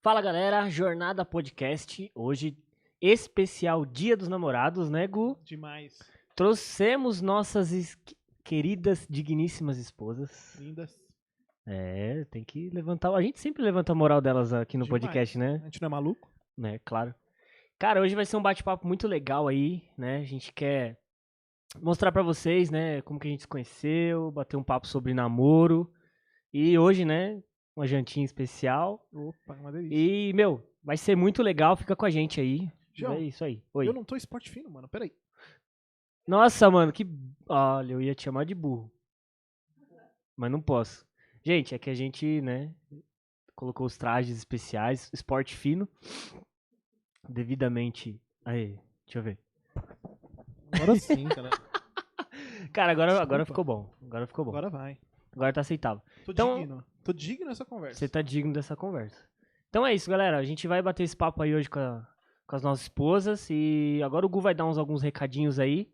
Fala galera, Jornada Podcast, hoje especial Dia dos Namorados, né Gu? Demais. Trouxemos nossas queridas, digníssimas esposas. Lindas. É, tem que levantar, a gente sempre levanta a moral delas aqui no Demais. podcast, né? A gente não é maluco? Né, claro. Cara, hoje vai ser um bate-papo muito legal aí, né? A gente quer mostrar pra vocês, né, como que a gente se conheceu, bater um papo sobre namoro. E hoje, né, uma jantinha especial. Opa, uma delícia. E, meu, vai ser muito legal, fica com a gente aí. João, É isso aí. Oi. eu não tô esporte fino, mano. Peraí. Nossa, mano, que. Olha, eu ia te chamar de burro. Mas não posso. Gente, é que a gente, né, colocou os trajes especiais, esporte fino, devidamente. Aí, deixa eu ver. Agora sim, cara. Cara, agora Desculpa. ficou bom. Agora ficou bom. Agora vai. Agora tá aceitável. Tô Então- digno. Tô digno nessa conversa. Você tá digno dessa conversa. Então é isso, galera. A gente vai bater esse papo aí hoje com as nossas esposas. E agora o Gu vai dar alguns recadinhos aí.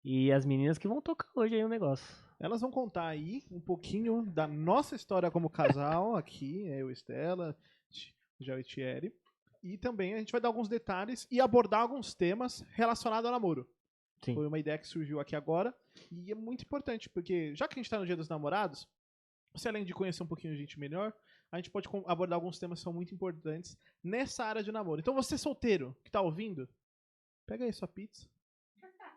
E as meninas que vão tocar hoje aí o negócio. Elas vão contar aí um pouquinho da nossa história como casal aqui, eu e Estela, o Gel e Thierry. E também a gente vai dar alguns detalhes e abordar alguns temas relacionados ao namoro. Sim. Foi uma ideia que surgiu aqui agora e é muito importante, porque já que a gente tá no Dia dos Namorados, você além de conhecer um pouquinho a gente melhor, a gente pode abordar alguns temas que são muito importantes nessa área de namoro. Então você solteiro que tá ouvindo, pega aí sua pizza,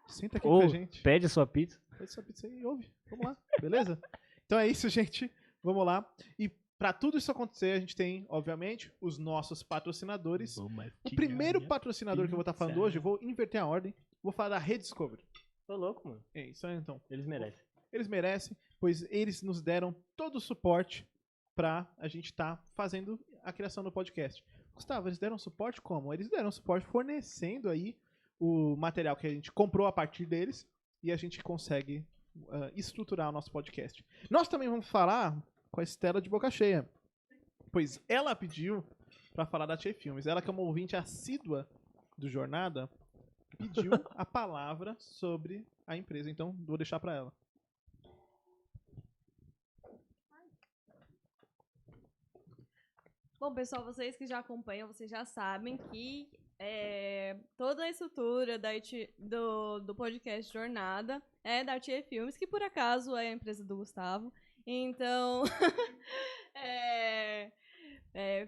senta aqui Ou com a gente, pede a sua pizza. pega sua pizza aí e ouve. Vamos lá, beleza? Então é isso, gente. Vamos lá. E pra tudo isso acontecer, a gente tem, obviamente, os nossos patrocinadores. O primeiro patrocinador que eu vou estar falando hoje, eu vou inverter a ordem, vou falar da Rediscovery. Tô louco, mano. É isso aí, então. Eles merecem. Eles merecem, pois eles nos deram todo o suporte pra a gente estar fazendo a criação do podcast. Gustavo, eles deram suporte como? Eles deram suporte fornecendo aí o material que a gente comprou a partir deles e a gente consegue estruturar o nosso podcast. Nós também vamos falar com a Estela de boca cheia, pois ela pediu pra falar da Tchê Filmes. Ela, que é uma ouvinte assídua do Jornada, pediu a palavra sobre a empresa. Então, vou deixar pra ela. Bom, pessoal, vocês que já acompanham, vocês já sabem que toda a estrutura do podcast Jornada é da Tia Filmes, que por acaso é a empresa do Gustavo. Então,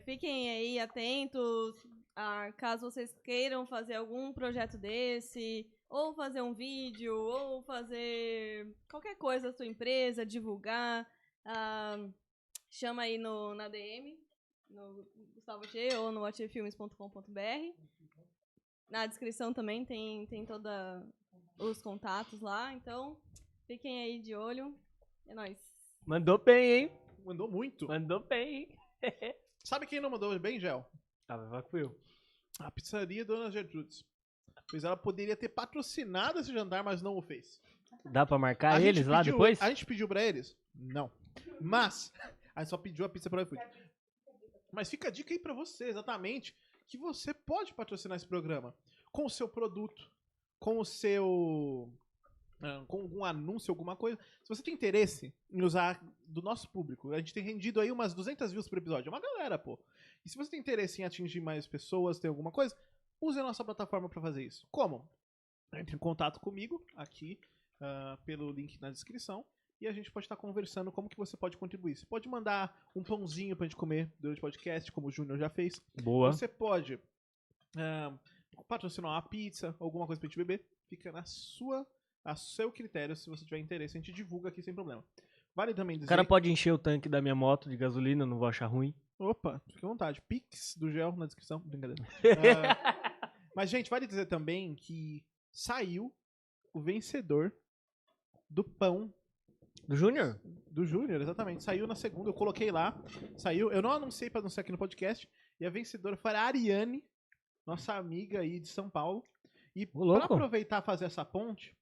fiquem aí atentos, caso vocês queiram fazer algum projeto desse, ou fazer um vídeo, ou fazer qualquer coisa da sua empresa, divulgar, chama aí na DM. No Gustavo G ou no atiefilmes.com.br. Na descrição também tem todos os contatos lá, então fiquem aí de olho. É nóis. Mandou bem, hein? Mandou muito. Mandou bem, hein? Sabe quem não mandou bem, Gel? Vai fui eu. A pizzaria Dona Gertrudes. Pois ela poderia ter patrocinado esse jantar, mas não o fez. Dá pra marcar A gente eles lá pediu- depois? A gente pediu pra eles? Não. Mas, a gente só pediu a pizza pro iFood. Mas fica a dica aí pra você, exatamente, que você pode patrocinar esse programa com o seu produto, com o seu... com algum anúncio, alguma coisa. Se você tem interesse em usar do nosso público, a gente tem rendido aí umas 200 views por episódio. É uma galera, pô. E se você tem interesse em atingir mais pessoas, tem alguma coisa, use a nossa plataforma pra fazer isso. Como? Entre em contato comigo aqui pelo link na descrição e a gente pode estar conversando como que você pode contribuir. Você pode mandar um pãozinho pra gente comer durante o podcast, como o Júnior já fez. Boa. Você pode patrocinar uma pizza, alguma coisa pra gente beber. Fica a seu critério, se você tiver interesse, a gente divulga aqui sem problema. Vale também dizer... O cara pode encher o tanque da minha moto de gasolina, eu não vou achar ruim. Opa, fique à vontade. Pix do Gel na descrição. Brincadeira. Mas, gente, vale dizer também que saiu o vencedor do pão Do Júnior? do Júnior, exatamente. Saiu na segunda, eu coloquei lá. Saiu, eu não anunciei pra anunciar aqui no podcast. E a vencedora foi a Ariane, nossa amiga aí de São Paulo. E Ô, louco. pra aproveitar e fazer essa ponte,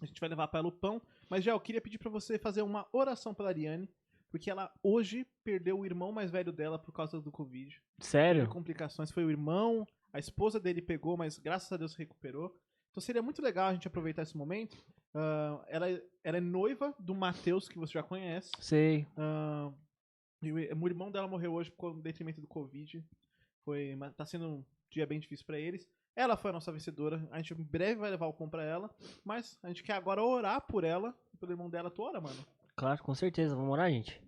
a gente vai levar pra ela o pão. Mas, já eu queria pedir pra você fazer uma oração pela Ariane, porque ela hoje perdeu o irmão mais velho dela por causa do Covid. Teve Sério? complicações, foi o irmão, a esposa dele pegou, mas graças a Deus se recuperou. Então seria muito legal a gente aproveitar esse momento. Ela é noiva do Matheus, que você já conhece. Sei. E o irmão dela morreu hoje por detrimento do Covid. Tá sendo um dia bem difícil pra eles. Ela foi a nossa vencedora. A gente em breve vai levar o pão pra ela. Mas a gente quer agora orar por ela e pelo irmão dela. Tu ora, mano? Claro, com certeza. Vamos orar, gente.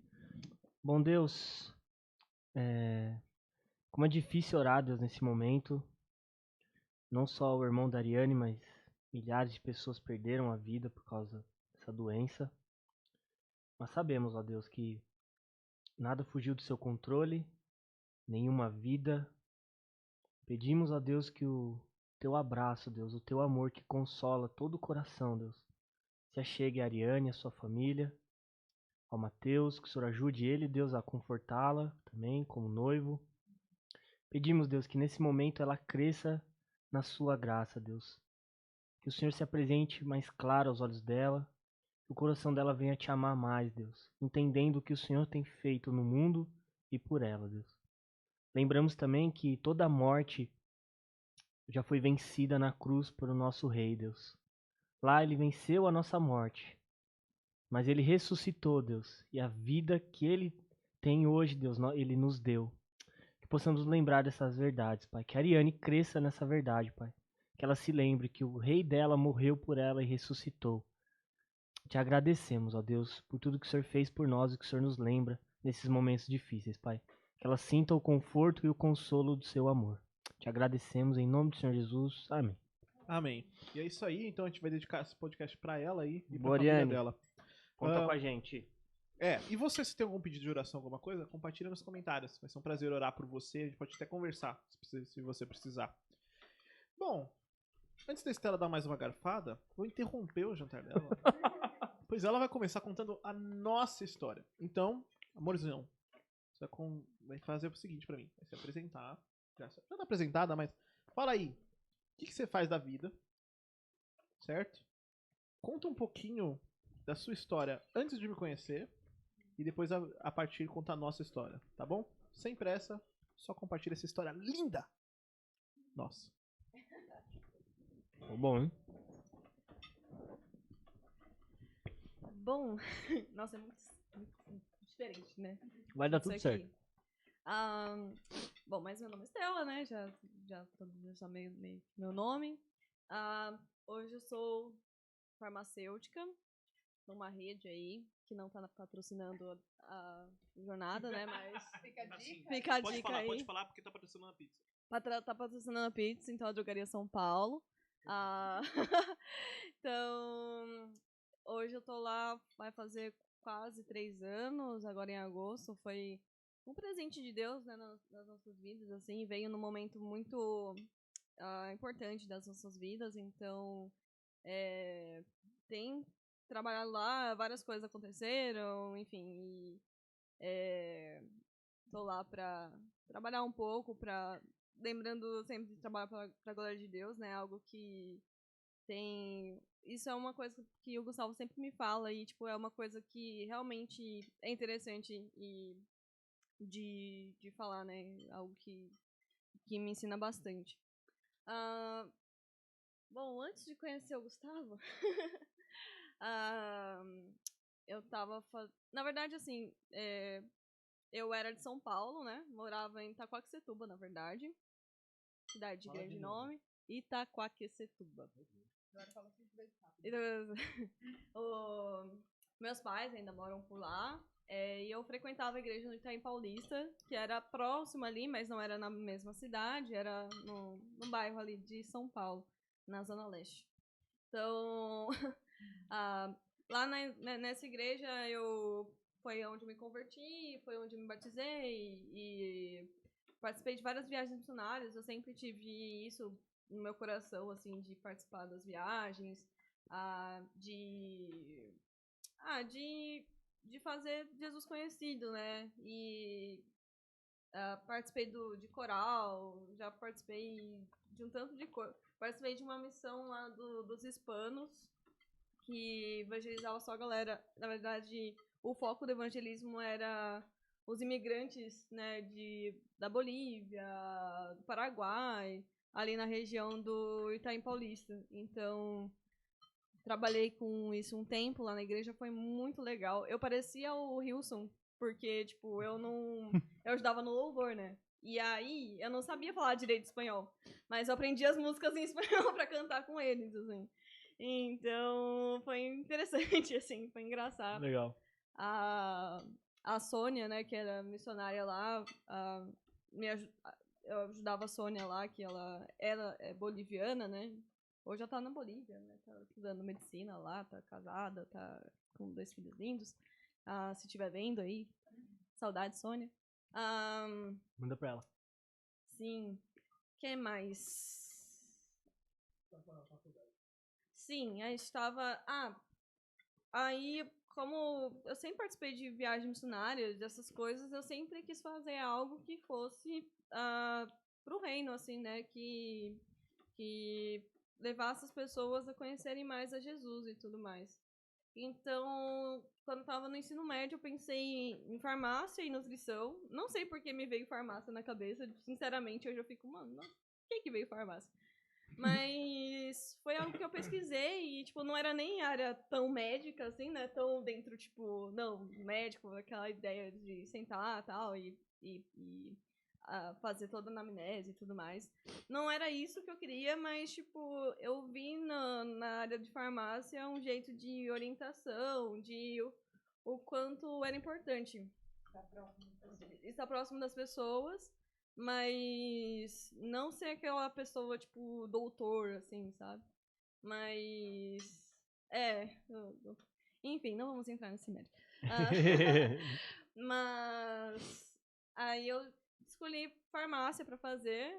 Bom Deus, como é difícil orar, Deus, nesse momento. Não só o irmão da Ariane, mas milhares de pessoas perderam a vida por causa dessa doença. Mas sabemos, ó Deus, que nada fugiu do seu controle, nenhuma vida. Pedimos, ó Deus, que o teu abraço, Deus, o teu amor que consola todo o coração, Deus, se achegue a Ariane, a sua família, ao Mateus, que o Senhor ajude ele, Deus, a confortá-la também, como noivo. Pedimos, Deus, que nesse momento ela cresça na sua graça, Deus. Que o Senhor se apresente mais claro aos olhos dela, que o coração dela venha te amar mais, Deus, entendendo o que o Senhor tem feito no mundo e por ela, Deus. Lembramos também que toda a morte já foi vencida na cruz por o nosso Rei, Deus. Lá ele venceu a nossa morte, mas ele ressuscitou, Deus, e a vida que ele tem hoje, Deus, ele nos deu. Que possamos lembrar dessas verdades, Pai. Que a Ariane cresça nessa verdade, Pai. Que ela se lembre que o Rei dela morreu por ela e ressuscitou. Te agradecemos, ó Deus, por tudo que o Senhor fez por nós e que o Senhor nos lembra nesses momentos difíceis, Pai. Que ela sinta o conforto e o consolo do seu amor. Te agradecemos em nome do Senhor Jesus. Amém. Amém. E é isso aí, então a gente vai dedicar esse podcast pra ela aí e pra Boa, família Ariane. dela. Conta com a gente. E você, se tem algum pedido de oração, alguma coisa, compartilha nos comentários. Vai ser um prazer orar por você, a gente pode até conversar, se você precisar. Bom, antes da Estela dar mais uma garfada, vou interromper o jantar dela. Pois ela vai começar contando a nossa história. Então, amorzão, você vai fazer o seguinte pra mim, vai se apresentar. Já tá apresentada, mas fala aí, o que você faz da vida, certo? Conta um pouquinho da sua história antes de me conhecer e depois a partir conta a nossa história, tá bom? Sem pressa, só compartilha essa história linda. Nossa. Bom, hein? Bom, nossa, é muito diferente, né? Vai dar Isso tudo aqui. certo. Bom, mas meu nome é Estela, né? Já chamei meu nome. Hoje eu sou farmacêutica numa rede aí, que não tá patrocinando a jornada, né? Mas fica a dica aí. Pode falar porque tá patrocinando a pizza. Tá patrocinando a pizza, então a Drogaria São Paulo. Então, hoje eu tô lá, vai fazer quase 3 anos, agora em agosto. Foi um presente de Deus, né, nas nossas vidas, assim, veio num momento muito importante das nossas vidas, então tem trabalhado lá, várias coisas aconteceram, enfim, e tô lá pra trabalhar um pouco, lembrando sempre de trabalhar pra glória de Deus, né, algo que isso é uma coisa que o Gustavo sempre me fala e, tipo, é uma coisa que realmente é interessante e de falar, né? Algo que me ensina bastante. Bom, antes de conhecer o Gustavo, eu tava... Na verdade, assim, eu era de São Paulo, né? Morava em Itaquaquecetuba, na verdade. Cidade de grande nome. Itaquaquecetuba. Meus pais ainda moram por lá. E eu frequentava a igreja no Itaim Paulista, que era próximo ali, mas não era na mesma cidade, era no bairro ali de São Paulo, na Zona Leste. Então, lá nessa igreja foi onde eu me converti, foi onde eu me batizei e participei de várias viagens missionárias. Eu sempre tive isso no meu coração, assim, de participar das viagens, de fazer Jesus conhecido, né? E participei de coral, já participei de um tanto de coisa. Participei de uma missão lá dos hispanos, que evangelizava só a galera. Na verdade, o foco do evangelismo era os imigrantes, né, da Bolívia, do Paraguai, ali na região do Itaim Paulista. Então, trabalhei com isso um tempo lá na igreja, foi muito legal. Eu parecia o Hilson, Porque, tipo, eu não... Eu ajudava no louvor, né? E aí, eu não sabia falar direito espanhol. Mas eu aprendi as músicas em espanhol pra cantar com eles, assim. Então, foi interessante, assim, foi engraçado. Legal. A Sônia, né, que era missionária lá, eu ajudava a Sônia lá, que ela é boliviana, né? Hoje ela tá na Bolívia, né? Tá estudando medicina lá, tá casada, tá com 2 filhos lindos. Se estiver vendo aí, saudade, Sônia. Manda pra ela. Sim. Que mais? Sim, a gente estava. Aí, como eu sempre participei de viagens missionárias, dessas coisas, eu sempre quis fazer algo que fosse pro reino, assim, né? Que levasse as pessoas a conhecerem mais a Jesus e tudo mais. Então, quando eu estava no ensino médio, eu pensei em farmácia e nutrição. Não sei por que me veio farmácia na cabeça. Sinceramente, hoje eu fico, mano, por que veio farmácia? Mas foi algo que eu pesquisei e, tipo, não era nem área tão médica, assim, né? Tão dentro, tipo, não, médico, aquela ideia de sentar tal, e fazer toda a anamnese e tudo mais. Não era isso que eu queria, mas, tipo, eu vi na área de farmácia um jeito de orientação, de o quanto era importante estar próximo das pessoas, mas não ser aquela pessoa, tipo, doutor, assim, sabe? Mas. Enfim, não vamos entrar nesse mérito. Mas. Aí eu escolhi farmácia pra fazer.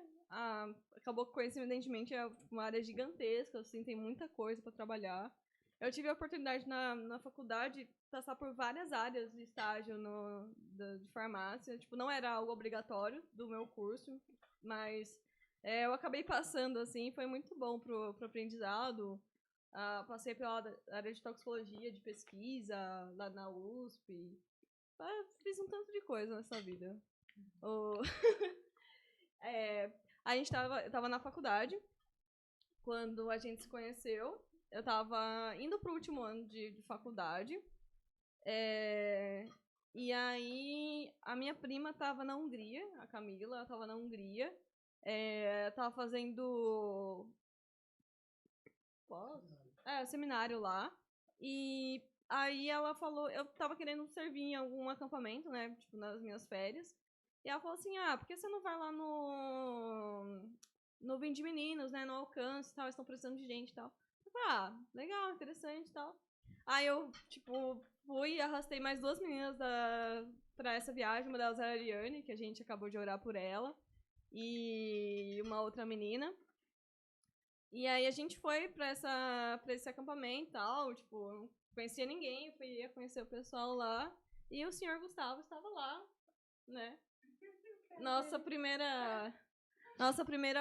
Acabou que, coincidentemente, é uma área gigantesca, assim, tem muita coisa pra trabalhar. Eu tive a oportunidade na faculdade de passar por várias áreas de estágio de farmácia. Tipo, não era algo obrigatório do meu curso, mas eu acabei passando, assim, foi muito bom pro aprendizado. Passei pela área de toxicologia, de pesquisa, lá na USP. Fiz um tanto de coisa nessa vida. Eu tava na faculdade, quando a gente se conheceu. Eu tava indo pro último ano de faculdade. E aí, a minha prima tava na Hungria, a Camila, ela tava na Hungria. Tava fazendo seminário lá. E aí ela falou, eu tava querendo servir em algum acampamento, né? Tipo, nas minhas férias. E ela falou assim, por que você não vai lá no Vim de Meninos, né? No Alcance e tal, eles estão precisando de gente e tal. Eu falei, legal, interessante e tal. Aí eu, tipo, fui e arrastei mais 2 meninas pra essa viagem. Uma delas era a Ariane, que a gente acabou de orar por ela. E uma outra menina. E aí a gente foi pra esse acampamento e tal, tipo, não conhecia ninguém, fui conhecer o pessoal lá. E o senhor Gustavo estava lá, né? Nossa primeira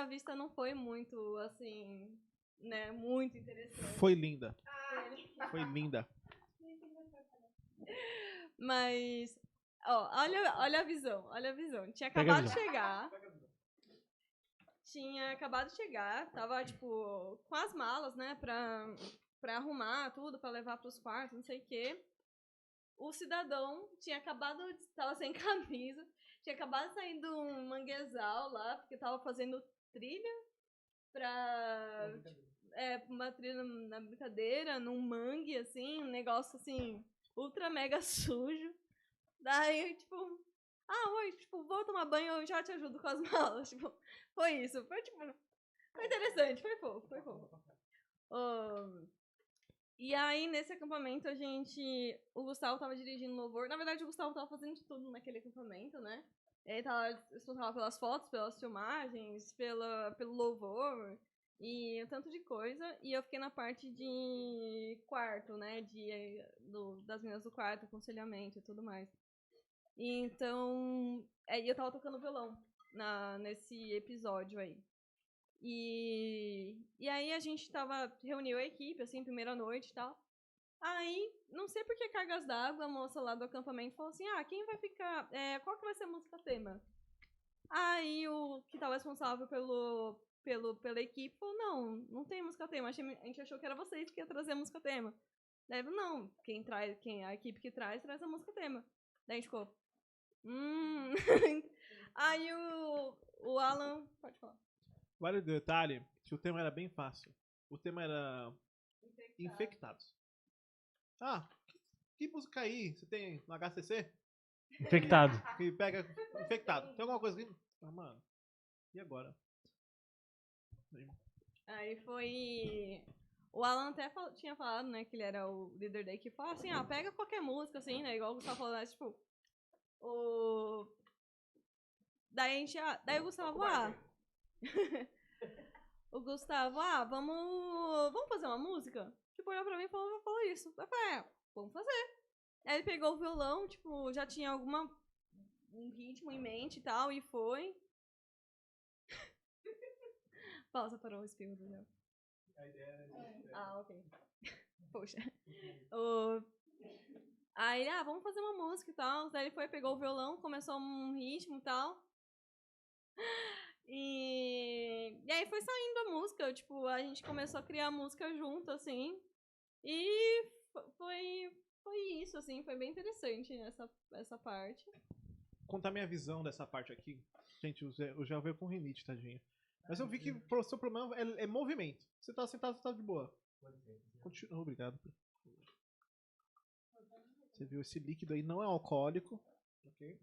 vista não foi muito, assim, né, muito interessante. Foi linda. Foi linda. Mas, olha a visão. Tinha acabado de chegar. Tava, tipo, com as malas, né, pra arrumar tudo, pra levar pros quartos, não sei o quê. O cidadão tava sem camisa, tinha acabado de sair do manguezal lá, porque tava fazendo trilha uma trilha na brincadeira, num mangue, assim, um negócio, assim, ultra mega sujo. Daí, tipo, oi, tipo, vou tomar banho, eu já te ajudo com as malas. Tipo, foi isso. Foi, tipo, foi interessante, foi fofo. E aí, nesse acampamento, o Gustavo tava dirigindo louvor. Na verdade, o Gustavo tava fazendo de tudo naquele acampamento, né? Ele tava responsável pelas fotos, pelas filmagens, pelo louvor e um tanto de coisa. E eu fiquei na parte de quarto, né? Das meninas do quarto, aconselhamento e tudo mais. E então, eu tava tocando violão nesse episódio aí. E aí a gente reuniu a equipe, assim, primeira noite e tal. Aí, não sei por que cargas d'água, a moça lá do acampamento falou assim, quem vai ficar, qual que vai ser a música tema? Aí o que tava responsável pela equipe falou, não tem música tema, a gente achou que era vocês que ia trazer a música tema. Daí, não, a equipe que traz a música tema. Daí a gente ficou. Aí o Alan. Pode falar. Vale o detalhe que o tema era bem fácil. O tema era infectados. Ah, que música aí você tem no HCC? Infectado. Que pega infectado. Tem alguma coisa aqui? Ah, mano. E agora? Aí foi. O Alan até tinha falado, né, que ele era o líder da equipe. Falou assim, pega qualquer música, assim, né? Igual o Gustavo falou, né, tipo. Daí a gente. Daí o Gustavo, o Gustavo, vamos fazer uma música? Tipo, olhou pra mim e falou isso. Eu falei, vamos fazer. Aí ele pegou o violão, tipo, já tinha um ritmo em mente e tal, e foi. Pausa para o espirro do Léo. A ideia Ok. Poxa. Aí ele, vamos fazer uma música e tal. Daí ele foi, pegou o violão, começou um ritmo e tal. E aí foi saindo a música, tipo, a gente começou a criar a música junto, assim. E foi isso, assim, foi bem interessante essa parte. Contar minha visão dessa parte aqui. Gente, o Gel veio com rinite, tadinho. Mas eu vi que o seu problema é movimento. Você tá sentado, você tá de boa. Continua, obrigado. Você viu, esse líquido aí não é alcoólico. Ok?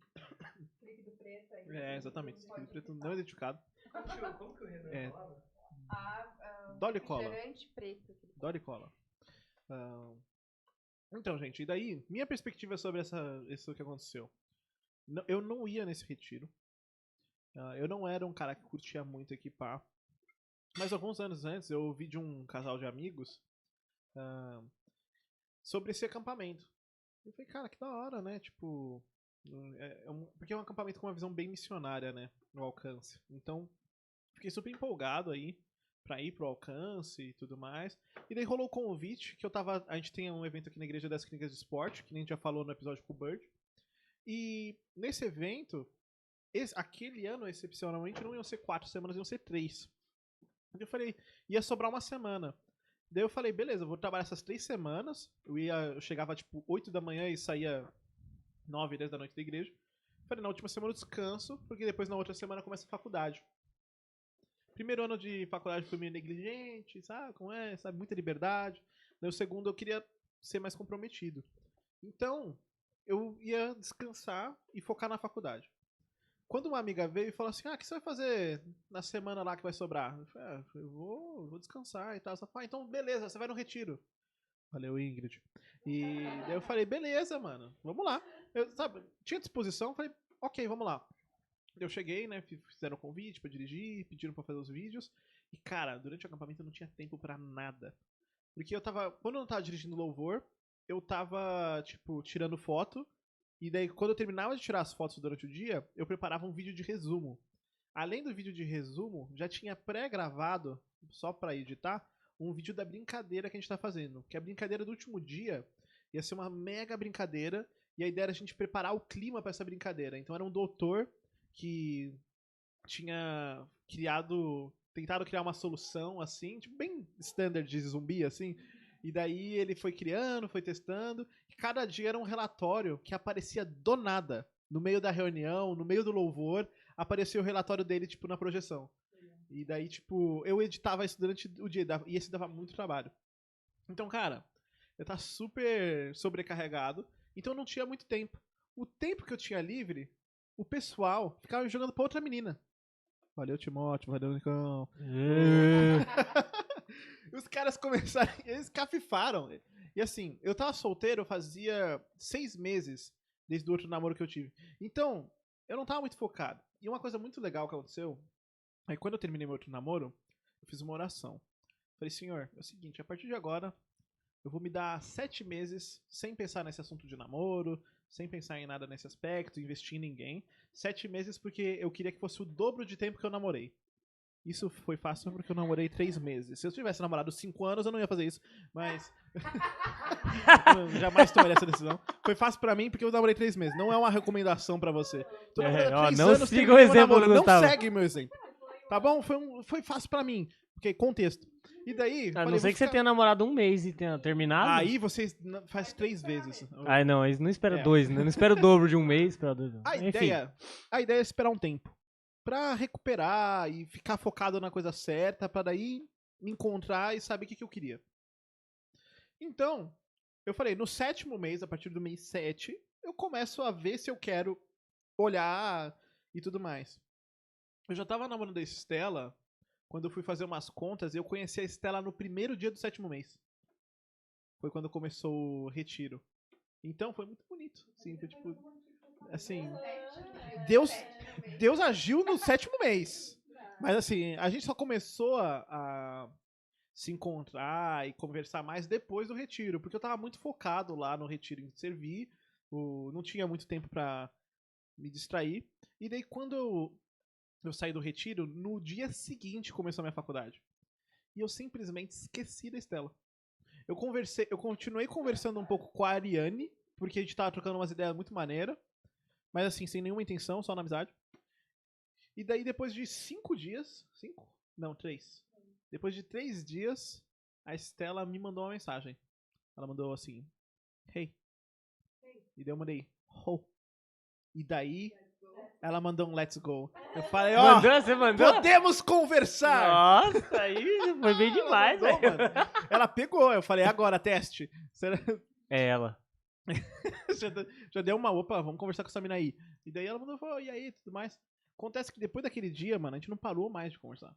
Líquido preto aí. Exatamente. Esse líquido preto não é identificado. Como que o Renan falava? Dolly Cola. Refrigerante preto. Dolly Cola. Então, gente, e daí, minha perspectiva sobre isso que aconteceu. Eu não ia nesse retiro. Eu não era um cara que curtia muito equipar. Mas alguns anos antes, eu ouvi de um casal de amigos sobre esse acampamento. Eu falei, cara, que da hora, né? Tipo, porque é um acampamento com uma visão bem missionária, né? No alcance. Então, fiquei super empolgado aí pra ir pro alcance e tudo mais. E daí rolou o convite, que a gente tem um evento aqui na Igreja das Clínicas de Esporte, que nem a gente já falou no episódio com o Bird. E nesse evento, aquele ano, excepcionalmente, não iam ser 4 semanas, iam ser 3. Eu falei, ia sobrar uma semana. Daí eu falei, beleza, eu vou trabalhar essas 3 semanas. Eu chegava tipo 8 da manhã e saía 9, 10 da noite da igreja. Falei, na última semana eu descanso, porque depois na outra semana começa a faculdade. Primeiro ano de faculdade foi meio negligente, sabe como é? Sabe, muita liberdade. Daí o segundo eu queria ser mais comprometido. Então, eu ia descansar e focar na faculdade. Quando uma amiga veio e falou assim, o que você vai fazer na semana lá que vai sobrar? Eu falei, eu vou descansar e tal. Ela falou, então beleza, você vai no retiro. Valeu, Ingrid. E daí eu falei, beleza, mano, vamos lá. Tinha disposição, falei, ok, vamos lá. Eu cheguei, né, fizeram o convite pra dirigir, pediram pra fazer os vídeos. E, cara, durante o acampamento eu não tinha tempo pra nada. Porque quando eu não tava dirigindo louvor, eu tava, tipo, tirando foto. E daí, quando eu terminava de tirar as fotos durante o dia, eu preparava um vídeo de resumo. Além do vídeo de resumo, já tinha pré-gravado, só pra editar, um vídeo da brincadeira que a gente tá fazendo. Que a brincadeira do último dia ia ser uma mega brincadeira, e a ideia era a gente preparar o clima pra essa brincadeira. Então era um doutor que tinha tentado criar uma solução, assim, tipo, bem standard de zumbi, assim. E daí ele foi criando, foi testando, e cada dia era um relatório que aparecia do nada. No meio da reunião, no meio do louvor, aparecia o relatório dele, tipo, na projeção. E daí, tipo, eu editava isso durante o dia, e esse dava muito trabalho. Então, cara, eu tava super sobrecarregado, então eu não tinha muito tempo. O tempo que eu tinha livre, o pessoal ficava me jogando pra outra menina. Valeu, Timóteo, valeu, Nicão. Os caras começaram, eles cafifaram. E assim, eu tava solteiro, fazia 6 meses desde o outro namoro que eu tive. Então, eu não tava muito focado. E uma coisa muito legal que aconteceu, aí quando eu terminei meu outro namoro, eu fiz uma oração. Falei, Senhor, é o seguinte, a partir de agora, eu vou me dar 7 meses sem pensar nesse assunto de namoro, sem pensar em nada nesse aspecto, investir em ninguém. 7 meses porque eu queria que fosse o dobro de tempo que eu namorei. Isso foi fácil porque eu namorei 3 meses. Se eu tivesse namorado 5 anos, eu não ia fazer isso. Mas eu jamais tomaria essa decisão. Foi fácil pra mim porque eu namorei 3 meses. Não é uma recomendação pra você. Tô namorando 3 não anos, siga o exemplo do Não Gustavo. segue meu exemplo. Tá bom? Foi fácil pra mim. Porque contexto. E daí... A falei, não ser vou que você ficar- tenha namorado um mês e tenha terminado. Aí você faz 3 vezes. Ah, não, eles não esperam É. 2, né? Não espera o dobro de um mês, espera 2. A Enfim. ideia é esperar um tempo. Pra recuperar e ficar focado na coisa certa, pra daí me encontrar e saber o que eu queria. Então, eu falei, no 7º mês, a partir do mês 7, eu começo a ver se eu quero olhar e tudo mais. Eu já tava namorando a Estela quando eu fui fazer umas contas e eu conheci a Estela no primeiro dia do 7º mês. Foi quando começou o retiro. Então foi muito bonito. Sim, foi tipo. Assim. Deus agiu no 7º mês. Mas assim, a gente só começou a se encontrar e conversar mais depois do retiro. Porque eu tava muito focado lá no retiro em servir. Não tinha muito tempo pra me distrair. E daí quando eu saí do retiro, no dia seguinte começou a minha faculdade. E eu simplesmente esqueci da Estela. Eu continuei conversando um pouco com a Ariane, porque a gente tava trocando umas ideias muito maneiras. Mas assim, sem nenhuma intenção, só na amizade. E daí depois de 5 dias... 5? Não, 3. Depois de 3 dias, a Estela me mandou uma mensagem. Ela mandou assim, hey. E daí eu mandei, ho. E daí, ela mandou um let's go. Eu falei, ó, Você mandou? podemos conversar! Nossa, aí foi bem demais, Ela mandou, velho. mano. Ela pegou, eu falei, agora, teste. É ela. Já deu uma, opa, vamos conversar com essa mina aí. E daí ela mandou, falou, e aí, tudo mais. Acontece que depois daquele dia, mano, a gente não parou mais de conversar.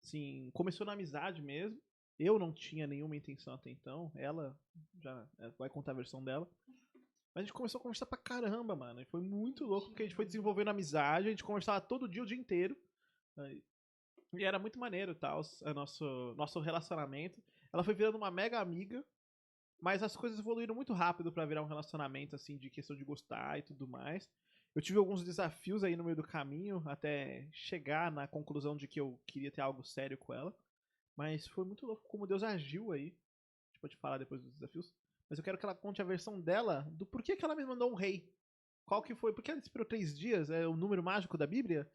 Assim, começou na amizade mesmo. Eu não tinha nenhuma intenção até então. Ela já vai contar a versão dela. Mas a gente começou a conversar pra caramba, mano. E foi muito louco, porque a gente foi desenvolvendo amizade, a gente conversava todo dia, o dia inteiro. E era muito maneiro, tal, nosso relacionamento. Ela foi virando uma mega amiga, mas as coisas evoluíram muito rápido pra virar um relacionamento, assim, de questão de gostar e tudo mais. Eu tive alguns desafios aí no meio do caminho, até chegar na conclusão de que eu queria ter algo sério com ela. Mas foi muito louco como Deus agiu aí. A gente pode falar depois dos desafios. Mas eu quero que ela conte a versão dela do porquê que ela me mandou um rei. Qual que foi? Por que ela esperou 3 dias? É o número mágico da Bíblia?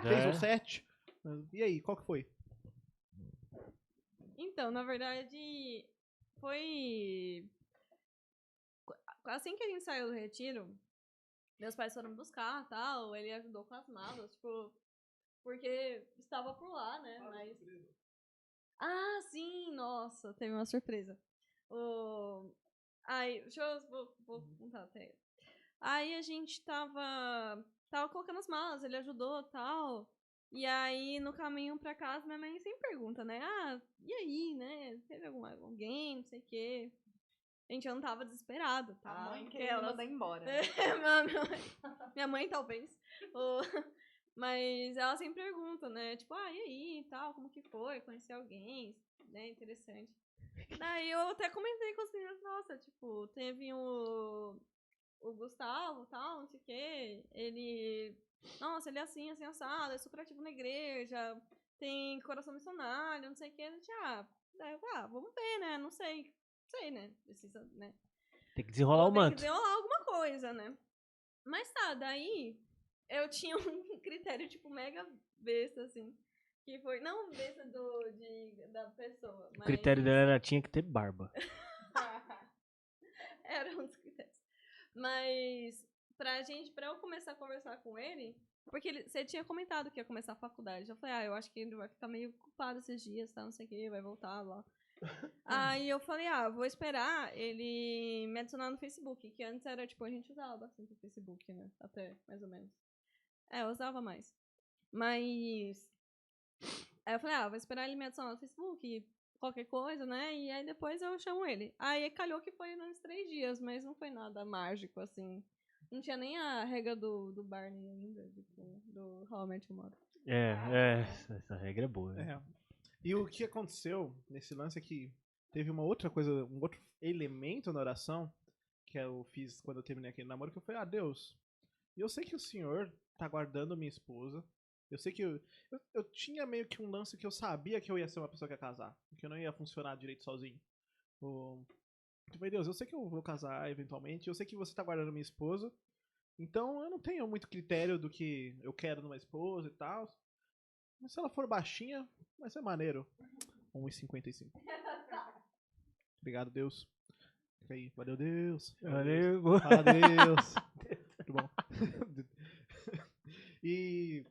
3 ou 7? E aí, qual que foi? Então, na verdade, foi... Assim que a gente saiu do retiro, meus pais foram me buscar, tal, ele ajudou com as malas, tipo... Porque estava por lá, né, mas... Ah, sim, nossa, teve uma surpresa. Aí, deixa eu... Vou contar até. Aí a gente tava colocando as malas, ele ajudou, tal... E aí, no caminho pra casa, minha mãe sempre pergunta, né? Ah, e aí, né? Teve alguém, não sei o quê. Gente, eu não tava desesperado, tá? A mãe Porque querendo mandar embora. minha mãe, talvez. Mas ela sempre pergunta, né? Tipo, ah, e aí, e tal, como que foi? Conhecer alguém, né? Interessante. Daí eu até comentei com os meninos, nossa, tipo, teve o Gustavo, tal, não sei o quê. Nossa, ele é assim, assim, assado, é super ativo na igreja, tem coração missionário, não sei o que. A gente, vamos ver, né? Não sei, né? Precisa, né? Tem que desenrolar o Tem que manto. desenrolar alguma coisa, né? Mas tá, daí eu tinha um critério, tipo, mega besta, assim. Que foi, não besta da pessoa, O mas... critério dela era tinha que ter barba. Era um dos critérios. Mas pra eu começar a conversar com ele, porque você tinha comentado que ia começar a faculdade. Eu falei, eu acho que ele vai ficar meio ocupado esses dias, tá? Não sei o que, vai voltar lá. Aí eu falei, vou esperar ele me adicionar no Facebook, que antes era, tipo, a gente usava bastante o Facebook, né? Até, mais ou menos. Eu usava mais. Mas... Aí eu falei, vou esperar ele me adicionar no Facebook, qualquer coisa, né? E aí depois eu chamo ele. Aí calhou que foi nos 3 dias, mas não foi nada mágico, assim. Não tinha nem a regra do Barney ainda, tipo, do How I Met Your Mother. Essa regra é boa. Né? E o que aconteceu nesse lance é que teve uma outra coisa, um outro elemento na oração que eu fiz quando eu terminei aquele namoro, que eu falei, Deus, eu sei que o Senhor tá guardando minha esposa. Eu sei que eu tinha meio que um lance que eu sabia que eu ia ser uma pessoa que ia casar. Que eu não ia funcionar direito sozinho. Eu falei, Deus, eu sei que eu vou casar eventualmente. Eu sei que você tá guardando minha esposa. Então eu não tenho muito critério do que eu quero numa esposa e tal. Mas se ela for baixinha, vai ser maneiro. 1h55. Obrigado, Deus. Fica aí. Valeu, Deus. Valeu. Fala, Deus. Muito bom. E,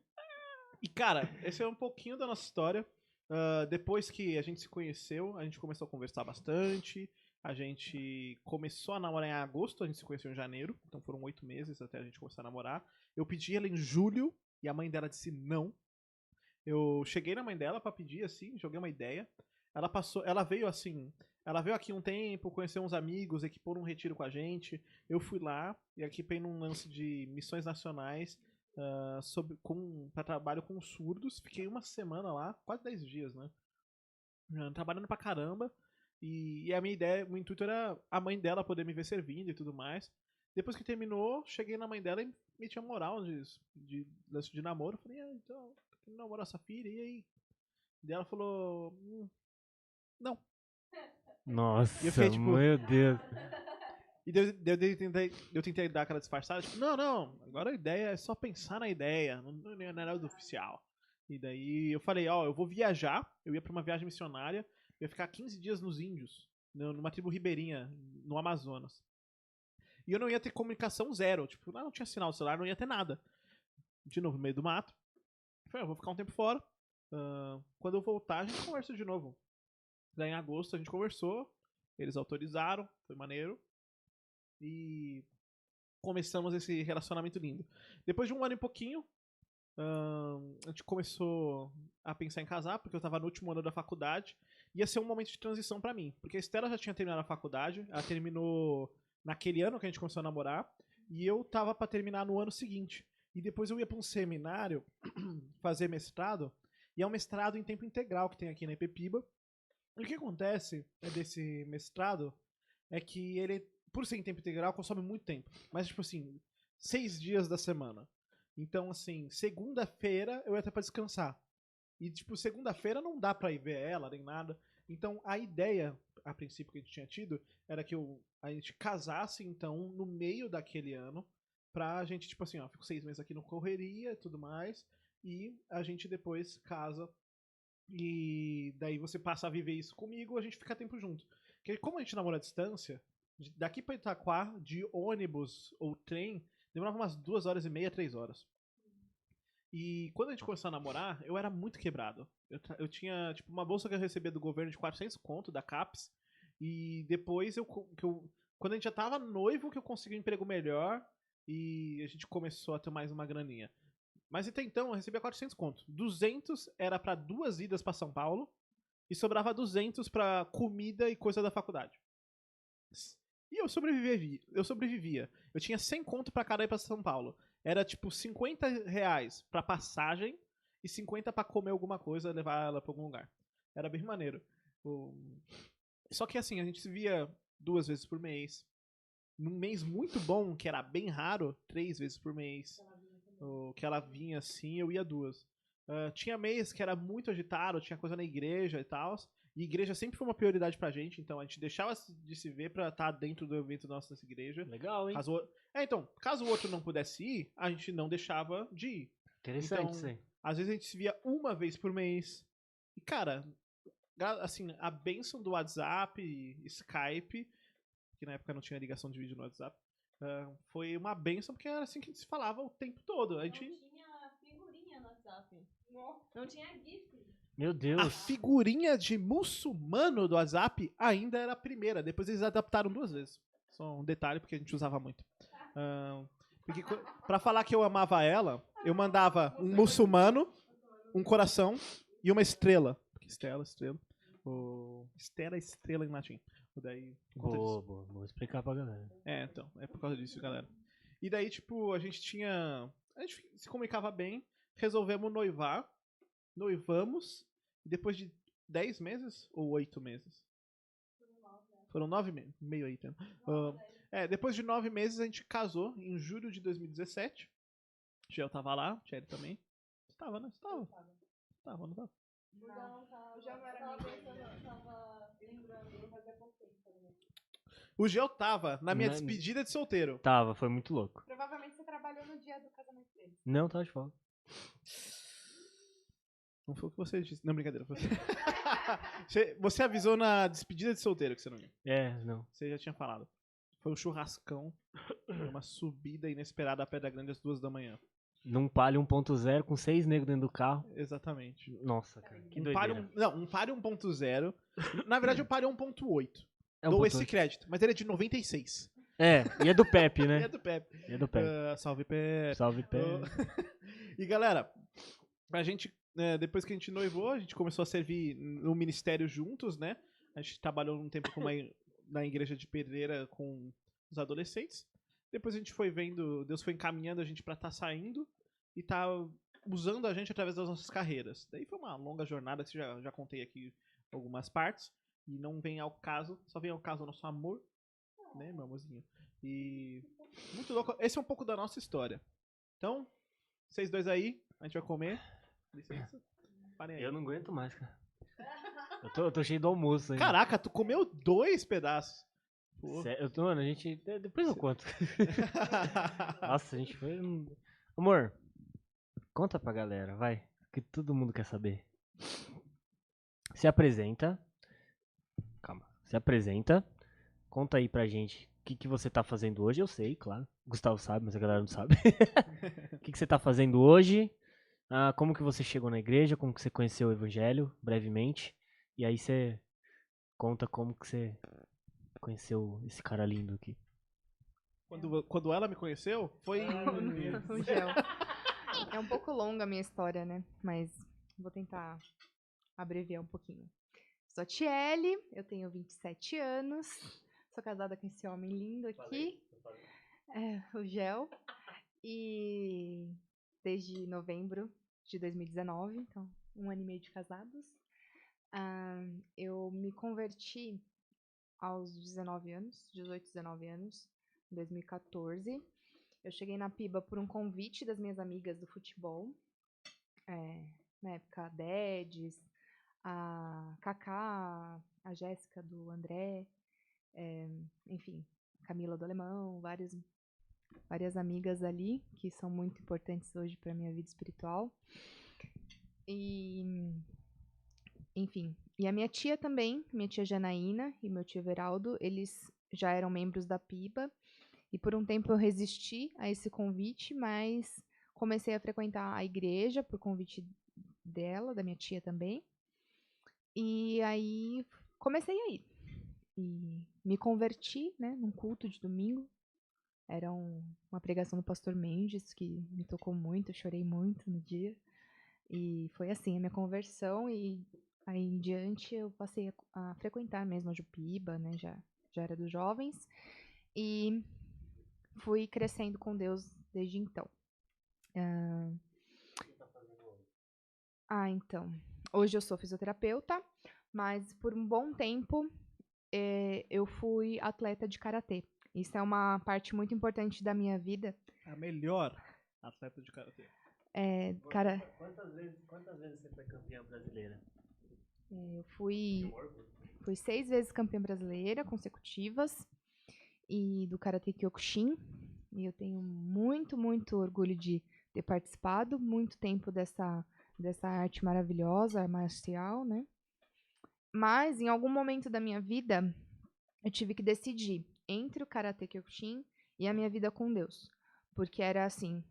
cara, esse é um pouquinho da nossa história. Depois que a gente se conheceu, a gente começou a conversar bastante. A gente começou a namorar em agosto, a gente se conheceu em janeiro. Então foram 8 meses até a gente começar a namorar. Eu pedi ela em julho e a mãe dela disse não. Eu cheguei na mãe dela pra pedir, assim, joguei uma ideia. Ela veio aqui um tempo, conheceu uns amigos, equipou num retiro com a gente. Eu fui lá e equipei num lance de missões nacionais pra trabalho com surdos. Fiquei uma semana lá, quase 10 dias, né? Trabalhando pra caramba. E a minha ideia, o intuito era a mãe dela poder me ver servindo e tudo mais. Depois que terminou, cheguei na mãe dela e meti a moral de lance de namoro. Falei, então, eu namoro essa filha, e aí? Daí ela falou, não. Nossa, E eu fiquei, tipo, meu Deus. E eu tentei dar aquela disfarçada, tipo, não, agora a ideia é só pensar na ideia, não é nada oficial. E daí eu falei, eu vou viajar, eu ia pra uma viagem missionária, eu ia ficar 15 dias nos Índios, numa tribo ribeirinha, no Amazonas. E eu não ia ter comunicação zero, tipo, não tinha sinal do celular, não ia ter nada. De novo, no meio do mato. Eu falei, eu vou ficar um tempo fora, quando eu voltar a gente conversa de novo. Daí em agosto a gente conversou, eles autorizaram, foi maneiro. E começamos esse relacionamento lindo. Depois de um ano e pouquinho, a gente começou a pensar em casar, porque eu tava no último ano da faculdade. Ia ser um momento de transição pra mim, porque a Estela já tinha terminado a faculdade, ela terminou naquele ano que a gente começou a namorar, e eu tava pra terminar no ano seguinte. E depois eu ia pra um seminário fazer mestrado, e é um mestrado em tempo integral que tem aqui na Ipepiba. E o que acontece desse mestrado é que ele, por ser em tempo integral, consome muito tempo. Mas, tipo assim, 6 dias da semana. Então, assim, segunda-feira eu ia até pra descansar. E, tipo, segunda-feira não dá pra ir ver ela, nem nada. Então, a ideia, a princípio, que a gente tinha tido, era que a gente casasse, então, no meio daquele ano, pra gente, tipo assim, fico 6 meses aqui no correria e tudo mais, e a gente depois casa, e daí você passa a viver isso comigo, a gente fica tempo junto. Porque como a gente namora à distância, daqui pra Itaquá, de ônibus ou trem, demorava umas 2h30, 3 horas. E quando a gente começou a namorar, eu era muito quebrado. Eu tinha, tipo, uma bolsa que eu recebia do governo de 400 conto, da CAPES, e depois, quando a gente já tava noivo, que eu consegui um emprego melhor, e a gente começou a ter mais uma graninha. Mas até então, eu recebia 400 conto. 200 era pra 2 idas pra São Paulo, e sobrava 200 pra comida e coisa da faculdade. E eu sobrevivia. Eu tinha 100 conto pra cada ir pra São Paulo. Era tipo 50 reais pra passagem e 50 pra comer alguma coisa, levar ela pra algum lugar. Era bem maneiro. Só que assim, a gente se via 2 vezes por mês. Num mês muito bom, que era bem raro, 3 vezes por mês. Que ela vinha assim, eu ia 2. Tinha mês que era muito agitado, tinha coisa na igreja e tal. E igreja sempre foi uma prioridade pra gente, então a gente deixava de se ver pra estar dentro do evento nosso nessa igreja. Legal, hein? Caso o outro não pudesse ir, a gente não deixava de ir. Interessante Então, isso aí. às vezes a gente se via 1 vez por mês. E, cara, assim, a bênção do WhatsApp, Skype, que na época não tinha ligação de vídeo no WhatsApp, foi uma bênção, porque era assim que a gente se falava o tempo todo. Não tinha figurinha no WhatsApp. Não tinha GIF. Meu A Deus. figurinha de muçulmano do WhatsApp ainda era a primeira. Depois eles adaptaram 2 vezes. Só um detalhe, porque a gente usava muito. Porque pra falar que eu amava ela, eu mandava um muçulmano, um coração e uma estrela. Porque estrela. Estrela em latim. Daí, Boa. Vou explicar pra galera. Então. É por causa disso, galera. E daí, tipo, a gente se comunicava bem, resolvemos noivar. Noivamos. E depois de 10 meses ou 8 meses? Foram 9 meses. Meio aí, tá? Depois de 9 meses a gente casou em julho de 2017. Gel tava lá, Thierry também. Você tava, né? Você tava. Tava, não tava? Não, já não era tava lembrando, fazia pouco tempo. O Gel tava na minha despedida de solteiro. Tava, foi muito louco. Provavelmente você trabalhou no dia do casamento dele. Não, tava de folga. Não foi o que você disse. Não, brincadeira. Foi você avisou na despedida de solteiro que você não ia. Não. Você já tinha falado. Foi um churrascão. Foi uma subida inesperada a Pedra Grande às 2 da manhã. Num Palio 1.0 com 6 negros dentro do carro. Exatamente. Nossa, cara, que Um doideira. Palio 1.0. Na verdade, o Palio 1.8. É Dou 1.8. esse crédito. Mas ele é de 96. E é do Pepe, né? E é do Pepe. E é do Pepe. Salve, Pepe. Salve, Pepe. E galera, a gente, depois que a gente noivou, a gente começou a servir no ministério juntos, né? A gente trabalhou um tempo na igreja de Pedreira com os adolescentes. Depois a gente foi vendo, Deus foi encaminhando a gente pra estar saindo e tá usando a gente através das nossas carreiras. Daí foi uma longa jornada que já contei aqui algumas partes. E não vem ao caso, só vem ao caso o nosso amor, né, meu amorzinho? E muito louco. Esse é um pouco da nossa história. Então, vocês dois aí, a gente vai comer. Licença. Parem aí. Eu não aguento mais, cara. Eu tô cheio do almoço ainda. Caraca, tu comeu 2 pedaços. Pô. Mano, a gente. Depois eu conto. Nossa, a gente foi. Amor, conta pra galera, vai. Que todo mundo quer saber. Se apresenta. Calma. Se apresenta. Conta aí pra gente o que você tá fazendo hoje. Eu sei, claro. O Gustavo sabe, mas a galera não sabe. O que você tá fazendo hoje? Como que você chegou na igreja? Como que você conheceu o evangelho, brevemente. E aí você conta como que você conheceu esse cara lindo aqui. Quando ela me conheceu, foi... O gel. É um pouco longa a minha história, né? Mas vou tentar abreviar um pouquinho. Sou a Tiele, eu tenho 27 anos. Sou casada com esse homem lindo aqui. O Gel. E desde novembro de 2019, então 1 ano e meio de casados. Eu me converti aos 19 anos, 18, 19 anos, em 2014. Eu cheguei na Piba por um convite das minhas amigas do futebol. Na época, a Dedes, a Cacá, a Jéssica do André, enfim, a Camila do Alemão, várias amigas ali, que são muito importantes hoje para a minha vida espiritual. E, enfim, e a minha tia também, minha tia Janaína e meu tio Everaldo, eles já eram membros da Piba, e por um tempo eu resisti a esse convite, mas comecei a frequentar a igreja por convite dela, da minha tia também, e aí comecei a ir. E me converti, né, num culto de domingo. Era uma pregação do pastor Mendes, que me tocou muito, eu chorei muito no dia. E foi assim, a minha conversão, e aí em diante eu passei a frequentar mesmo a Jupiba, né, já era dos jovens. E fui crescendo com Deus desde então. Então, hoje eu sou fisioterapeuta, mas por um bom tempo eu fui atleta de karatê. Isso é uma parte muito importante da minha vida. A melhor atleta de karatê. Quantas vezes você foi campeã brasileira? Eu fui 6 vezes campeã brasileira consecutivas e do Karate Kyokushin. E eu tenho muito, muito orgulho de ter participado muito tempo dessa arte maravilhosa, marcial, né? Mas em algum momento da minha vida eu tive que decidir entre o Karate Kyokushin e a minha vida com Deus, porque era assim,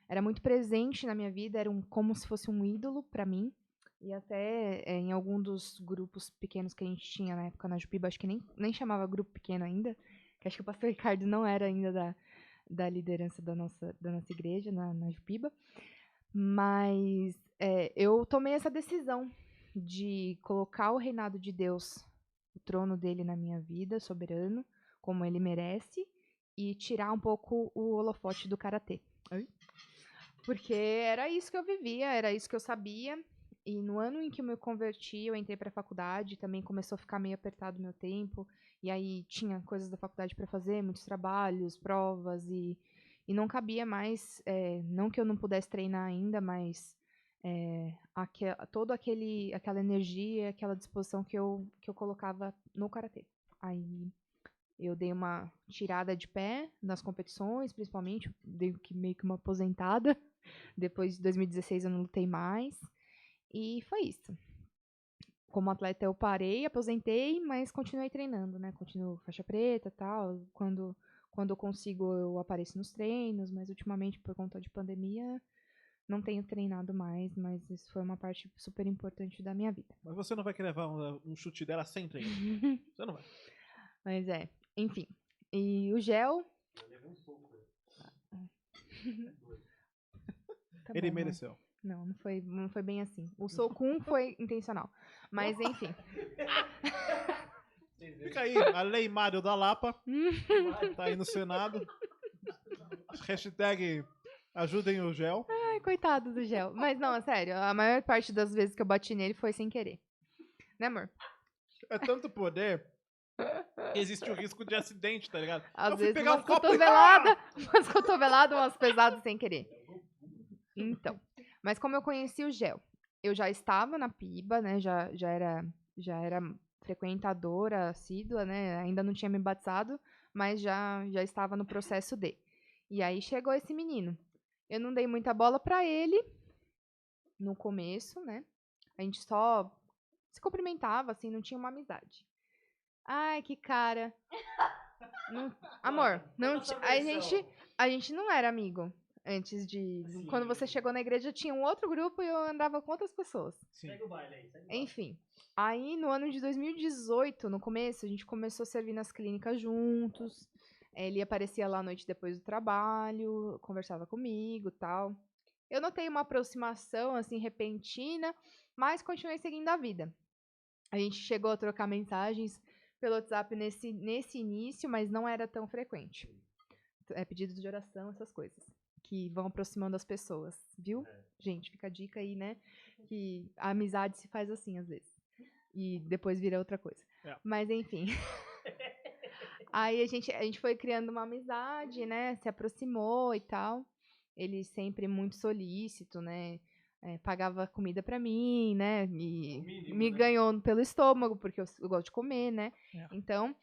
era muito presente na minha vida, era como se fosse um ídolo para mim. E até em algum dos grupos pequenos que a gente tinha na época na Jupiba, acho que nem chamava grupo pequeno ainda, que acho que o pastor Ricardo não era ainda da liderança da nossa igreja na Jupiba. Mas eu tomei essa decisão de colocar o reinado de Deus, o trono dele na minha vida, soberano, como ele merece, e tirar um pouco o holofote do karatê. Porque era isso que eu vivia, era isso que eu sabia. E no ano em que eu me converti, eu entrei para a faculdade, também começou a ficar meio apertado o meu tempo, e aí tinha coisas da faculdade para fazer, muitos trabalhos, provas, e não cabia mais, não que eu não pudesse treinar ainda, mas toda aquela energia, aquela disposição que eu colocava no karatê. Aí Eu dei uma tirada de pé nas competições, principalmente, dei meio que uma aposentada. Depois de 2016 eu não lutei mais. E foi isso. Como atleta eu parei, aposentei, mas continuei treinando, né? Continuo faixa preta e tal. Quando eu consigo, eu apareço nos treinos, mas ultimamente, por conta de pandemia, não tenho treinado mais, mas isso foi uma parte super importante da minha vida. Mas você não vai querer levar um chute dela sem treino. Você não vai. Mas enfim. E o gel. Tá Ele bom, mereceu. Não foi bem assim. O soco 1 foi intencional. Mas enfim. Fica aí, a Lei Mário da Lapa. Tá aí no Senado. Hashtag ajudem o gel. Ai, coitado do gel. Mas não, é sério. A maior parte das vezes que eu bati nele foi sem querer. Né, amor? É tanto poder que existe o risco de acidente, tá ligado? Às Eu fui vezes pegar umas um copo e... cotoveladas, umas cotoveladas, umas pesadas sem querer. Então, mas como eu conheci o gel, eu já estava na PIBA, né? Já era frequentadora assídua, né? Ainda não tinha me batizado, mas já estava no processo de. E aí chegou esse menino. Eu não dei muita bola pra ele no começo, né? A gente só se cumprimentava, assim, não tinha uma amizade. Ai, que cara. Amor, não a gente não era amigo antes de. Sim. Quando você chegou na igreja, tinha um outro grupo e eu andava com outras pessoas. Sim. Segue o baile aí, segue o baile. Enfim. Aí, no ano de 2018, no começo, a gente começou a servir nas clínicas juntos. Ele aparecia lá à noite depois do trabalho, conversava comigo e tal. Eu notei uma aproximação, assim, repentina, mas continuei seguindo a vida. A gente chegou a trocar mensagens pelo WhatsApp nesse início, mas não era tão frequente. Pedidos de oração, essas coisas. Que vão aproximando as pessoas, viu? Gente, fica a dica aí, né? Que a amizade se faz assim, às vezes. E depois vira outra coisa. É. Mas, enfim. Aí a gente foi criando uma amizade, né? Se aproximou e tal. Ele sempre muito solícito, né? Pagava comida pra mim, né? E mínimo, me né? ganhou pelo estômago, porque eu gosto de comer, né? É. Então,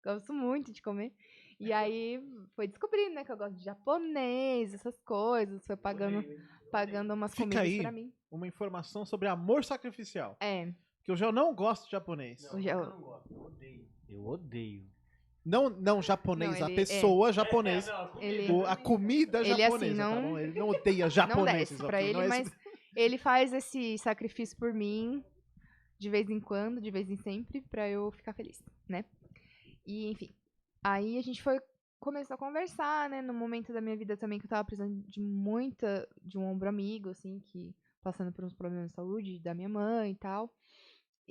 gosto muito de comer. E aí foi descobrindo, né, que eu gosto de japonês, essas coisas. Foi pagando umas Fica comidas aí pra mim. uma informação sobre amor sacrificial. É, Que eu já não gosto de japonês. Não, já- eu não gosto. Eu odeio. Eu odeio. Não japonês, Não, a ele- pessoa japonês. ele, A comida Ele, assim, japonesa, tá não- bom? Ele não odeia não japoneses, desce pra ok? ele, Não é mas esse- ele faz esse sacrifício por mim de vez em quando, de vez em sempre, pra eu ficar feliz, né? E, enfim. Aí a gente começou a conversar, né? No momento da minha vida também que eu tava precisando de um ombro amigo, assim, que passando por uns problemas de saúde da minha mãe e tal.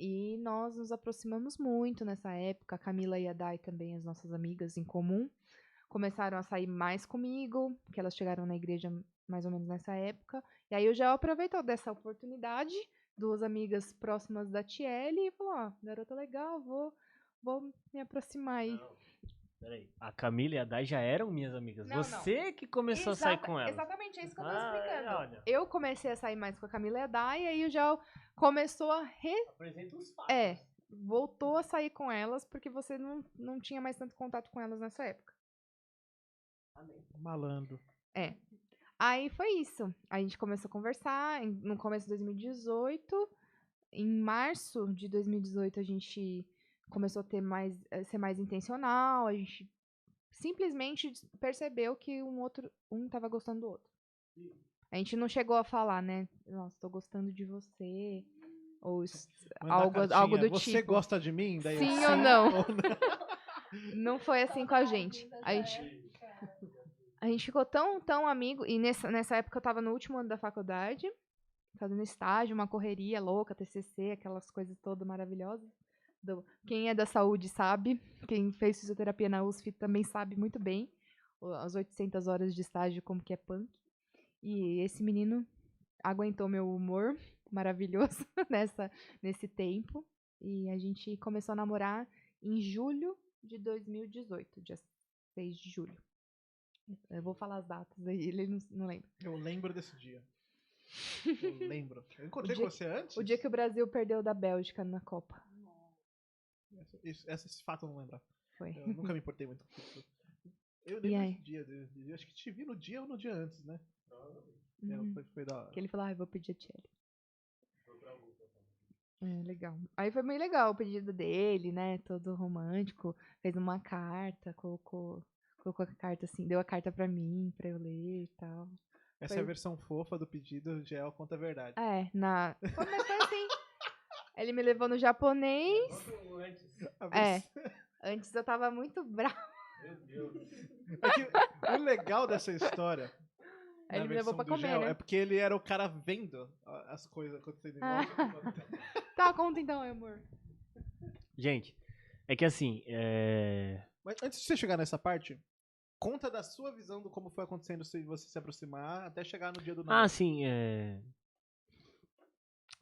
E nós nos aproximamos muito nessa época. A Camila e a Dai também, as nossas amigas em comum, começaram a sair mais comigo, porque elas chegaram na igreja mais ou menos nessa época. E aí eu já aproveitou dessa oportunidade, duas amigas próximas da Tiele, e falou, ó, garota legal, vou me aproximar aí. Não, peraí. A Camila e a Dai já eram minhas amigas. Não, Você que começou a sair com elas. Exatamente, é isso que eu tô Ah, explicando. olha. Eu comecei a sair mais com a Camila e a Dai, e aí o Gel começou a Apresenta os fatos. voltou a sair com elas, porque você não tinha mais tanto contato com elas nessa época. Malandro. Aí foi isso. A gente começou a conversar no começo de 2018. Em março de 2018, a gente começou a ser mais intencional. A gente simplesmente percebeu que um tava gostando do outro. A gente não chegou a falar, né? Nossa, tô gostando de você. Ou Mandar cartinha, algo do você tipo. gosta de mim? Daí, Sim ou não? Não foi assim com a gente. A gente ficou tão amigo. E nessa época eu tava no último ano da faculdade, fazendo estágio, uma correria louca, TCC, aquelas coisas todas maravilhosas. Quem é da saúde sabe. Quem fez fisioterapia na USF também sabe muito bem. As 800 horas de estágio, como que é punk. E esse menino aguentou meu humor maravilhoso nesse tempo. E a gente começou a namorar em julho de 2018, dia 6 de julho. Eu vou falar as datas aí, ele não lembra. Eu lembro desse dia. Eu lembro. Eu encontrei com você antes? O dia que o Brasil perdeu da Bélgica na Copa. Esse fato eu não lembro. Foi. Eu nunca me importei muito com isso. Eu E lembro aí? desse dia. Eu acho que te vi no dia ou no dia antes, né? Uhum. Foi da hora. Que ele falou, eu vou pedir a Thierry. Legal. Aí foi muito legal o pedido dele, né? Todo romântico. Fez uma carta, colocou a carta assim, deu a carta pra mim, pra eu ler e tal. Essa Foi- é a versão fofa do pedido, o Gel conta a verdade. Mas foi assim. Ele me levou no japonês. A É. vers- Antes eu tava muito brava. É que o legal dessa história. Aí na ele me levou versão pra do comer, Gel, né? É porque ele era o cara vendo as coisas acontecendo em volta. Tá, conta então, amor. Gente, é que assim, Mas antes de você chegar nessa parte, conta da sua visão do como foi acontecendo se você se aproximar até chegar no dia do namoro. sim,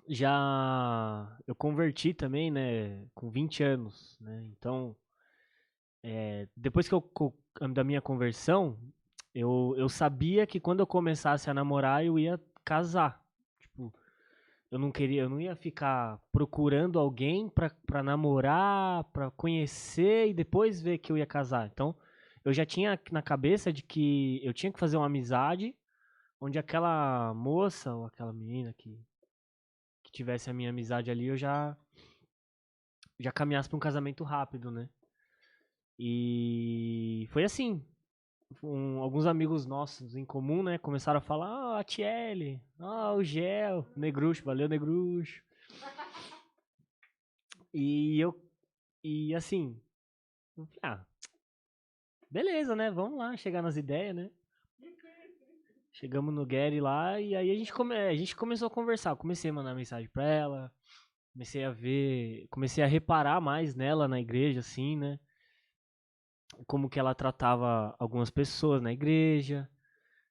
já eu converti também, né, com 20 anos, né? Então, depois da minha conversão, eu sabia que quando eu começasse a namorar, eu ia casar. Tipo, eu não ia ficar procurando alguém pra namorar, pra conhecer e depois ver que eu ia casar. Então, eu já tinha na cabeça de que eu tinha que fazer uma amizade onde aquela moça ou aquela menina que tivesse a minha amizade ali, eu já caminhasse pra um casamento rápido, né? E foi assim. Alguns amigos nossos em comum, né, começaram a falar, a Tiele, o Gel, Negruxo, valeu Negruxo. E assim, eu falei, beleza, né, vamos lá, chegar nas ideias, né. Chegamos no Gary lá e aí a gente começou a conversar, eu comecei a mandar mensagem pra ela, comecei a reparar mais nela na igreja, assim, né, como que ela tratava algumas pessoas na igreja,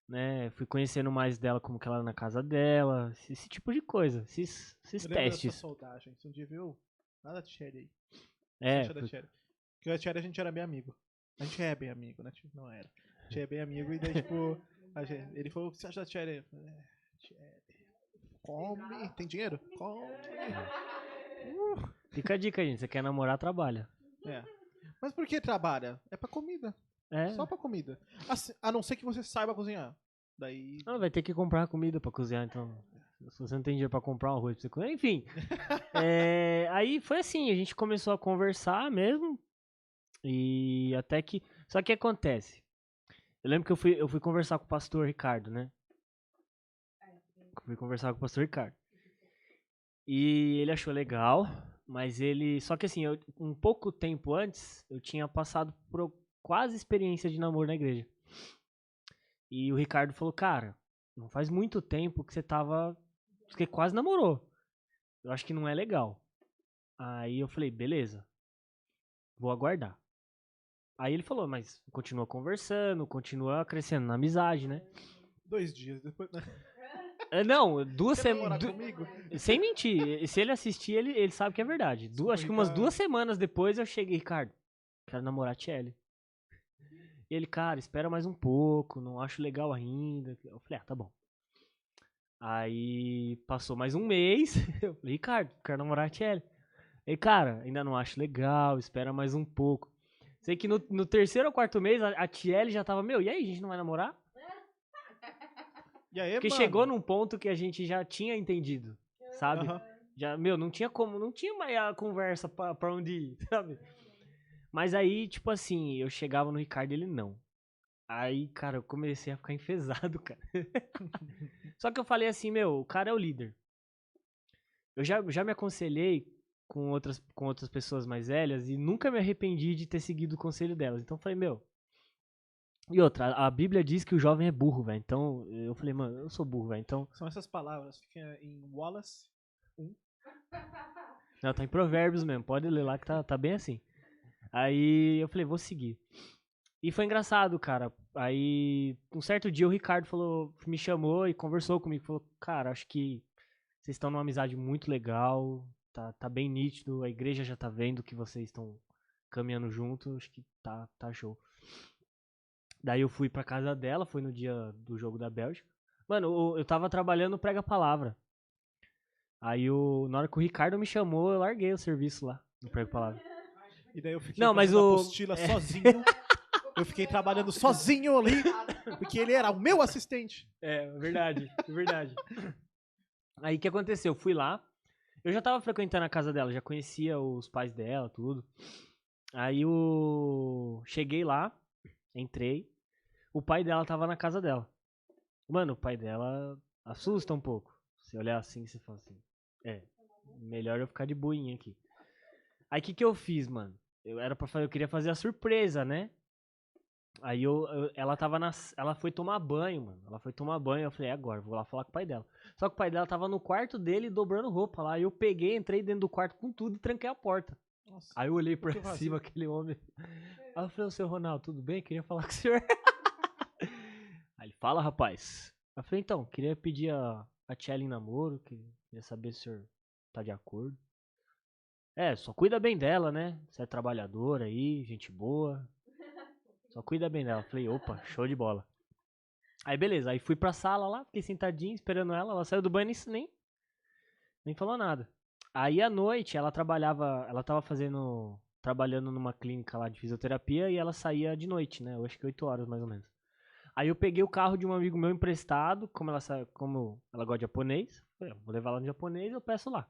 né? Fui conhecendo mais dela, como que ela era na casa dela, esse tipo de coisa, esses Eu lembro da sua testes. soldagem. Você um dia viu nada de Cherry aí. Você É, acha da Cherry? Porque a Cherry a gente era bem amigo. A gente é bem amigo, né? Tipo, não era. A gente é bem amigo e daí, tipo, ele falou: o que você acha da Cherry? Eu falei, Cherry. Come. Tem dinheiro? Come. fica a dica, gente. Você quer namorar, trabalha. É. Mas por que trabalha? É pra comida. É. Só pra comida. A não ser que você saiba cozinhar. Daí. Vai ter que comprar comida pra cozinhar, então. Se você não tem dinheiro pra comprar um arroz pra você comer. Enfim. Aí foi assim, a gente começou a conversar mesmo. E até que. Só que acontece. Eu lembro que eu fui conversar com o pastor Ricardo, né? Fui conversar com o pastor Ricardo. E ele achou legal, mas ele. Só que assim, um pouco tempo antes, eu tinha passado por quase experiência de namoro na igreja. E o Ricardo falou, cara, não faz muito tempo que você quase namorou. Eu acho que não é legal. Aí eu falei, beleza, vou aguardar. Aí ele falou, mas continua conversando, continua crescendo na amizade, né? 2 dias depois. Né? Não, 2 Quer namorar semanas. comigo? Sem mentir, se ele assistir, ele sabe que é verdade. Acho que umas 2 semanas depois eu cheguei, Ricardo, quero namorar a Tchelle. E ele, cara, espera mais um pouco, não acho legal ainda. Eu falei, tá bom. Aí passou mais um mês, eu falei, Ricardo, quero namorar a Tchelle. Ele, cara, ainda não acho legal, espera mais um pouco. Sei que no 3º ou 4º mês a Tchelle já tava, e aí, a gente não vai namorar? E aí, Porque mano? chegou num ponto que a gente já tinha entendido, sabe? Aham. Já, não tinha como, não tinha mais a conversa pra onde ir, sabe? Mas aí, tipo assim, eu chegava no Ricardo e ele não. Aí, cara, eu comecei a ficar enfesado, cara. Só que eu falei assim, o cara é o líder. Eu já me aconselhei com outras pessoas mais velhas e nunca me arrependi de ter seguido o conselho delas. Então eu falei, E outra, a Bíblia diz que o jovem é burro, velho. Então eu falei, mano, eu sou burro, velho. Então. São essas palavras. Fica em Wallace 1. Não, tá em Provérbios mesmo. Pode ler lá que tá bem assim. Aí eu falei, vou seguir. E foi engraçado, cara. Aí, um certo dia o Ricardo me chamou e conversou comigo. Falou, cara, acho que vocês estão numa amizade muito legal. Tá bem nítido. A igreja já tá vendo que vocês estão caminhando junto. Acho que tá show. Daí eu fui pra casa dela, foi no dia do jogo da Bélgica. Mano, eu tava trabalhando Prega Palavra. Aí na hora que o Ricardo me chamou, eu larguei o serviço lá no Prega Palavra. E daí eu fiquei Não, mas fazendo o- apostila sozinho. Eu fiquei trabalhando sozinho ali, porque ele era o meu assistente. É, verdade, verdade. Aí o que aconteceu? Eu fui lá, eu já tava frequentando a casa dela, já conhecia os pais dela, tudo. Aí eu cheguei lá, entrei, o pai dela tava na casa dela. Mano, o pai dela assusta um pouco. Se olhar assim, você fala assim, melhor eu ficar de boinha aqui. Aí o que eu fiz, mano? Eu queria fazer a surpresa, né? Aí ela foi tomar banho, mano. Ela foi tomar banho, eu falei, agora, vou lá falar com o pai dela. Só que o pai dela tava no quarto dele dobrando roupa lá. Aí eu peguei, entrei dentro do quarto com tudo e tranquei a porta. Nossa. Aí eu olhei pra Que vazio. cima, aquele homem. Aí eu falei, ô seu Ronaldo, tudo bem? Queria falar com o senhor. Aí ele, fala, rapaz. Eu falei, então, queria pedir a Tchela em namoro, queria saber se o senhor tá de acordo. Só cuida bem dela, né? Você é trabalhadora aí, gente boa. Só cuida bem dela. Falei, opa, show de bola. Aí beleza, aí fui pra sala lá, fiquei sentadinho esperando ela saiu do banho e nem falou nada. Aí à noite ela tava trabalhando numa clínica lá de fisioterapia e ela saía de noite, né? Eu acho que 8 horas mais ou menos. Aí eu peguei o carro de um amigo meu emprestado, como ela gosta de japonês, falei, vou levar ela no japonês e eu peço lá.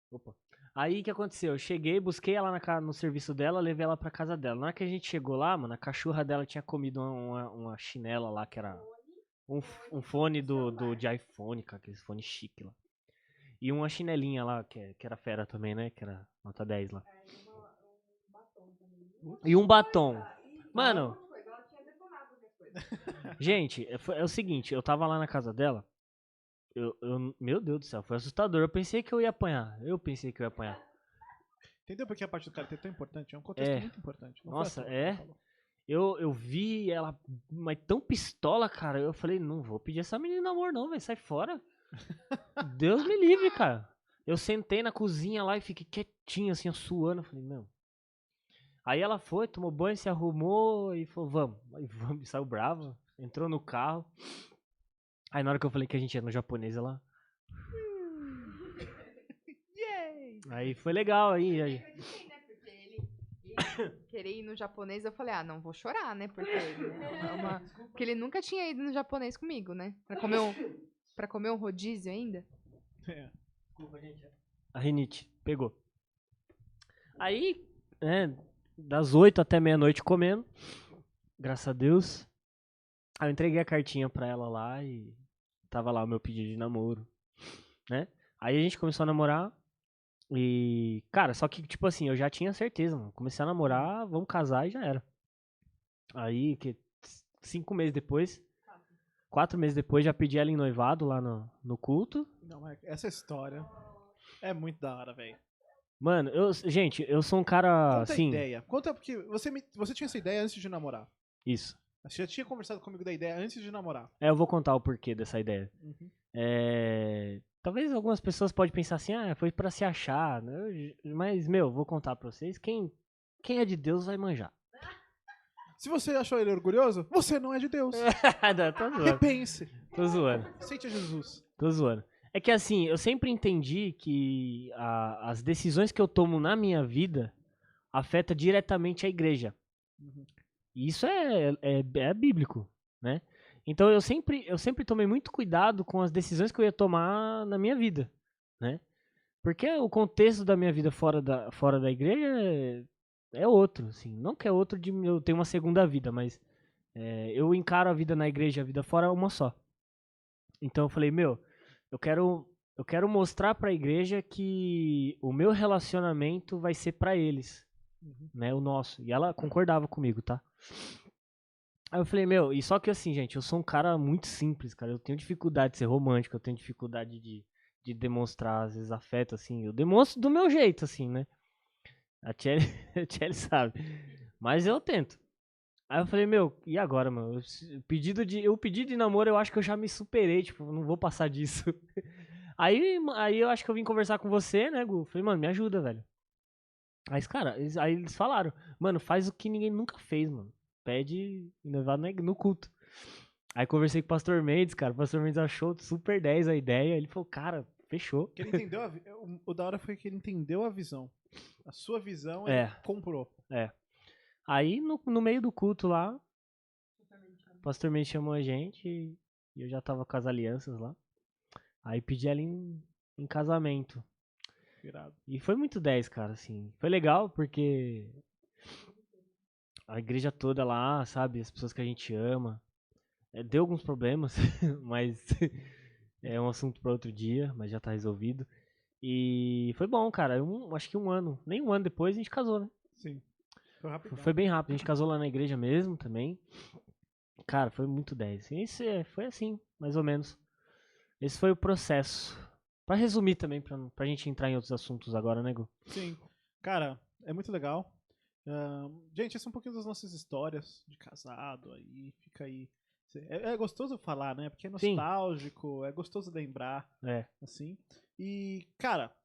Opa. Aí o que aconteceu? Eu cheguei, busquei ela no serviço dela, levei ela pra casa dela. Na hora que a gente chegou lá, mano, a cachorra dela tinha comido uma chinela lá, que era um fone de iPhone, cara, aquele fone chique lá. E uma chinelinha lá, que era fera também, né? Que era nota 10 lá. E um batom. Mano, gente, é o seguinte, eu tava lá na casa dela. Meu Deus do céu, foi assustador. Eu pensei que eu ia apanhar. Entendeu porque a parte do karatê é tão importante? É um contexto muito importante. Não foi Nossa, à toa que ela falou. Eu vi ela, mas tão pistola, cara. Eu falei, não vou pedir essa menina em namoro, não, velho. Sai fora. Deus me livre, cara. Eu sentei na cozinha lá e fiquei quietinho, assim, suando. Eu falei, meu. Aí ela foi, tomou banho, se arrumou e falou, vamos. Aí vamos, saiu brava. Entrou no carro. Aí na hora que eu falei que a gente ia no japonês, ela. Aí foi legal, aí. Eu acreditei, né? Porque ele querer ir no japonês, eu falei, não vou chorar, né? Porque ele nunca tinha ido no japonês comigo, né? Pra comer um rodízio ainda. É. Desculpa, gente. A rinite pegou. Aí, das 8 até meia-noite comendo. Graças a Deus. Aí eu entreguei a cartinha pra ela lá e tava lá o meu pedido de namoro, né? Aí a gente começou a namorar e, cara, só que, tipo assim, eu já tinha certeza, mano. Comecei a namorar, vamos casar e já era. Aí, 4 meses depois, já pedi ela em noivado lá no culto. Não, mas essa história é muito da hora, velho. Mano, gente, eu sou um cara, Conta assim... a ideia. Conta porque você tinha essa ideia antes de namorar. Isso. Você já tinha conversado comigo da ideia antes de namorar. Eu vou contar o porquê dessa ideia. Uhum. Talvez algumas pessoas podem pensar assim, foi pra se achar, né? Mas, meu, vou contar pra vocês, quem é de Deus vai manjar. Se você achou ele orgulhoso, você não é de Deus. Não, tô zoando, Repense. tô zoando, Aceite a Jesus. tô zoando. É que assim, eu sempre entendi que as decisões que eu tomo na minha vida afetam diretamente a igreja. Uhum. E isso é bíblico, né? Então eu sempre tomei muito cuidado com as decisões que eu ia tomar na minha vida, né? Porque o contexto da minha vida fora da igreja é outro, assim. Não que é outro de eu ter uma segunda vida, mas eu encaro a vida na igreja e a vida fora uma só. Então eu falei, meu, eu quero mostrar pra igreja que o meu relacionamento vai ser pra eles, né? O nosso. E ela concordava comigo, tá? Aí eu falei, meu, e só que assim, gente, eu sou um cara muito simples, cara. Eu tenho dificuldade de ser romântico, eu tenho dificuldade de demonstrar, às vezes, afeto, assim. Eu demonstro do meu jeito, assim, né? A Tchelle sabe. Mas eu tento. Aí eu falei, meu, e agora, mano? O pedido de namoro, eu acho que eu já me superei, tipo, não vou passar disso. Aí eu acho que eu vim conversar com você, né, Gu? Falei, mano, me ajuda, velho. Aí eles falaram, mano, faz o que ninguém nunca fez, mano. Pede noivado no culto. Aí conversei com o Pastor Mendes, cara. O Pastor Mendes achou super 10 a ideia. Ele falou, cara, fechou. Que ele entendeu o da hora foi que ele entendeu a visão. A sua visão, É. ele comprou. Aí, no meio do culto lá, o pastor me chamou a gente e eu já tava com as alianças lá. Aí pedi ela em casamento. Irado. E foi muito 10, cara, assim. Foi legal porque a igreja toda lá, sabe, as pessoas que a gente ama. Deu alguns problemas, mas é um assunto para outro dia, mas já tá resolvido. E foi bom, cara. Acho que nem um ano depois a gente casou, né? Sim. Foi rapidão. Foi bem rápido. A gente casou lá na igreja mesmo também. Cara, foi muito 10. Foi assim, mais ou menos. Esse foi o processo. Pra resumir também, pra gente entrar em outros assuntos agora, né, Gu? Sim. Cara, é muito legal. Gente, esse é um pouquinho das nossas histórias de casado aí. Fica aí. É gostoso falar, né? Porque é nostálgico, é gostoso lembrar. Assim. E, cara,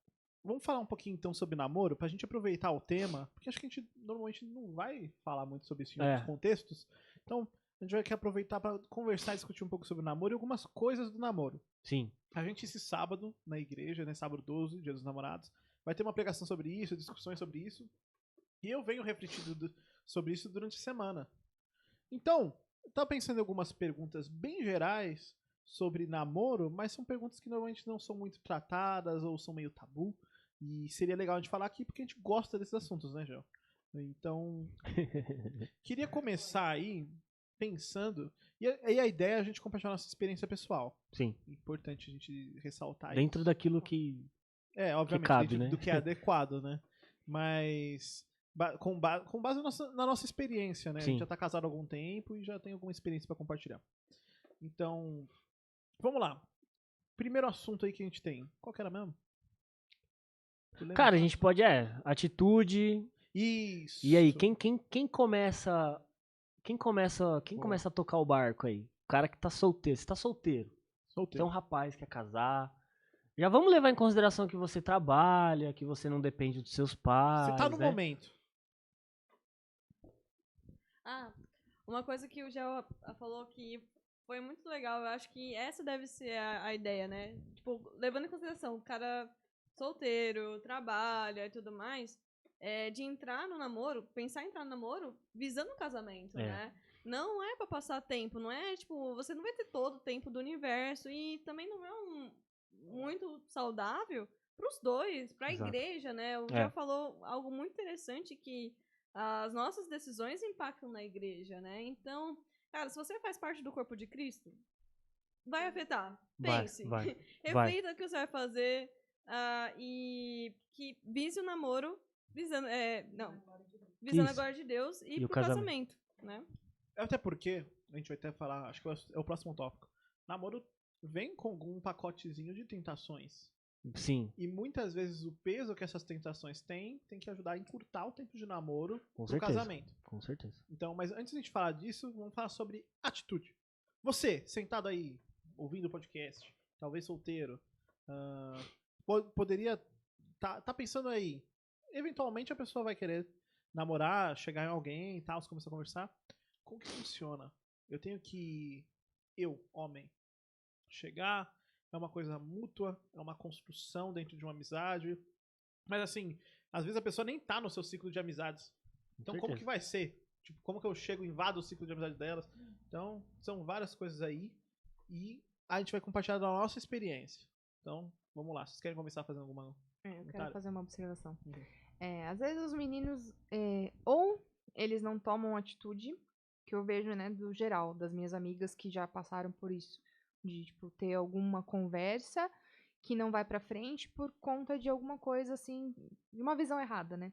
vamos falar um pouquinho então sobre namoro, pra gente aproveitar o tema, porque acho que a gente normalmente não vai falar muito sobre isso em outros contextos. Então, a gente vai querer aproveitar pra conversar e discutir um pouco sobre o namoro e algumas coisas do namoro. Sim. A gente, esse sábado, na igreja, né? Sábado 12, Dia dos Namorados, vai ter uma pregação sobre isso, discussões sobre isso. E eu venho refletindo sobre isso durante a semana. Então, eu tava pensando em algumas perguntas bem gerais sobre namoro, mas são perguntas que normalmente não são muito tratadas ou são meio tabu. E seria legal a gente falar aqui porque a gente gosta desses assuntos, né, Gel? Então, queria começar aí pensando... E a ideia é a gente compartilhar nossa experiência pessoal. Sim. Importante a gente ressaltar Dentro isso. daquilo que... obviamente, cabe, dentro né? do que é adequado, né? Mas... Com base na nossa experiência, né? Sim. A gente já tá casado há algum tempo e já tem alguma experiência pra compartilhar. Então, vamos lá. Primeiro assunto aí que a gente tem. Qual que era mesmo? Cara, a gente pode, atitude. Isso. E aí, quem começa... Quem começa a tocar o barco aí? O cara que tá solteiro. Você tá solteiro. Você é um rapaz que quer casar. Já vamos levar em consideração que você trabalha, que você não depende dos seus pais. Você tá no né? momento. Uma coisa que o Gel falou que foi muito legal, eu acho que essa deve ser a ideia, né? Tipo, levando em consideração, o cara solteiro, trabalha e tudo mais, de entrar no namoro, pensar em entrar no namoro visando o casamento, né? Não é pra passar tempo, não é, tipo, você não vai ter todo o tempo do universo e também não é muito saudável pros dois, pra Exato. igreja, né? O Gel falou algo muito interessante que as nossas decisões impactam na igreja, né? Então, cara, se você faz parte do corpo de Cristo, vai afetar. Pense. Vai. Reflita o que você vai fazer e que vise o namoro visando a glória de Deus e o pro casamento, né? Até porque, a gente vai até falar, acho que é o próximo tópico. Namoro vem com algum pacotezinho de tentações. Sim. E muitas vezes o peso que essas tentações têm tem que ajudar a encurtar o tempo de namoro Com pro certeza. casamento. Com certeza. Então, mas antes de a gente falar disso, vamos falar sobre atitude. Você, sentado aí, ouvindo o podcast, talvez solteiro, poderia tá pensando aí, eventualmente a pessoa vai querer namorar, chegar em alguém e tal, começar a conversar. Como que funciona? Eu, homem, chegar... É uma coisa mútua, é uma construção dentro de uma amizade. Mas assim, às vezes a pessoa nem tá no seu ciclo de amizades. Então como que vai ser? Tipo, como que eu chego e invado o ciclo de amizade delas? Então, são várias coisas aí. E a gente vai compartilhar da nossa experiência. Então, vamos lá. Vocês querem começar fazendo alguma... Eu quero fazer uma observação. Às vezes os meninos, ou eles não tomam atitude, que eu vejo, né, do geral, das minhas amigas que já passaram por isso. De, tipo, ter alguma conversa que não vai pra frente por conta de alguma coisa, assim, de uma visão errada, né?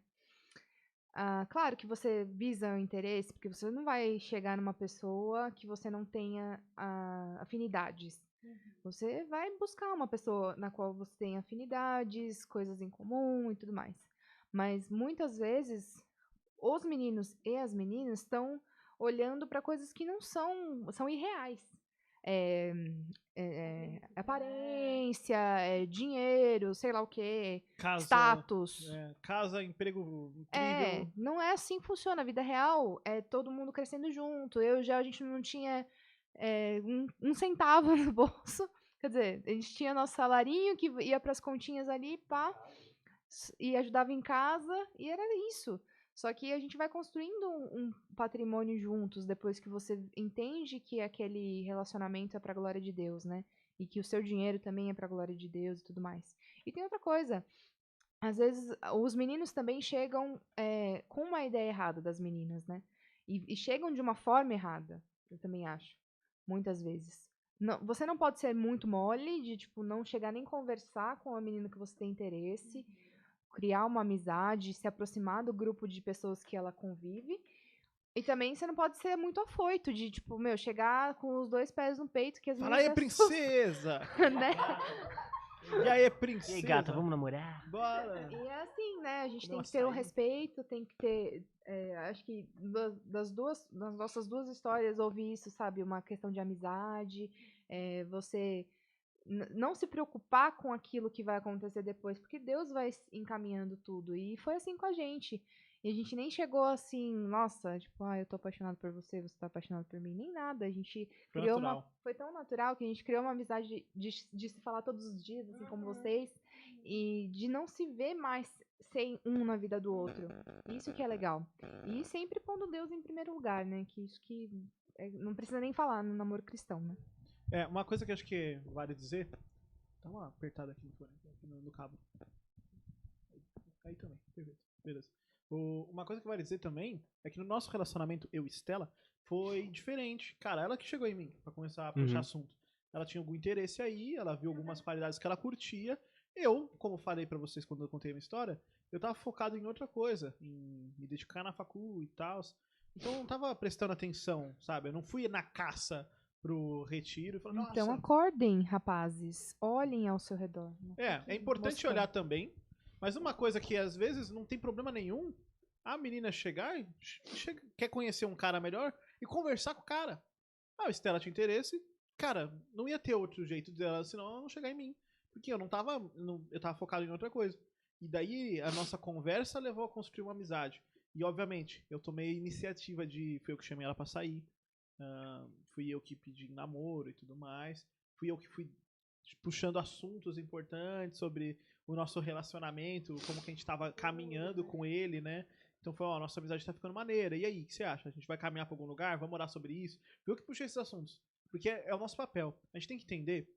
Claro que você visa o interesse, porque você não vai chegar numa pessoa que você não tenha afinidades. Você vai buscar uma pessoa na qual você tem afinidades, coisas em comum e tudo mais. Mas, muitas vezes, os meninos e as meninas estão olhando pra coisas que não são irreais. Aparência, dinheiro, sei lá o quê, status. Casa, emprego incrível. Não é assim que funciona. A vida real é todo mundo crescendo junto. A gente não tinha um centavo no bolso Quer dizer, a gente tinha nosso salarinho que ia pras continhas ali, pá, e ajudava em casa, e era isso. Só que a gente vai construindo um patrimônio juntos, depois que você entende que aquele relacionamento é pra glória de Deus, né? E que o seu dinheiro também é pra glória de Deus e tudo mais. E tem outra coisa. Às vezes, os meninos também chegam com uma ideia errada das meninas, né? E chegam de uma forma errada, eu também acho. Muitas vezes. Você não pode ser muito mole, de, tipo, não chegar nem conversar com a menina que você tem interesse, criar uma amizade, se aproximar do grupo de pessoas que ela convive. E também você não pode ser muito afoito, de, tipo, meu, chegar com os 2 pés no peito, que as Fala aí, meninas se assustam, princesa! né? E aí, E princesa? aí, gata, vamos namorar? Bora! E é assim, né? A gente Comer tem um que ter o açaí. respeito, tem que ter. Acho que das nossas duas histórias, ouvi isso, sabe? Uma questão de amizade, você não se preocupar com aquilo que vai acontecer depois, porque Deus vai encaminhando tudo. E foi assim com a gente. E a gente nem chegou assim, nossa, tipo, eu tô apaixonado por você, você tá apaixonado por mim, nem nada. A gente Foi criou natural. foi tão natural que a gente criou uma amizade de se falar todos os dias, assim como vocês, e de não se ver mais sem um na vida do outro. Isso que é legal. E sempre pondo Deus em primeiro lugar, né? Que isso que não precisa nem falar no namoro cristão, né? Uma coisa que acho que vale dizer. Dá uma apertada aqui no fone, aqui no cabo. Aí também, perfeito. Beleza. Uma coisa que vale dizer também é que no nosso relacionamento, eu e Stella, foi diferente. Cara, ela que chegou em mim pra começar a puxar assunto. Ela tinha algum interesse aí, ela viu algumas qualidades que ela curtia. Eu, como falei pra vocês quando eu contei a minha história, eu tava focado em outra coisa, em me dedicar na facul e tal. Então eu não tava prestando atenção, sabe? Eu não fui na caça pro retiro e falei, Então nossa. acordem, rapazes. Olhem ao seu redor. Não É fiquem importante moscando. olhar também, mas uma coisa que às vezes não tem problema nenhum, a menina chegar e quer conhecer um cara melhor e conversar com o cara. Ah, se ela tinha interesse, cara, não ia ter outro jeito dela, senão ela não chegar em mim. Porque eu eu tava focado em outra coisa. E daí a nossa conversa levou a construir uma amizade. E obviamente, eu tomei a iniciativa fui eu que chamei ela pra sair. Fui eu que pedi namoro e tudo mais. Fui eu que fui puxando assuntos importantes sobre o nosso relacionamento, como que a gente tava caminhando com ele, né? Então foi, ó, nossa amizade tá ficando maneira. E aí, o que você acha? A gente vai caminhar pra algum lugar? Vamos orar sobre isso? Fui eu que puxei esses assuntos. Porque é o nosso papel. A gente tem que entender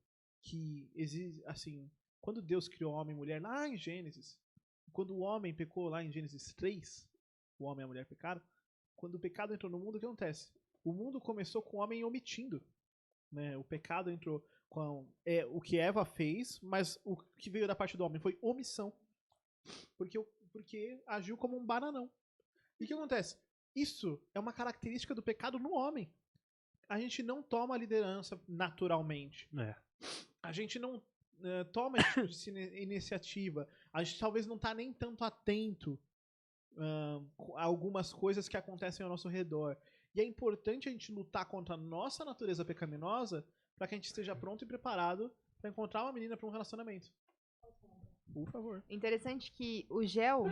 que existe, assim, quando Deus criou homem e mulher lá em Gênesis, quando o homem pecou lá em Gênesis 3, o homem e a mulher pecaram, quando o pecado entrou no mundo, o que acontece? O mundo começou com o homem omitindo, né? O pecado entrou com o que Eva fez, mas o que veio da parte do homem foi omissão. Porque agiu como um bananão. E o que acontece? Isso é uma característica do pecado no homem. A gente não toma liderança naturalmente. A gente não toma esse tipo de iniciativa. A gente talvez não tá nem tanto atento a algumas coisas que acontecem ao nosso redor. E é importante a gente lutar contra a nossa natureza pecaminosa para que a gente esteja pronto e preparado para encontrar uma menina para um relacionamento. Por favor. Interessante que o Gel,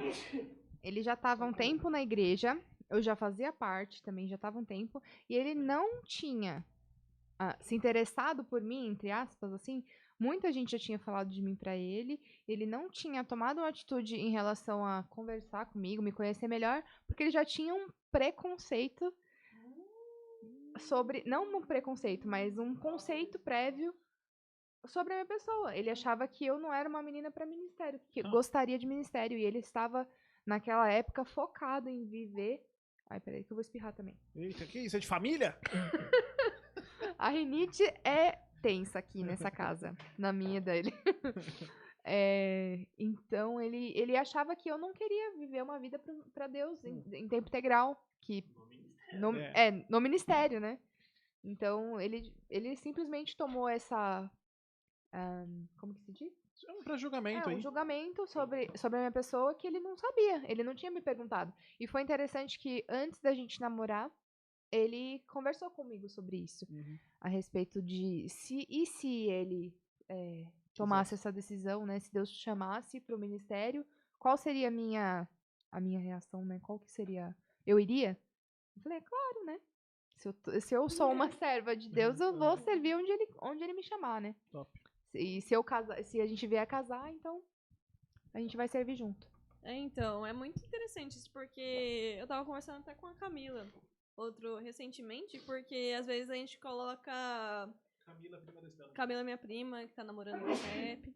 ele já estava um tempo na igreja, eu já fazia parte também, já estava um tempo, e ele não tinha se interessado por mim, entre aspas, assim. Muita gente já tinha falado de mim pra ele, ele não tinha tomado uma atitude em relação a conversar comigo, me conhecer melhor, porque ele já tinha um preconceito sobre, não um preconceito, mas um conceito prévio sobre a minha pessoa. Ele achava que eu não era uma menina pra ministério, que gostaria de ministério, e ele estava naquela época focado em viver. Ai, peraí que eu vou espirrar também. Eita, que isso? É de família? A rinite é tensa aqui nessa casa, na minha e dele. Então, ele achava que eu não queria viver uma vida pra Deus em tempo integral. No ministério, né? Então, ele simplesmente tomou essa... como que se diz? É um pré-julgamento aí. Um julgamento sobre a minha pessoa que ele não sabia. Ele não tinha me perguntado. E foi interessante que, antes da gente namorar, ele conversou comigo sobre isso. A respeito de se ele tomasse essa decisão, né? Se Deus te chamasse para o ministério, qual seria a minha reação, né? Qual que seria? Eu iria? Eu falei, claro, né? Se eu sou uma serva de Deus, eu vou servir onde ele me chamar, né? Top. E se a gente vier casar, então a gente vai servir junto. Então, é muito interessante isso, porque eu tava conversando até com a Camila, recentemente, porque às vezes a gente coloca... Camila, prima da Estela. Camila, minha prima, que tá namorando com o Pepe.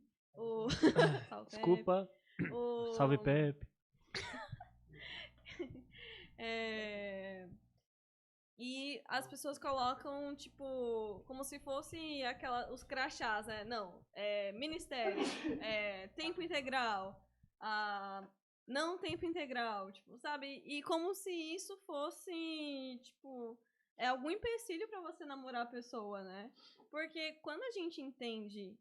Salve, Desculpa. Pepe. Salve, Pepe. E as pessoas colocam, tipo, como se fosse os crachás, né? Não, ministério, tempo integral, não tempo integral, tipo, sabe? E como se isso fosse, tipo, algum empecilho pra você namorar a pessoa, né? Porque quando a gente entende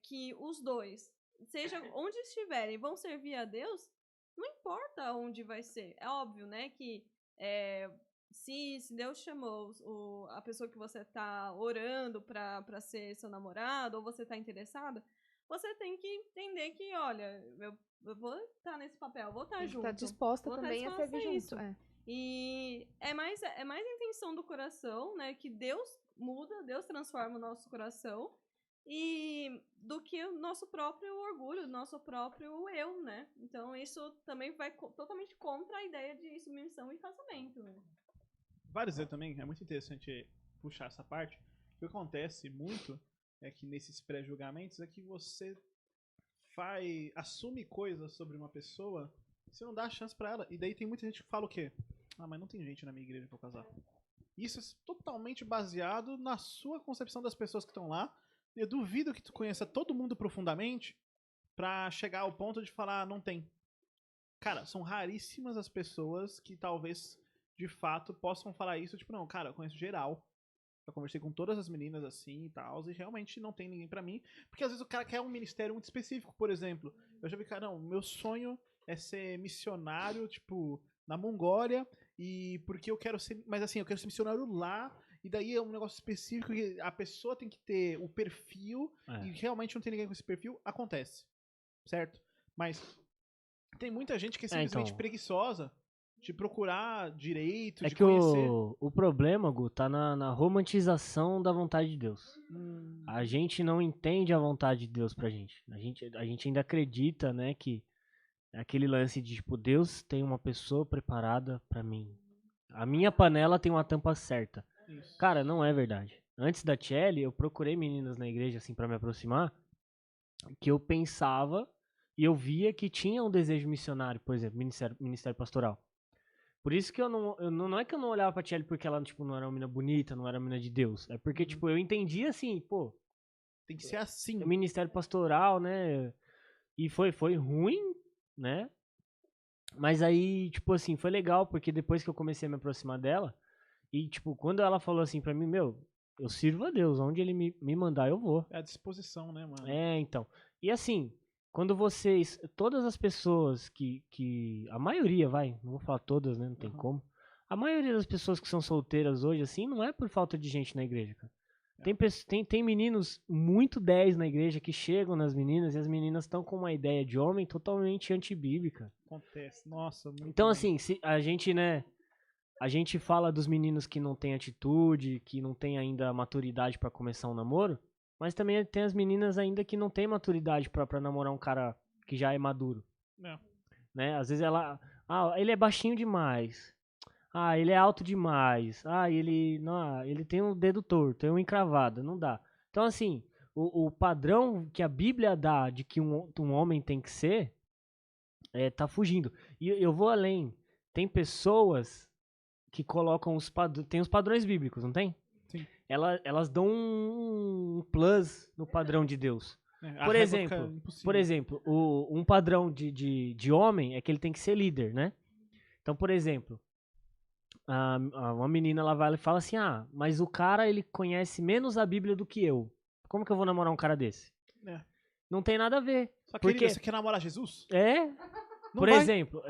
que os dois, seja onde estiverem, vão servir a Deus, não importa onde vai ser. É óbvio, né, que se Deus chamou a pessoa que você tá orando pra ser seu namorado, ou você tá interessada, você tem que entender que, olha, eu vou estar nesse papel, vou estar junto. Tá disposta vou também a servir junto. E é mais a intenção do coração, né, que Deus muda, Deus transforma o nosso coração, e do que o nosso próprio orgulho, o nosso próprio eu, né? Então isso também vai totalmente contra a ideia de submissão e casamento, né? Vários eu também, é muito interessante puxar essa parte. O que acontece muito é que nesses pré-julgamentos é que você assume coisas sobre uma pessoa e você não dá a chance pra ela. E daí tem muita gente que fala o quê? Ah, mas não tem gente na minha igreja pra eu casar. Isso é totalmente baseado na sua concepção das pessoas que estão lá. Eu duvido que tu conheça todo mundo profundamente pra chegar ao ponto de falar, não tem. Cara, são raríssimas as pessoas que talvez, de fato, possam falar isso. Tipo, não, cara, eu conheço geral. Eu conversei com todas as meninas assim e tal, e realmente não tem ninguém pra mim. Porque às vezes o cara quer um ministério muito específico, por exemplo. Eu já vi, cara, não, meu sonho é ser missionário, tipo, na Mongólia, e porque eu quero ser, mas assim, eu quero ser missionário lá, e daí é um negócio específico que a pessoa tem que ter o perfil, e realmente não tem ninguém com esse perfil, acontece, certo? Mas tem muita gente que é simplesmente preguiçosa de procurar direito, de conhecer. O problema, Gu, tá na romantização da vontade de Deus. A gente não entende a vontade de Deus pra gente. A gente ainda acredita, né, que é aquele lance de, tipo, Deus tem uma pessoa preparada pra mim. A minha panela tem uma tampa certa. Isso. Cara, não é verdade. Antes da Tchelle, eu procurei meninas na igreja, assim, pra me aproximar, que eu pensava e eu via que tinha um desejo missionário, por exemplo, ministério pastoral. Por isso que não é que eu não olhava pra Tchelle porque ela, tipo, não era uma menina bonita, não era uma menina de Deus. É porque, tipo, eu entendia assim, pô, tem que ser assim. É ministério pastoral, né? E foi ruim, né? Mas aí, tipo assim, foi legal, porque depois que eu comecei a me aproximar dela, e, tipo, quando ela falou assim pra mim, meu, eu sirvo a Deus, onde ele me mandar eu vou. É a disposição, né, mano? Então. E assim, quando vocês, todas as pessoas a maioria, não vou falar todas, né, não tem como. A maioria das pessoas que são solteiras hoje, assim, não é por falta de gente na igreja, cara. Tem meninos muito 10 na igreja que chegam nas meninas e as meninas estão com uma ideia de homem totalmente antibíblica. Acontece, nossa. Muito então, assim, se a gente, né, a gente fala dos meninos que não tem atitude, que não tem ainda maturidade pra começar um namoro, mas também tem as meninas ainda que não tem maturidade pra namorar um cara que já é maduro. Né? Às vezes ele é baixinho demais. Ele é alto demais. Ele tem um dedo torto, tem uma encravada, não dá. Então, assim, o padrão que a Bíblia dá de que um homem tem que ser, tá fugindo. E eu vou além. Tem pessoas que colocam tem os padrões bíblicos, não tem? Sim. Elas dão um plus no padrão de Deus. Por exemplo, um padrão de homem é que ele tem que ser líder, né? Então, por exemplo, uma menina ela vai e fala assim, mas o cara ele conhece menos a Bíblia do que eu. Como que eu vou namorar um cara desse? Não tem nada a ver. Só que você quer namorar Jesus? Por exemplo,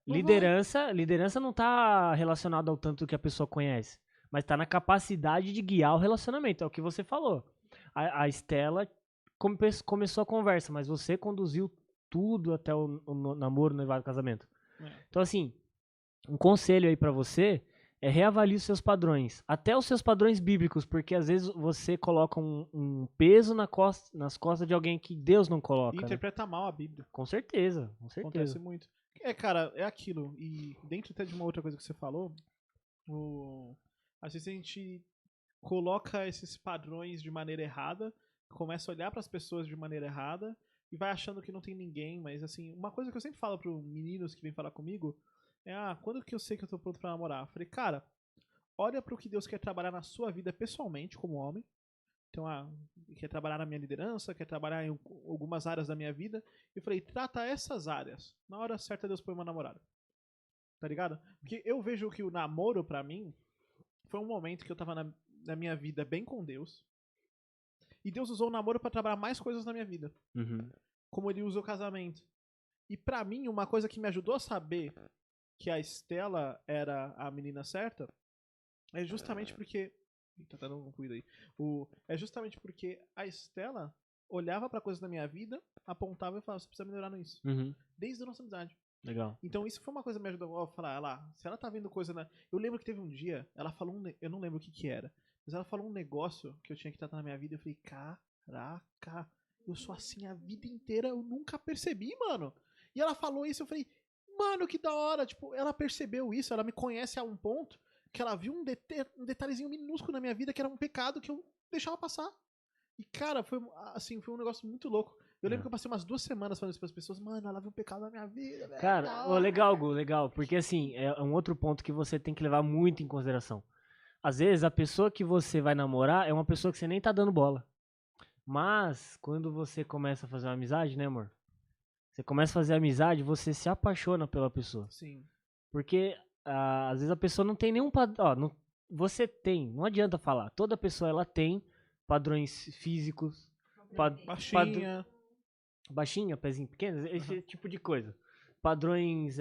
liderança não tá relacionada ao tanto que a pessoa conhece, mas tá na capacidade de guiar o relacionamento, é o que você falou. A Estela começou a conversa, mas você conduziu tudo até o namoro, noivado, casamento. Então, assim, um conselho aí pra você reavalie os seus padrões. Até os seus padrões bíblicos, porque às vezes você coloca um peso nas costas de alguém que Deus não E coloca. Né? interpreta mal a Bíblia. Com certeza, com Acontece certeza. muito. Cara, é aquilo. E dentro até de uma outra coisa que você falou, às vezes a gente coloca esses padrões de maneira errada, começa a olhar para as pessoas de maneira errada e vai achando que não tem ninguém, mas assim, uma coisa que eu sempre falo para os meninos que vêm falar comigo é: quando que eu sei que eu tô pronto para namorar? Eu falei: cara, olha para o que Deus quer trabalhar na sua vida pessoalmente como homem. Então, quer trabalhar na minha liderança, quer trabalhar em algumas áreas da minha vida. E eu falei: trata essas áreas. Na hora certa Deus põe uma namorada. Tá ligado? Porque eu vejo que o namoro pra mim foi um momento que eu tava na minha vida bem com Deus. E Deus usou o namoro pra trabalhar mais coisas na minha vida. Uhum. Como ele usa o casamento. E pra mim, uma coisa que me ajudou a saber que a Estela era a menina certa é justamente porque... Tá dando um cuidado aí. É justamente porque a Estela olhava pra coisas na minha vida, apontava e falava: você precisa melhorar nisso. Uhum. Desde a nossa amizade. Legal. Então isso foi uma coisa que me ajudou a falar: se ela tá vendo coisa na... Eu lembro que teve um dia, ela falou eu não lembro o que era, mas ela falou um negócio que eu tinha que tratar na minha vida e eu falei: caraca, eu sou assim a vida inteira, eu nunca percebi, mano. E ela falou isso, eu falei: mano, que da hora. Tipo, ela percebeu isso, ela me conhece a um ponto que ela viu um detalhezinho minúsculo na minha vida que era um pecado que eu deixava passar. E, cara, foi um negócio muito louco. Eu lembro que eu passei umas 2 semanas falando isso pras pessoas: mano, ela viu um pecado na minha vida, velho. Cara, legal, Gu, legal. Porque assim, é um outro ponto que você tem que levar muito em consideração. Às vezes, a pessoa que você vai namorar é uma pessoa que você nem tá dando bola. Mas, quando você começa a fazer uma amizade, né, amor? Você começa a fazer amizade, você se apaixona pela pessoa. Sim. Porque, às vezes, a pessoa não tem nenhum padrão. Você tem, não adianta falar. Toda pessoa, ela tem padrões físicos. Baixinha. Baixinha, pezinho pequeno, esse tipo de coisa. Padrões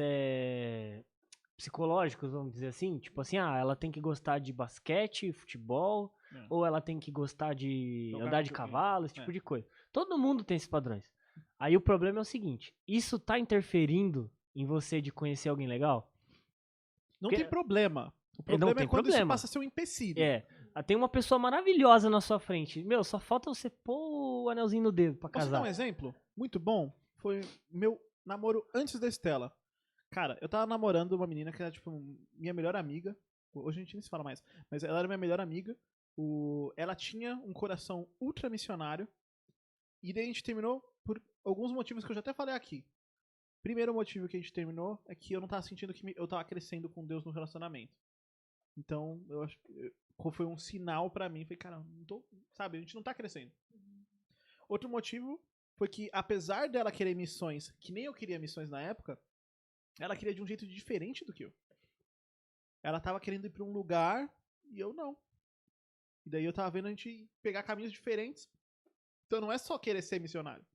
psicológicos, vamos dizer assim. Tipo assim, ela tem que gostar de basquete, futebol, ou ela tem que gostar de andar de cavalo, esse tipo de coisa. Todo mundo tem esses padrões. Aí o problema é o seguinte: isso tá interferindo em você de conhecer alguém legal? Não tem problema. O problema não tem quando problema. isso passa a ser um empecilho. Tem uma pessoa maravilhosa na sua frente. Meu, só falta você pôr o anelzinho no dedo pra Posso casar. dar um exemplo muito bom? Foi meu namoro antes da Estela. Cara, eu tava namorando uma menina que era, tipo, minha melhor amiga. Hoje a gente nem se fala mais. Mas ela era minha melhor amiga. Ela tinha um coração ultra missionário. E daí a gente terminou por alguns motivos que eu já até falei aqui. Primeiro motivo que a gente terminou é que eu não tava sentindo que eu tava crescendo com Deus no relacionamento. Então, eu acho que foi um sinal pra mim. Falei: cara, não tô, sabe, a gente não tá crescendo. Outro motivo foi que, apesar dela querer missões, que nem eu queria missões na época, ela queria de um jeito diferente do que eu. Ela tava querendo ir pra um lugar e eu não. E daí eu tava vendo a gente pegar caminhos diferentes. Então não é só querer ser missionário.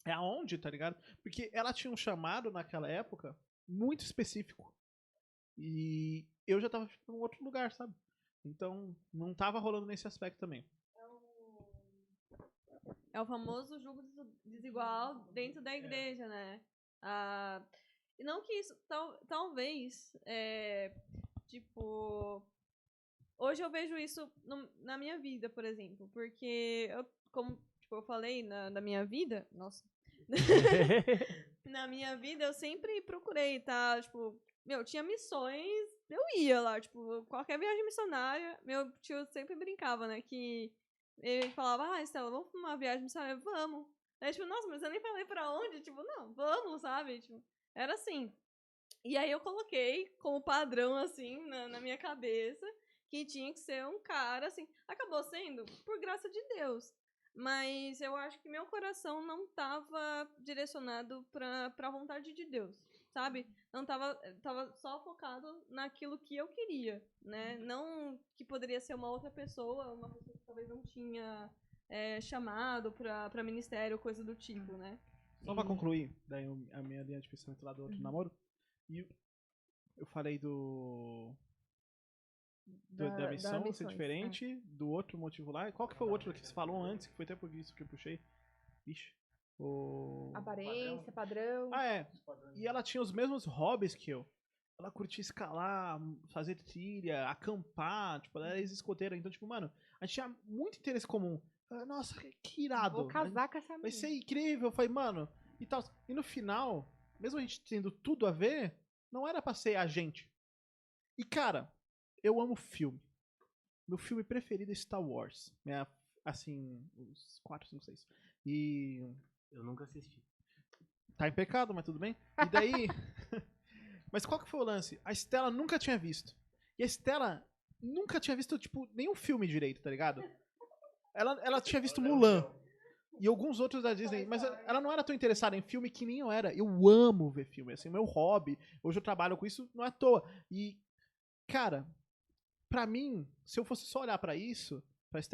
É aonde, tá ligado? Porque ela tinha um chamado naquela época muito específico. E eu já tava em um outro lugar, sabe? Então não tava rolando nesse aspecto também. É o famoso julgo desigual dentro da igreja, né? E não que isso, talvez, tipo... Hoje eu vejo isso na minha vida, por exemplo. Porque, como tipo, eu falei, na minha vida... Nossa. Na minha vida, eu sempre procurei, tá? Tipo, tinha missões, eu ia lá. Tipo, qualquer viagem missionária, meu tio sempre brincava, né? Que ele falava: Estela, vamos pra uma viagem missionária? Vamos. Aí, tipo, nossa, mas eu nem falei pra onde. Tipo, não, vamos, sabe? Tipo, era assim. E aí eu coloquei como padrão, assim, na minha cabeça, que tinha que ser um cara, assim. Acabou sendo por graça de Deus. Mas eu acho que meu coração não estava direcionado para a vontade de Deus, sabe? Não tava só focado naquilo que eu queria, né? Não que poderia ser uma outra pessoa, uma pessoa que talvez não tinha chamado para ministério, coisa do tipo, né? Só pra concluir, daí a minha linha de pensamento lá do outro namoro. E eu falei da missão ser diferente, do outro motivo lá. E qual que foi o outro que você falou antes, que foi até por isso que eu puxei? Ixi. Aparência, padrão. E ela tinha os mesmos hobbies que eu. ela curtia escalar, fazer trilha, acampar, tipo, ela era ex-escoteira. Então, tipo, mano, a gente tinha muito interesse comum. Nossa, que irado. Vou casar com essa Vai menina. ser incrível. Eu falei, mano, e tal. E no final, mesmo a gente tendo tudo a ver, não era pra ser a gente. E, cara, eu amo filme. Meu filme preferido é Star Wars. Assim, os 4, 5, 6. E Eu nunca assisti. tá em pecado, mas tudo bem. E daí... Mas qual que foi o lance? A Estela nunca tinha visto. E a Estela nunca tinha visto, tipo, nenhum filme direito, tá ligado? Ela tinha visto Mulan. E alguns outros da Disney, mas ela não era tão interessada em filme que nem eu era. Eu amo ver filme, assim, meu hobby. Hoje eu trabalho com isso, não é à toa. E, cara, pra mim, se eu fosse só olhar pra isso,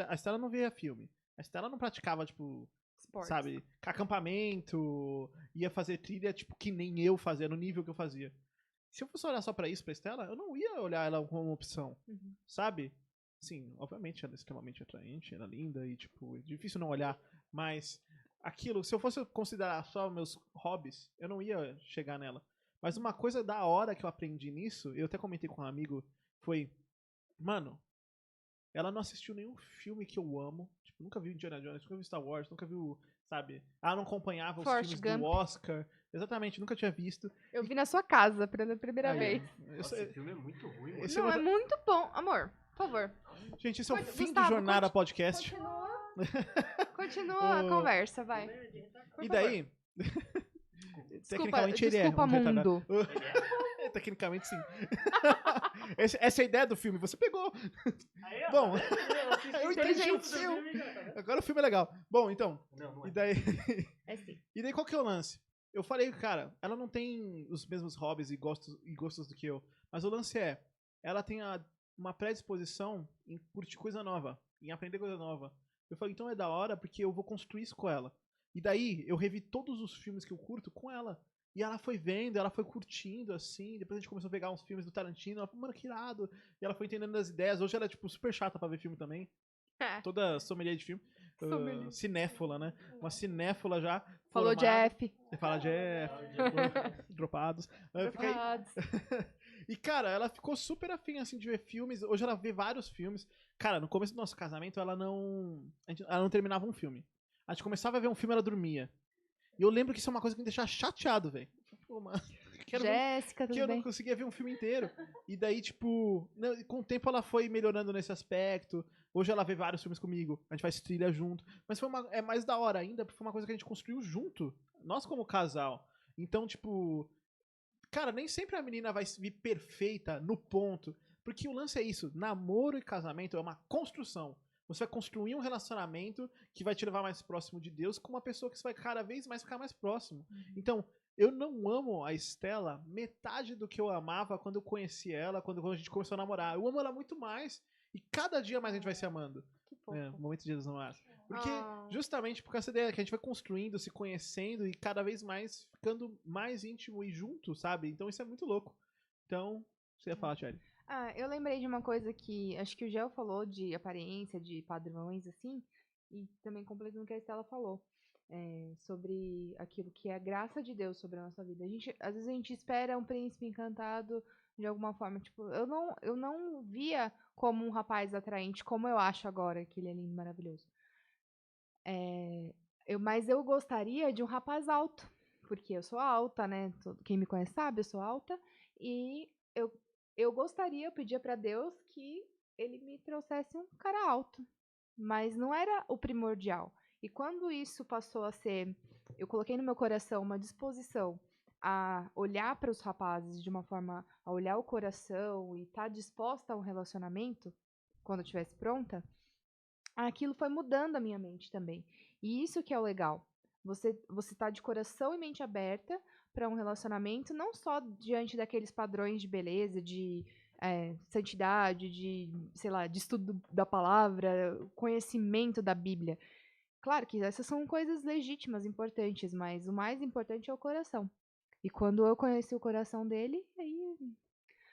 a Estela não via filme. A Estela não praticava, tipo, Esportes. sabe, acampamento, ia fazer trilha, tipo, que nem eu fazia, no nível que eu fazia. Se eu fosse olhar só pra isso, pra Estela, eu não ia olhar ela como uma opção, Uhum. sabe? Sim, obviamente ela é extremamente atraente, ela é linda e, tipo, é difícil não olhar, mas aquilo, se eu fosse considerar só meus hobbies, eu não ia chegar nela. Mas uma coisa da hora que eu aprendi nisso, eu até comentei com um amigo, foi, mano, ela não assistiu nenhum filme que eu amo, tipo, nunca viu Indiana Jones, nunca viu Star Wars, nunca viu, sabe? Ela não acompanhava os Forrest filmes Gump. do Oscar, exatamente, nunca tinha visto. Eu vi na sua casa pela primeira Aí, vez. Nossa, esse filme é muito ruim, mano. esse Não, eu é vou- muito bom. Amor, por favor. Gente, esse é o Gustavo, fim do Jornada Podcast. Continua a conversa, vai. Por E favor. daí, Desculpa, tecnicamente ele é desculpa, um retardado. mundo. Tecnicamente sim. Essa é a ideia do filme, você pegou. Aí, ó, Bom, eu assisti eu três entendi o minutos do seu. filme, cara. Agora o filme é legal. Bom, então, Não, não e é. daí, É sim. e daí qual que é o lance? Eu falei, cara, ela não tem os mesmos hobbies e gostos do que eu, mas o lance é, ela tem uma predisposição em curtir coisa nova, em aprender coisa nova. Eu falei, então é da hora porque eu vou construir isso com ela. E daí eu revi todos os filmes que eu curto com ela. E ela foi vendo, ela foi curtindo, assim. Depois a gente começou a pegar uns filmes do Tarantino. Ela falou, mano, que irado. E ela foi entendendo as ideias. Hoje ela é, tipo, super chata pra ver filme também. É. Toda sommelier de filme. Sommelier. Cinéfila, né? Uma cinéfila já. Falou formada. Jeff. Você fala Jeff. Dropados. Fica aí. Dropados. E, cara, ela ficou super afim, assim, de ver filmes. Hoje ela vê vários filmes. Cara, no começo do nosso casamento, ela não terminava um filme. A gente começava a ver um filme, ela dormia. E eu lembro que isso é uma coisa que me deixava chateado, velho. Pô, mano, quero ver Jéssica, que tudo eu não bem? conseguia ver um filme inteiro. E daí, tipo, com o tempo ela foi melhorando nesse aspecto. Hoje ela vê vários filmes comigo. A gente faz trilha junto. Mas é mais da hora ainda, porque foi uma coisa que a gente construiu junto. Nós como casal. Então, tipo... Cara, nem sempre a menina vai vir perfeita, no ponto. Porque o lance é isso. Namoro e casamento é uma construção. Você vai construir um relacionamento que vai te levar mais próximo de Deus com uma pessoa que você vai cada vez mais ficar mais próximo. Então, eu não amo a Estela metade do que eu amava quando eu conheci ela, quando a gente começou a namorar. Eu amo ela muito mais e cada dia mais a gente vai se amando. Que fofo. Momento de Dia dos Namorados. Porque, Ah. justamente por essa ideia que a gente vai construindo, se conhecendo e cada vez mais ficando mais íntimo e junto, sabe? Então isso é muito louco. Então, você ia falar, Thierry? Ah, eu lembrei de uma coisa que acho que o Gel falou de aparência, de padrões, assim, e também completando o que a Estela falou. Sobre aquilo que é a graça de Deus sobre a nossa vida. Às vezes a gente espera um príncipe encantado de alguma forma. Tipo, eu não via como um rapaz atraente, como eu acho agora, que ele é lindo e maravilhoso. Mas eu gostaria de um rapaz alto, porque eu sou alta, né? Quem me conhece sabe, eu sou alta. E eu gostaria, eu pedia pra Deus que ele me trouxesse um cara alto. Mas não era o primordial. E quando isso passou a ser... Eu coloquei no meu coração uma disposição a olhar para os rapazes de uma forma... A olhar o coração e estar disposta a um relacionamento, quando eu estivesse pronta, aquilo foi mudando a minha mente também. E isso que é o legal. Você tá de coração e mente aberta para um relacionamento, não só diante daqueles padrões de beleza, de santidade, de, sei lá, de estudo da palavra, conhecimento da Bíblia. Claro que essas são coisas legítimas, importantes, mas o mais importante é o coração. E quando eu conheci o coração dele, aí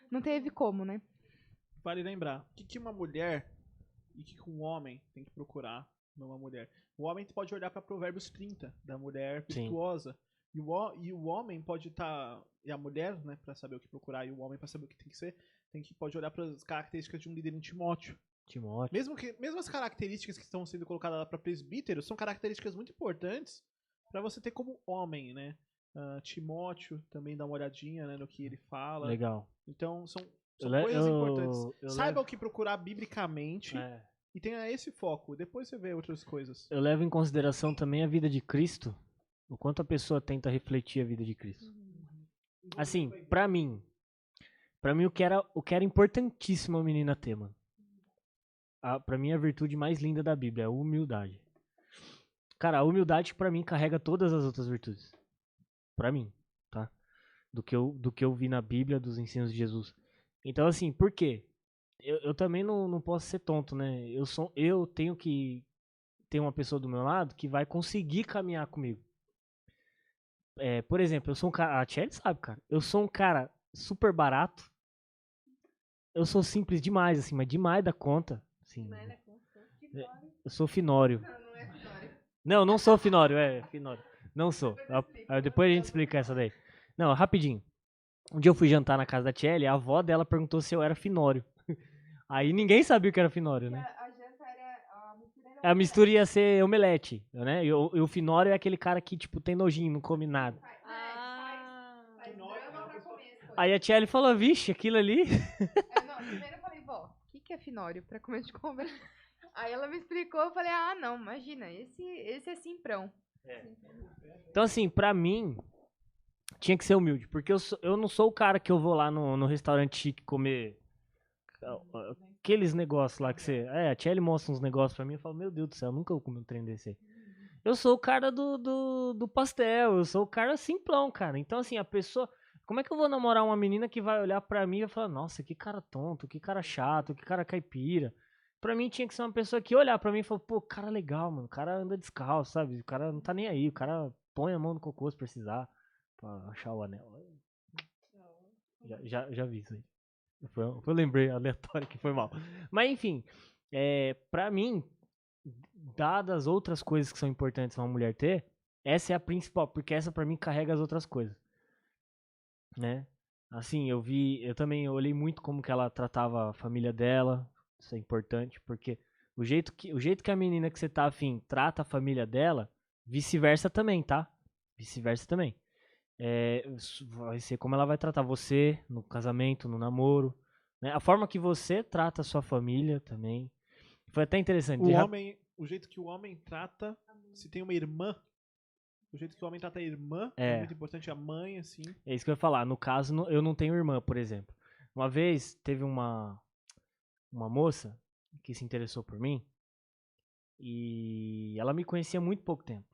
não teve como, né? Vale lembrar, o que uma mulher e o que um homem tem que procurar numa mulher? O homem pode olhar para Provérbios 30, da mulher Sim. virtuosa. E o homem pode estar. E a mulher, né, pra saber o que procurar, e o homem pra saber o que tem que ser, pode olhar para as características de um líder em Timóteo. Mesmo as características que estão sendo colocadas lá para presbítero são características muito importantes para você ter como homem, né? Timóteo também dá uma olhadinha, né, no que ele fala. Legal. Então são coisas importantes. Saiba o que procurar biblicamente É. e tenha esse foco. Depois você vê outras coisas. Eu levo em consideração também a vida de Cristo, o quanto a pessoa tenta refletir a vida de Cristo. Assim, pra mim o que era importantíssimo a menina ter, mano. Pra mim a virtude mais linda da Bíblia é a humildade. Cara, a humildade pra mim carrega todas as outras virtudes. Pra mim, tá? Do que eu vi na Bíblia, dos ensinos de Jesus. Então, assim, por quê? Eu também não posso ser tonto, né? Eu tenho que ter uma pessoa do meu lado que vai conseguir caminhar comigo. Por exemplo, eu sou um cara... A Tchelle sabe, cara. Eu sou um cara super barato. Eu sou simples demais, assim, mas demais da conta. Assim, eu sou finório. Não sou finório, finório. Não sou. Depois a gente explica essa daí. Não, rapidinho. Um dia eu fui jantar na casa da Tchelle, a avó dela perguntou se eu era finório. Aí ninguém sabia o que era finório, né? A janta era... A mistura ia ser omelete, né? E o finório é aquele cara que, tipo, tem nojinho, não come nada. Faz drama pra comer as coisas. Aí a Tchelle falou, vixe, aquilo ali... Primeiro eu falei, vó, o que é finório pra comer de comer? Aí ela me explicou, eu falei, não, imagina, esse é simprão. Então, assim, pra mim, tinha que ser humilde, porque eu não sou o cara que eu vou lá no restaurante chique comer aqueles negócios lá que você... a Tchelle mostra uns negócios pra mim, eu falo, meu Deus do céu, eu nunca vou comer um trem desse aí. Eu sou o cara do pastel, eu sou o cara simplão, cara. Então, assim, a pessoa... Como é que eu vou namorar uma menina que vai olhar pra mim e vai falar, nossa, que cara tonto, que cara chato, que cara caipira? Pra mim tinha que ser uma pessoa que olhar pra mim e falar, pô, cara legal, mano, o cara anda descalço, sabe? O cara não tá nem aí, o cara põe a mão no cocô se precisar pra achar o anel. Já vi isso aí. Eu lembrei aleatório que foi mal. Mas enfim, pra mim, dadas outras coisas que são importantes uma mulher ter, essa é a principal, porque essa pra mim carrega as outras coisas. Né? Assim, eu também olhei muito como que ela tratava a família dela, isso é importante, porque o jeito que a menina que você tá afim trata a família dela, vice-versa também, tá? Vice-versa também. Vai ser como ela vai tratar você no casamento, no namoro, né? A forma que você trata a sua família também. Foi até interessante. O jeito que o homem trata, se tem uma irmã, o jeito que o homem trata a irmã é muito importante, a mãe, assim. É isso que eu ia falar. No caso, eu não tenho irmã, por exemplo. Uma vez teve uma moça que se interessou por mim e ela me conhecia há muito pouco tempo.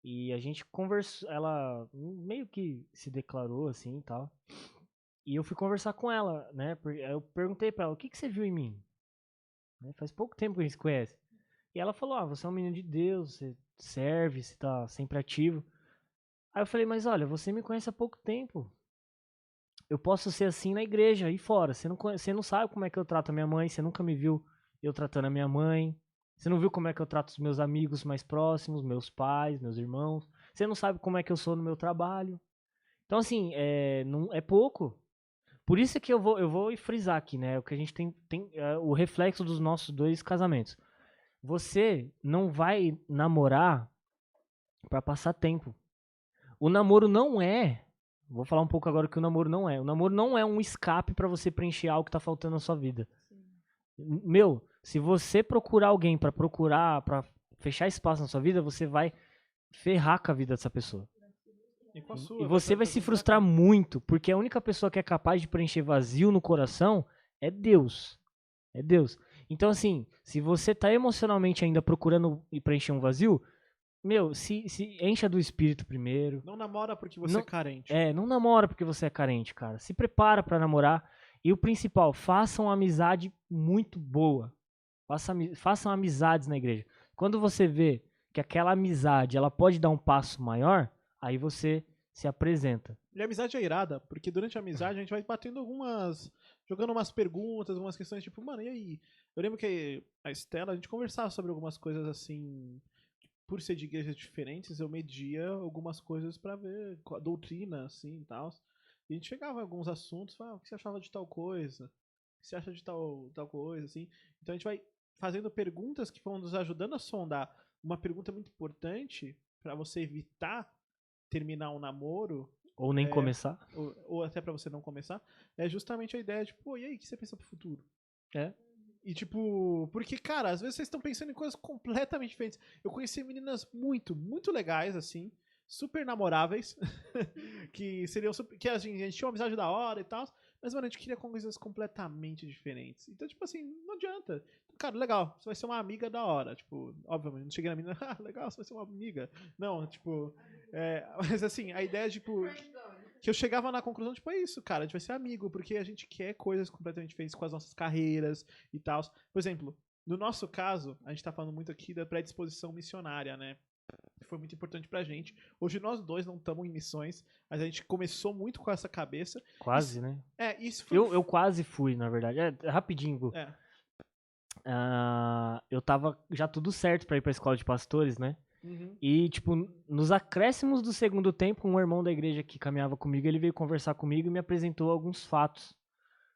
E a gente conversou, ela meio que se declarou assim e tal. E eu fui conversar com ela, né? Eu perguntei pra ela, o que você viu em mim? Faz pouco tempo que a gente se conhece. E ela falou, você é um menino de Deus, você serve, você tá sempre ativo. Aí eu falei, mas olha, você me conhece há pouco tempo. Eu posso ser assim na igreja e fora. Você não sabe como é que eu trato a minha mãe, você nunca me viu eu tratando a minha mãe. Você não viu como é que eu trato os meus amigos mais próximos, meus pais, meus irmãos. Você não sabe como é que eu sou no meu trabalho. Então, assim, não, é pouco. Por isso é que eu vou frisar aqui, né? O que a gente tem o reflexo dos nossos 2 casamentos. Você não vai namorar pra passar tempo. O namoro não é... Vou falar um pouco agora o que o namoro não é. O namoro não é um escape pra você preencher algo que tá faltando na sua vida. Sim. Se você procurar alguém pra fechar espaço na sua vida, você vai ferrar com a vida dessa pessoa. E você vai se frustrar muito, porque a única pessoa que é capaz de preencher vazio no coração é Deus. É Deus. Então, assim, se você tá emocionalmente ainda procurando preencher um vazio, se encha do Espírito primeiro. Não namora porque você é carente. Não namora porque você é carente, cara. Se prepara pra namorar. E o principal, façam uma amizade muito boa. Façam amizades na igreja. Quando você vê que aquela amizade ela pode dar um passo maior, aí você se apresenta. E a amizade é irada, porque durante a amizade a gente vai batendo jogando umas perguntas, algumas questões tipo, mano, e aí? Eu lembro que a Estela, a gente conversava sobre algumas coisas assim, por ser de igrejas diferentes, eu media algumas coisas pra ver a doutrina, assim, e tal. E a gente chegava em alguns assuntos, falava, o que você achava de tal coisa? O que você acha de tal coisa, assim? Então a gente vai fazendo perguntas que vão nos ajudando a sondar. Uma pergunta muito importante pra você evitar terminar um namoro, Ou nem começar. ou até pra você não começar, é justamente a ideia de, pô, e aí, o que você pensa pro futuro? É. E tipo, porque, cara, às vezes vocês estão pensando em coisas completamente diferentes. Eu conheci meninas muito, muito legais, assim, super namoráveis, que seriam que a gente tinha uma amizade da hora e tal, mas, mano, a gente queria coisas completamente diferentes. Então, tipo assim, não adianta. Cara, legal, você vai ser uma amiga da hora. Tipo, obviamente, não cheguei na menina, ah, legal, você vai ser uma amiga. Não, tipo, mas assim, a ideia, tipo, que eu chegava na conclusão, tipo, é isso, cara, a gente vai ser amigo, porque a gente quer coisas completamente diferentes com as nossas carreiras e tal. Por exemplo, no nosso caso, a gente tá falando muito aqui da predisposição missionária, né? Que foi muito importante pra gente. Hoje nós dois não estamos em missões, mas a gente começou muito com essa cabeça. Quase, né? Isso foi... Eu quase fui, na verdade. Rapidinho, Gu. Eu tava já tudo certo pra ir pra escola de pastores, né? Uhum. E, tipo, nos acréscimos do segundo tempo, um irmão da igreja que caminhava comigo, ele veio conversar comigo e me apresentou alguns fatos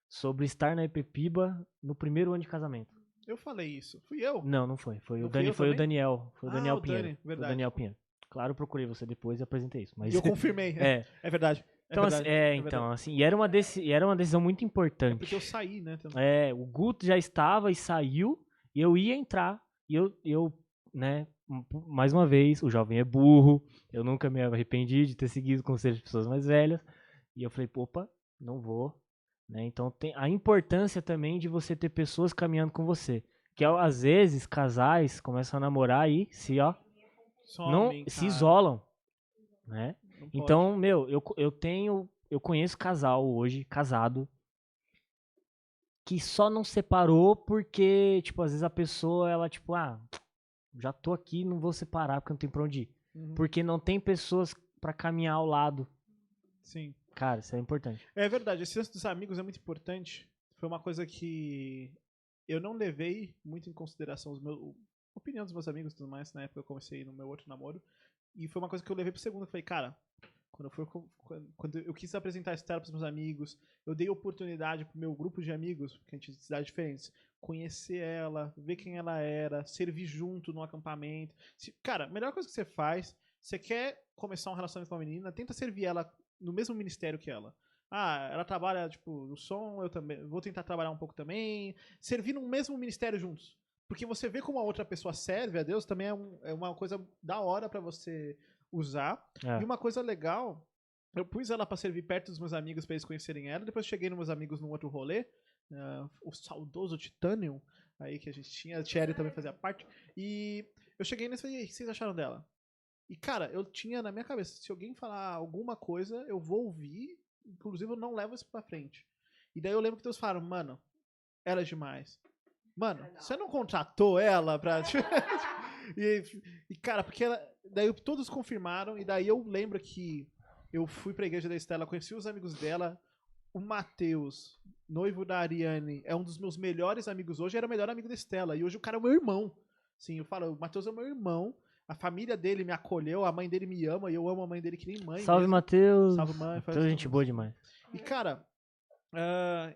sobre estar na Epepiba no primeiro ano de casamento. Eu falei isso. Fui eu? Não foi. Foi Não o Daniel. Foi o Daniel. Daniel Pinheiro. Dani, verdade. Foi o Daniel Pinheiro. Claro, eu procurei você depois e apresentei isso. Mas... E eu confirmei. É verdade. Então, assim, e era uma decisão muito importante. Porque eu saí, né? O Guto já estava e saiu, e eu ia entrar, e eu, né, mais uma vez, o jovem é burro, eu nunca me arrependi de ter seguido o conselho de pessoas mais velhas, e eu falei, opa, não vou, né, então tem a importância também de você ter pessoas caminhando com você, que às vezes casais começam a namorar e se isolam, né, então, eu conheço casal hoje, casado, que só não separou porque, tipo, às vezes a pessoa, ela, tipo, já tô aqui, não vou separar porque não tem pra onde ir. Uhum. Porque não tem pessoas pra caminhar ao lado. Sim. Cara, isso é importante. É verdade, esse lance dos amigos é muito importante. Foi uma coisa que eu não levei muito em consideração a opinião dos meus amigos e tudo mais, na época eu comecei no meu outro namoro. E foi uma coisa que eu levei pro segundo, eu falei, cara, quando eu quis apresentar a Estela pros meus amigos, eu dei oportunidade pro meu grupo de amigos, porque a gente é de cidades diferentes, conhecer ela, ver quem ela era, servir junto no acampamento. Cara, a melhor coisa que você faz, você quer começar um relacionamento com uma menina, tenta servir ela no mesmo ministério que ela. Ela trabalha, tipo, no som, eu também vou tentar trabalhar um pouco também. Servir no mesmo ministério juntos. Porque você vê como a outra pessoa serve a Deus também é uma coisa da hora pra você usar. E uma coisa legal, eu pus ela pra servir perto dos meus amigos pra eles conhecerem ela. Depois cheguei nos meus amigos num outro rolê, o saudoso Titanium, aí que a gente tinha, a Thierry também fazia parte. E eu cheguei nesse e falei, o que vocês acharam dela? E cara, eu tinha na minha cabeça, se alguém falar alguma coisa, eu vou ouvir, inclusive eu não levo isso pra frente. E daí eu lembro que Deus falaram, mano, ela é demais. Mano, você não contratou ela pra... e cara, porque daí todos confirmaram, e daí eu lembro que eu fui pra igreja da Estela, conheci os amigos dela, o Matheus, noivo da Ariane, é um dos meus melhores amigos hoje, era o melhor amigo da Estela, e hoje o cara é o meu irmão. Sim, eu falo, o Matheus é o meu irmão, a família dele me acolheu, a mãe dele me ama, e eu amo a mãe dele que nem mãe. Salve, Matheus. Salve, mãe. Toda gente boa demais. E cara...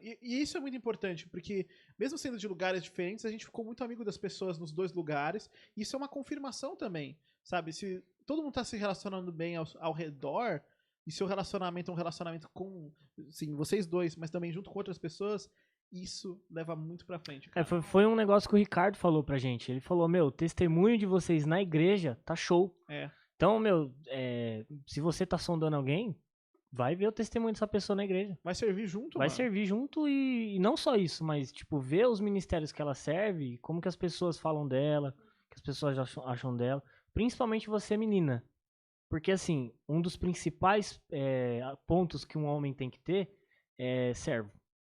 e isso é muito importante, porque mesmo sendo de lugares diferentes, a gente ficou muito amigo das pessoas nos dois lugares. E isso é uma confirmação também, sabe? Se todo mundo tá se relacionando bem ao redor, e seu relacionamento é um relacionamento com, sim, vocês dois, mas também junto com outras pessoas, isso leva muito pra frente. Foi um negócio que o Ricardo falou pra gente. Ele falou, o testemunho de vocês na igreja tá show. Então, se você tá sondando alguém, vai ver o testemunho dessa pessoa na igreja. Vai servir junto, Vai servir junto e não só isso, mas, tipo, ver os ministérios que ela serve, como que as pessoas falam dela, que as pessoas acham dela. Principalmente você, menina. Porque, assim, um dos principais pontos que um homem tem que ter é servo.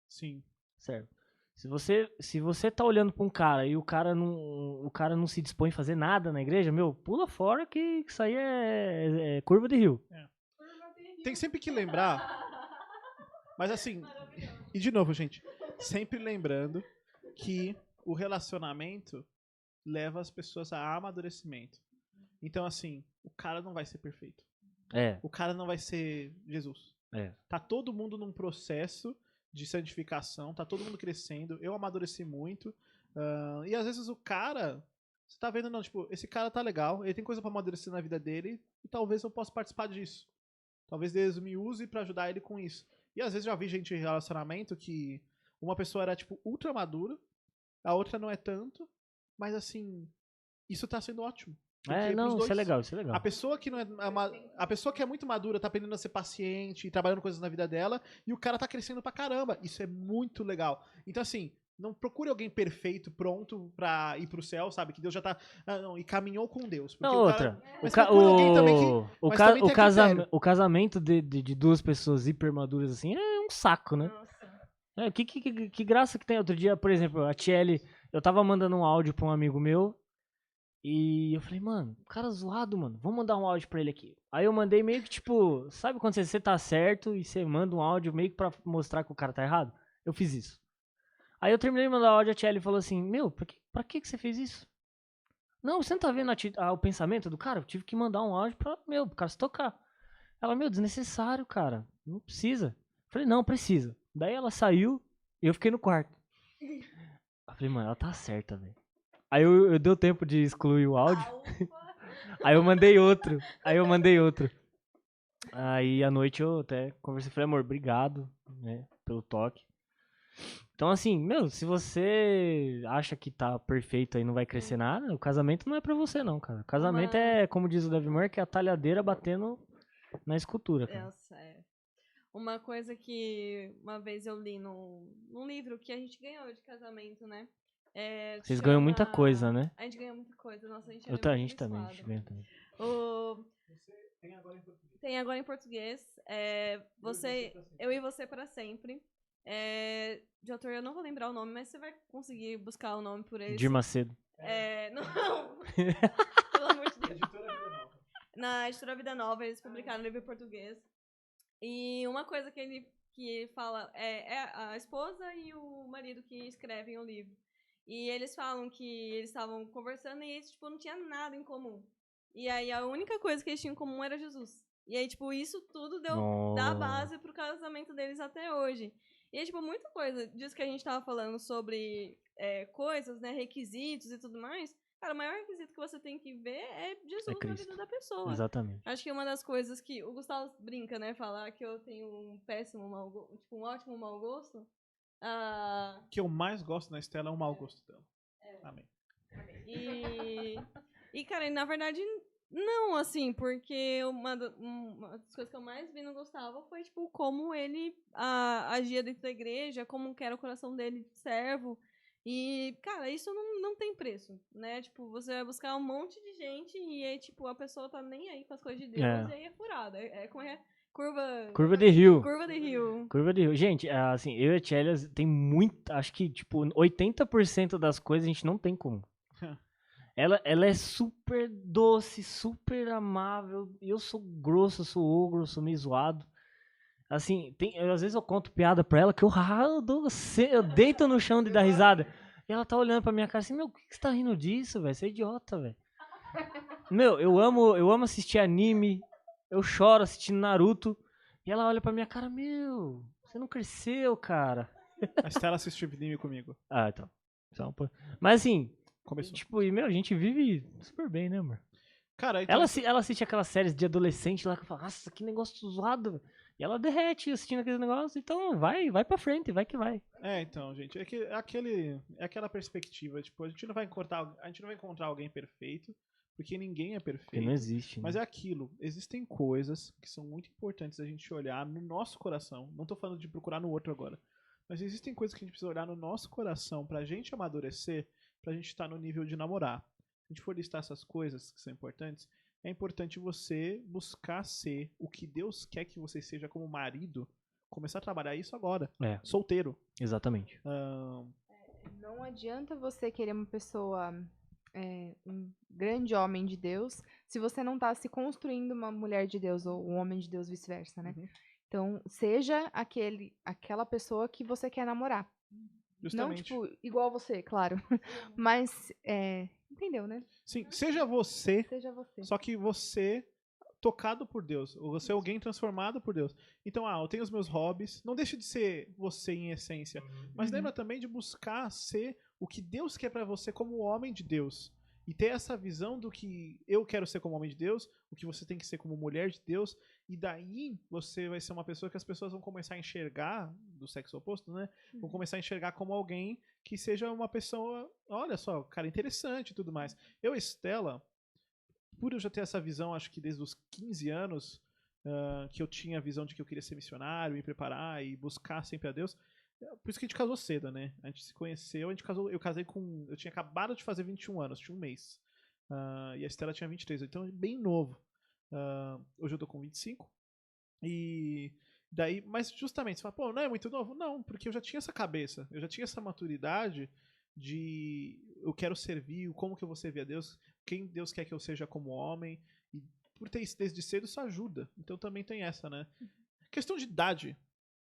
Sim. Servo. Se você tá olhando pra um cara e o cara não se dispõe a fazer nada na igreja, pula fora que isso aí é curva de rio. Tem sempre que lembrar, mas assim, e de novo, gente, sempre lembrando que o relacionamento leva as pessoas a amadurecimento. Então, assim, o cara não vai ser perfeito. É, O cara não vai ser Jesus. é. Tá todo mundo num processo de santificação, tá todo mundo crescendo. Eu amadureci muito. E às vezes o cara, você tá vendo, não, tipo, esse cara tá legal, ele tem coisa pra amadurecer na vida dele, e talvez eu possa participar disso. Talvez Deus me use pra ajudar ele com isso. E às vezes já vi gente em relacionamento que uma pessoa era, tipo, ultra madura, a outra não é tanto, mas assim, isso tá sendo ótimo. Porque Não, pros dois, isso é legal, isso é legal. a pessoa que não é a pessoa que é muito madura tá aprendendo a ser paciente e trabalhando coisas na vida dela, e o cara tá crescendo pra caramba. Isso é muito legal. Então assim, não procure alguém perfeito, pronto pra ir pro céu, sabe? Que Deus já tá e caminhou com Deus. Porque Não, o cara, outra. mas procure alguém também que mas também tem critério. O casamento de duas pessoas hipermaduras assim é um saco, né? Nossa. Que graça que tem. Outro dia, por exemplo, a Tiele, eu tava mandando um áudio pra um amigo meu e eu falei, mano, cara zoado, mano, vou mandar um áudio pra ele aqui. Aí eu mandei meio que tipo, sabe quando você tá certo e você manda um áudio meio que pra mostrar que o cara tá errado? Eu fiz isso. Aí eu terminei de mandar o áudio, a Tiele falou assim, meu, pra que você fez isso? Não, você não tá vendo o pensamento do cara? Eu tive que mandar um áudio pro cara se tocar. Ela, meu, desnecessário, cara. Não precisa. Eu falei, não, precisa. Daí ela saiu e eu fiquei no quarto. Eu falei, mano, ela tá certa, velho. Aí eu deu tempo de excluir o áudio. Aí eu mandei outro. Aí à noite eu até conversei, falei, amor, obrigado, né, pelo toque. Então assim, meu, se você acha que tá perfeito aí e não vai crescer nada, o casamento não é pra você não, cara. O casamento é, como diz o Dave Moore, que é a talhadeira batendo na escultura, cara. Nossa, é. Uma coisa que uma vez eu li num livro que a gente ganhou de casamento, né? Vocês ganham muita coisa, né? A gente ganha muita coisa. Nossa, a gente é A muito gente também, a gente abençoado. ganha também. Tem agora em português. Eu e você para sempre. De autor eu não vou lembrar o nome, mas você vai conseguir buscar o nome por ele. Dir Macedo. Não. Pelo amor de Deus. Na editora Vida Nova, eles publicaram o livro em português. E uma coisa que ele fala é a esposa e o marido que escrevem o livro. E eles falam que eles estavam conversando e eles, tipo, não tinha nada em comum. E aí a única coisa que eles tinham em comum era Jesus. E aí, tipo, isso tudo dá base pro casamento deles até hoje. E é, tipo, muita coisa disso que a gente tava falando sobre coisas, né, requisitos e tudo mais. Cara, o maior requisito que você tem que ver é Jesus na vida da pessoa. Exatamente. Acho que uma das coisas que o Gustavo brinca, né, falar que eu tenho um péssimo mau gosto, tipo, um ótimo mau gosto. O que eu mais gosto na Estela é o mau gosto dela. Amém. E, cara, na verdade, não, assim, porque uma das coisas que eu mais vi no Gustavo foi, tipo, como ele agia dentro da igreja, como que era o coração dele de servo. E, cara, isso não tem preço, né? Tipo, você vai buscar um monte de gente e aí, tipo, a pessoa tá nem aí com as coisas de Deus e aí é furada. Como é? Curva de rio. Curva de rio. Curva de rio. Gente, assim, eu e a Tchelia tem muita, acho que, tipo, 80% das coisas a gente não tem como. Ela é super doce, super amável. Eu sou grosso, eu sou ogro, eu sou meio zoado. Assim, às vezes eu conto piada pra ela que eu deito no chão de dar risada. E ela tá olhando pra minha cara assim, meu, por que você tá rindo disso, velho? Você é idiota, velho. Meu, eu amo assistir anime. Eu choro assistindo Naruto. E ela olha pra minha cara, meu, você não cresceu, cara. A Estela assistiu anime comigo. Então. Mas assim, Começou. tipo, e meu, a gente vive super bem, né, amor? Cara, então... ela assiste aquelas séries de adolescente lá que fala, nossa, que negócio zoado, velho. E ela derrete assistindo aquele negócio, então vai pra frente, vai que vai. Então, gente, é aquela perspectiva, tipo, a gente não vai encontrar alguém perfeito, porque ninguém é perfeito. Porque não existe, né? Mas é aquilo, existem coisas que são muito importantes a gente olhar no nosso coração. Não tô falando de procurar no outro agora. Mas existem coisas que a gente precisa olhar no nosso coração pra gente amadurecer, pra gente estar no nível de namorar. Se a gente for listar essas coisas que são importantes, é importante você buscar ser o que Deus quer que você seja como marido, começar a trabalhar isso agora, solteiro. Exatamente. Não adianta você querer uma pessoa, um grande homem de Deus, se você não tá se construindo uma mulher de Deus ou um homem de Deus, vice-versa, né? Uhum. Então, seja aquela pessoa que você quer namorar. Justamente. Não, tipo, igual você, claro. Mas, entendeu, né? Sim, seja você, Seja você. só que você tocado por Deus. Ou você é alguém transformado por Deus. Então, eu tenho os meus hobbies. Não deixe de ser você em essência. Mas lembra também de buscar ser o que Deus quer pra você como homem de Deus. E ter essa visão do que eu quero ser como homem de Deus, o que você tem que ser como mulher de Deus. E daí você vai ser uma pessoa que as pessoas vão começar a enxergar, do sexo oposto, né? Vão começar a enxergar como alguém que seja uma pessoa, olha só, cara, interessante e tudo mais. Eu, Estela, por eu já ter essa visão, acho que desde os 15 anos, que eu tinha a visão de que eu queria ser missionário, me preparar e buscar sempre a Deus. Por isso que a gente casou cedo, né? A gente se conheceu, a gente casou, eu casei com... Eu tinha acabado de fazer 21 anos, tinha um mês. E a Estela tinha 23, então é bem novo. Hoje eu tô com 25. E daí, mas justamente, você fala, pô, não é muito novo? Não, porque eu já tinha essa cabeça, eu já tinha essa maturidade de eu quero servir, como que eu vou servir a Deus, quem Deus quer que eu seja como homem, e por ter isso desde cedo, isso ajuda. Então também tem essa, né? Questão de idade.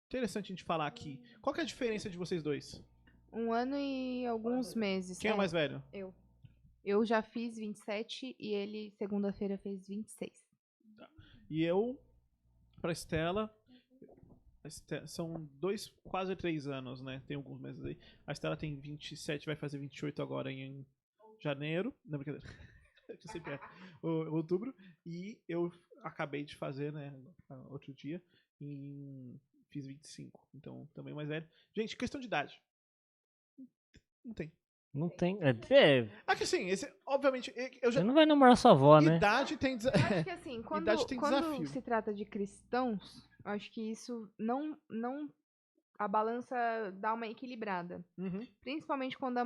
Interessante a gente falar aqui. Qual que é a diferença de vocês dois? 1 ano e alguns meses. Quem é o mais velho? Eu já fiz 27 e ele, segunda-feira, fez 26. E eu, pra Estela, são 2, quase 3 anos, né? Tem alguns meses aí. A Estela tem 27, vai fazer 28 agora em janeiro. Não, brincadeira. Eu sempre é. Outubro. E eu acabei de fazer, né? Outro dia. Fiz 25. Então, também mais velho. Gente, questão de idade. Não tem. Não tem. Aqui assim, obviamente, eu já. Você não vai namorar sua avó, né? Idade tem. Eu acho que assim, quando Idade tem desafio. se trata de cristãos, eu acho que isso não a balança dá uma equilibrada. Uhum. Principalmente quando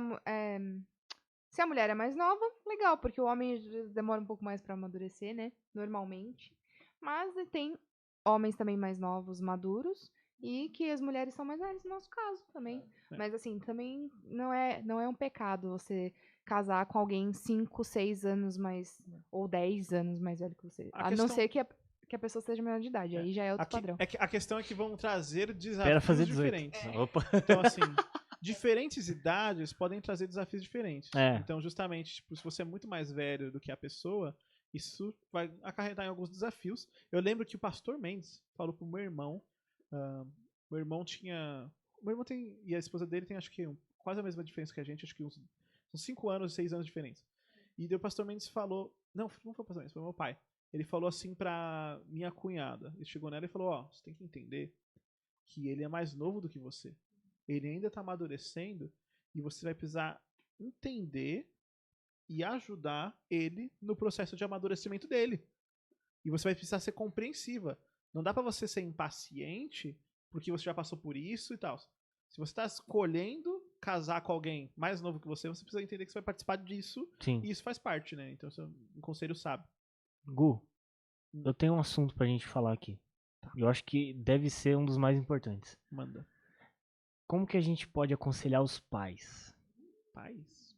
se a mulher é mais nova, legal, porque o homem às vezes demora um pouco mais pra amadurecer, né? Normalmente. Mas tem homens também mais novos, maduros, e que as mulheres são mais velhas, no nosso caso também. Mas assim, também não é um pecado você casar com alguém 5, 6 anos mais, ou 10 anos mais velho que você. A não ser que a pessoa seja menor de idade, aí já é outro padrão. A questão é que vão trazer desafios Espera fazer 18. diferentes. Opa. Então, assim, diferentes idades podem trazer desafios diferentes. É. Então, justamente, tipo, se você é muito mais velho do que a pessoa, isso vai acarretar em alguns desafios. Eu lembro que o pastor Mendes falou pro meu irmão. Meu irmão tinha. Meu irmão tem. E a esposa dele tem, acho que, quase a mesma diferença que a gente, acho que uns 5 anos, 6 anos de diferença. E daí o pastor Mendes falou. Não foi o pastor Mendes, foi meu pai. Ele falou assim pra minha cunhada. Ele chegou nela e falou: você tem que entender que ele é mais novo do que você. Ele ainda tá amadurecendo e você vai precisar entender e ajudar ele no processo de amadurecimento dele. E você vai precisar ser compreensiva. Não dá pra você ser impaciente porque você já passou por isso e tal. Se você tá escolhendo casar com alguém mais novo que você precisa entender que você vai participar disso. Sim. E isso faz parte, né? Então, um conselho sábio. Gu, eu tenho um assunto pra gente falar aqui. Eu acho que deve ser um dos mais importantes. Manda. Como que a gente pode aconselhar os pais? Pais?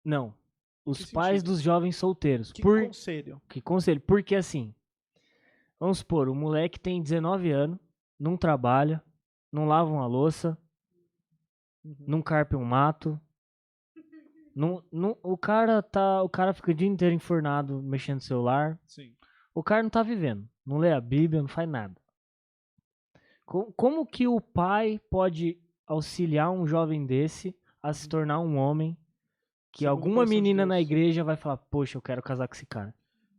Não. Os Que pais sentido? dos jovens solteiros. Que conselho? Que conselho? Porque assim, vamos supor, o moleque tem 19 anos, não trabalha, não lava uma louça, não carpe um mato. O cara fica o dia inteiro enfurnado mexendo no celular. Sim. O cara não tá vivendo. Não lê a Bíblia, não faz nada. Como que o pai pode auxiliar um jovem desse a se tornar um homem que Segundo o alguma coração de menina Deus. na igreja vai falar, poxa, eu quero casar com esse cara?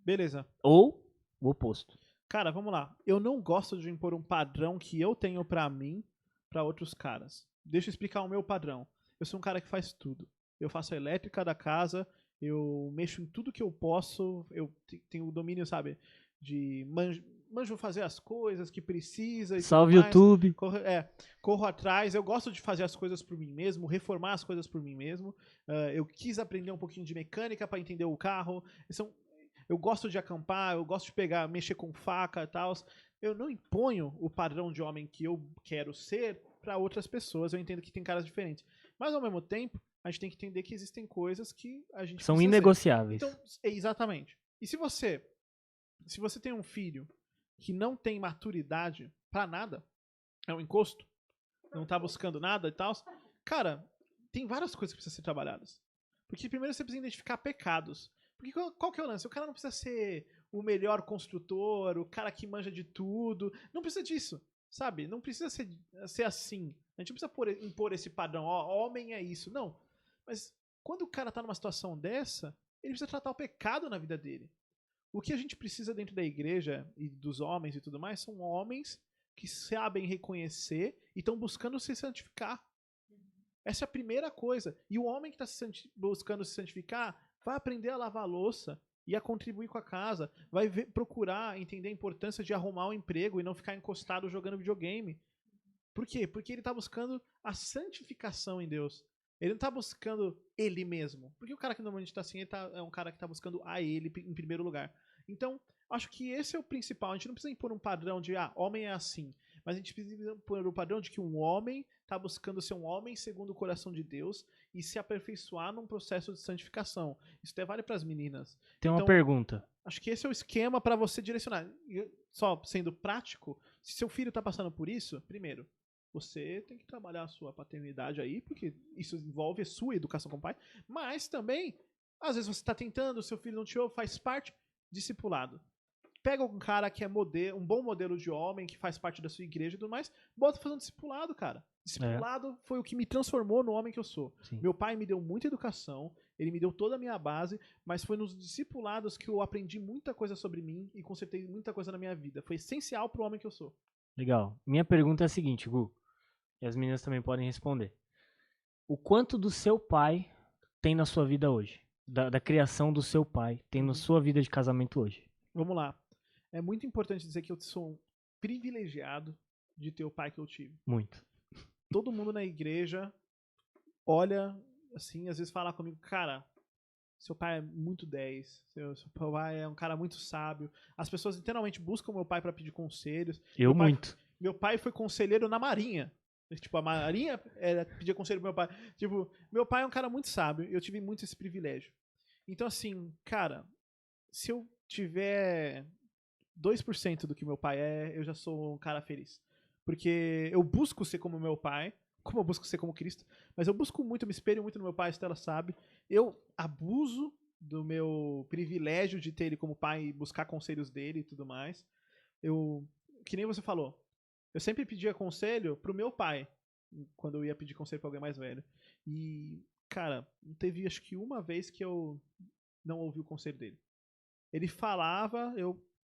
Beleza. Ou o oposto. Cara, vamos lá. Eu não gosto de impor um padrão que eu tenho pra mim, pra outros caras. Deixa eu explicar o meu padrão. Eu sou um cara que faz tudo. Eu faço a elétrica da casa, eu mexo em tudo que eu posso, eu tenho o domínio, sabe, de manjo fazer as coisas que precisa e Salve tudo mais. YouTube. Corro atrás, eu gosto de fazer as coisas por mim mesmo, reformar as coisas por mim mesmo. Eu quis aprender um pouquinho de mecânica pra entender o carro. Eu gosto de acampar, eu gosto de mexer com faca e tal. Eu não imponho o padrão de homem que eu quero ser pra outras pessoas. Eu entendo que tem caras diferentes. Mas ao mesmo tempo, a gente tem que entender que existem coisas que a gente São precisa inegociáveis. Então, exatamente. E se você tem um filho que não tem maturidade pra nada, é um encosto, não tá buscando nada e tal, cara, tem várias coisas que precisam ser trabalhadas. Porque primeiro você precisa identificar pecados. Porque qual que é o lance? O cara não precisa ser o melhor construtor, o cara que manja de tudo. Não precisa disso, sabe? Não precisa ser assim. A gente não precisa impor esse padrão. Ó, homem é isso. Não. Mas quando o cara tá numa situação dessa, ele precisa tratar o pecado na vida dele. O que a gente precisa dentro da igreja e dos homens e tudo mais são homens que sabem reconhecer e estão buscando se santificar. Essa é a primeira coisa. E o homem que está buscando se santificar vai aprender a lavar a louça e a contribuir com a casa. Vai procurar entender a importância de arrumar um emprego e não ficar encostado jogando videogame. Por quê? Porque ele está buscando a santificação em Deus. Ele não está buscando ele mesmo. Porque o cara que normalmente está assim, é um cara que está buscando a ele em primeiro lugar. Então, acho que esse é o principal. A gente não precisa impor um padrão de, homem é assim. Mas a gente precisa impor o padrão de que um homem está buscando ser um homem segundo o coração de Deus e se aperfeiçoar num processo de santificação. Isso até vale para as meninas. Tem uma pergunta. Acho que esse é o esquema para você direcionar. Só sendo prático, se seu filho está passando por isso, primeiro, você tem que trabalhar a sua paternidade aí, porque isso envolve a sua educação como pai, mas também, às vezes você está tentando, seu filho não te ouve, faz parte, discipulado. Pega um cara que é um bom modelo de homem, que faz parte da sua igreja e tudo mais, bota pra fazer um discipulado, cara. Discipulado foi o que me transformou no homem que eu sou. Sim. Meu pai me deu muita educação, ele me deu toda a minha base, mas foi nos discipulados que eu aprendi muita coisa sobre mim e consertei muita coisa na minha vida. Foi essencial pro homem que eu sou. Legal. Minha pergunta é a seguinte, Gu, e as meninas também podem responder. O quanto do seu pai tem na sua vida hoje? Da criação do seu pai tem na sua vida de casamento hoje? Vamos lá. É muito importante dizer que eu sou um privilegiado de ter o pai que eu tive. Muito. Todo mundo na igreja olha, assim, às vezes fala comigo, cara, seu pai é muito 10, seu pai é um cara muito sábio. As pessoas literalmente buscam meu pai para pedir conselhos. Meu pai foi conselheiro na Marinha. Tipo, a Marinha pedia conselho pro meu pai. Tipo, meu pai é um cara muito sábio e eu tive muito esse privilégio. Então, assim, cara, se eu tiver 2% do que meu pai é, eu já sou um cara feliz. Porque eu busco ser como meu pai, como eu busco ser como Cristo, mas eu busco muito, me espelho muito no meu pai, a Estela sabe. Eu abuso do meu privilégio de ter ele como pai e buscar conselhos dele e tudo mais. Que nem você falou, eu sempre pedia conselho pro meu pai, quando eu ia pedir conselho pra alguém mais velho. E, cara, teve acho que uma vez que eu não ouvi o conselho dele. Ele falava,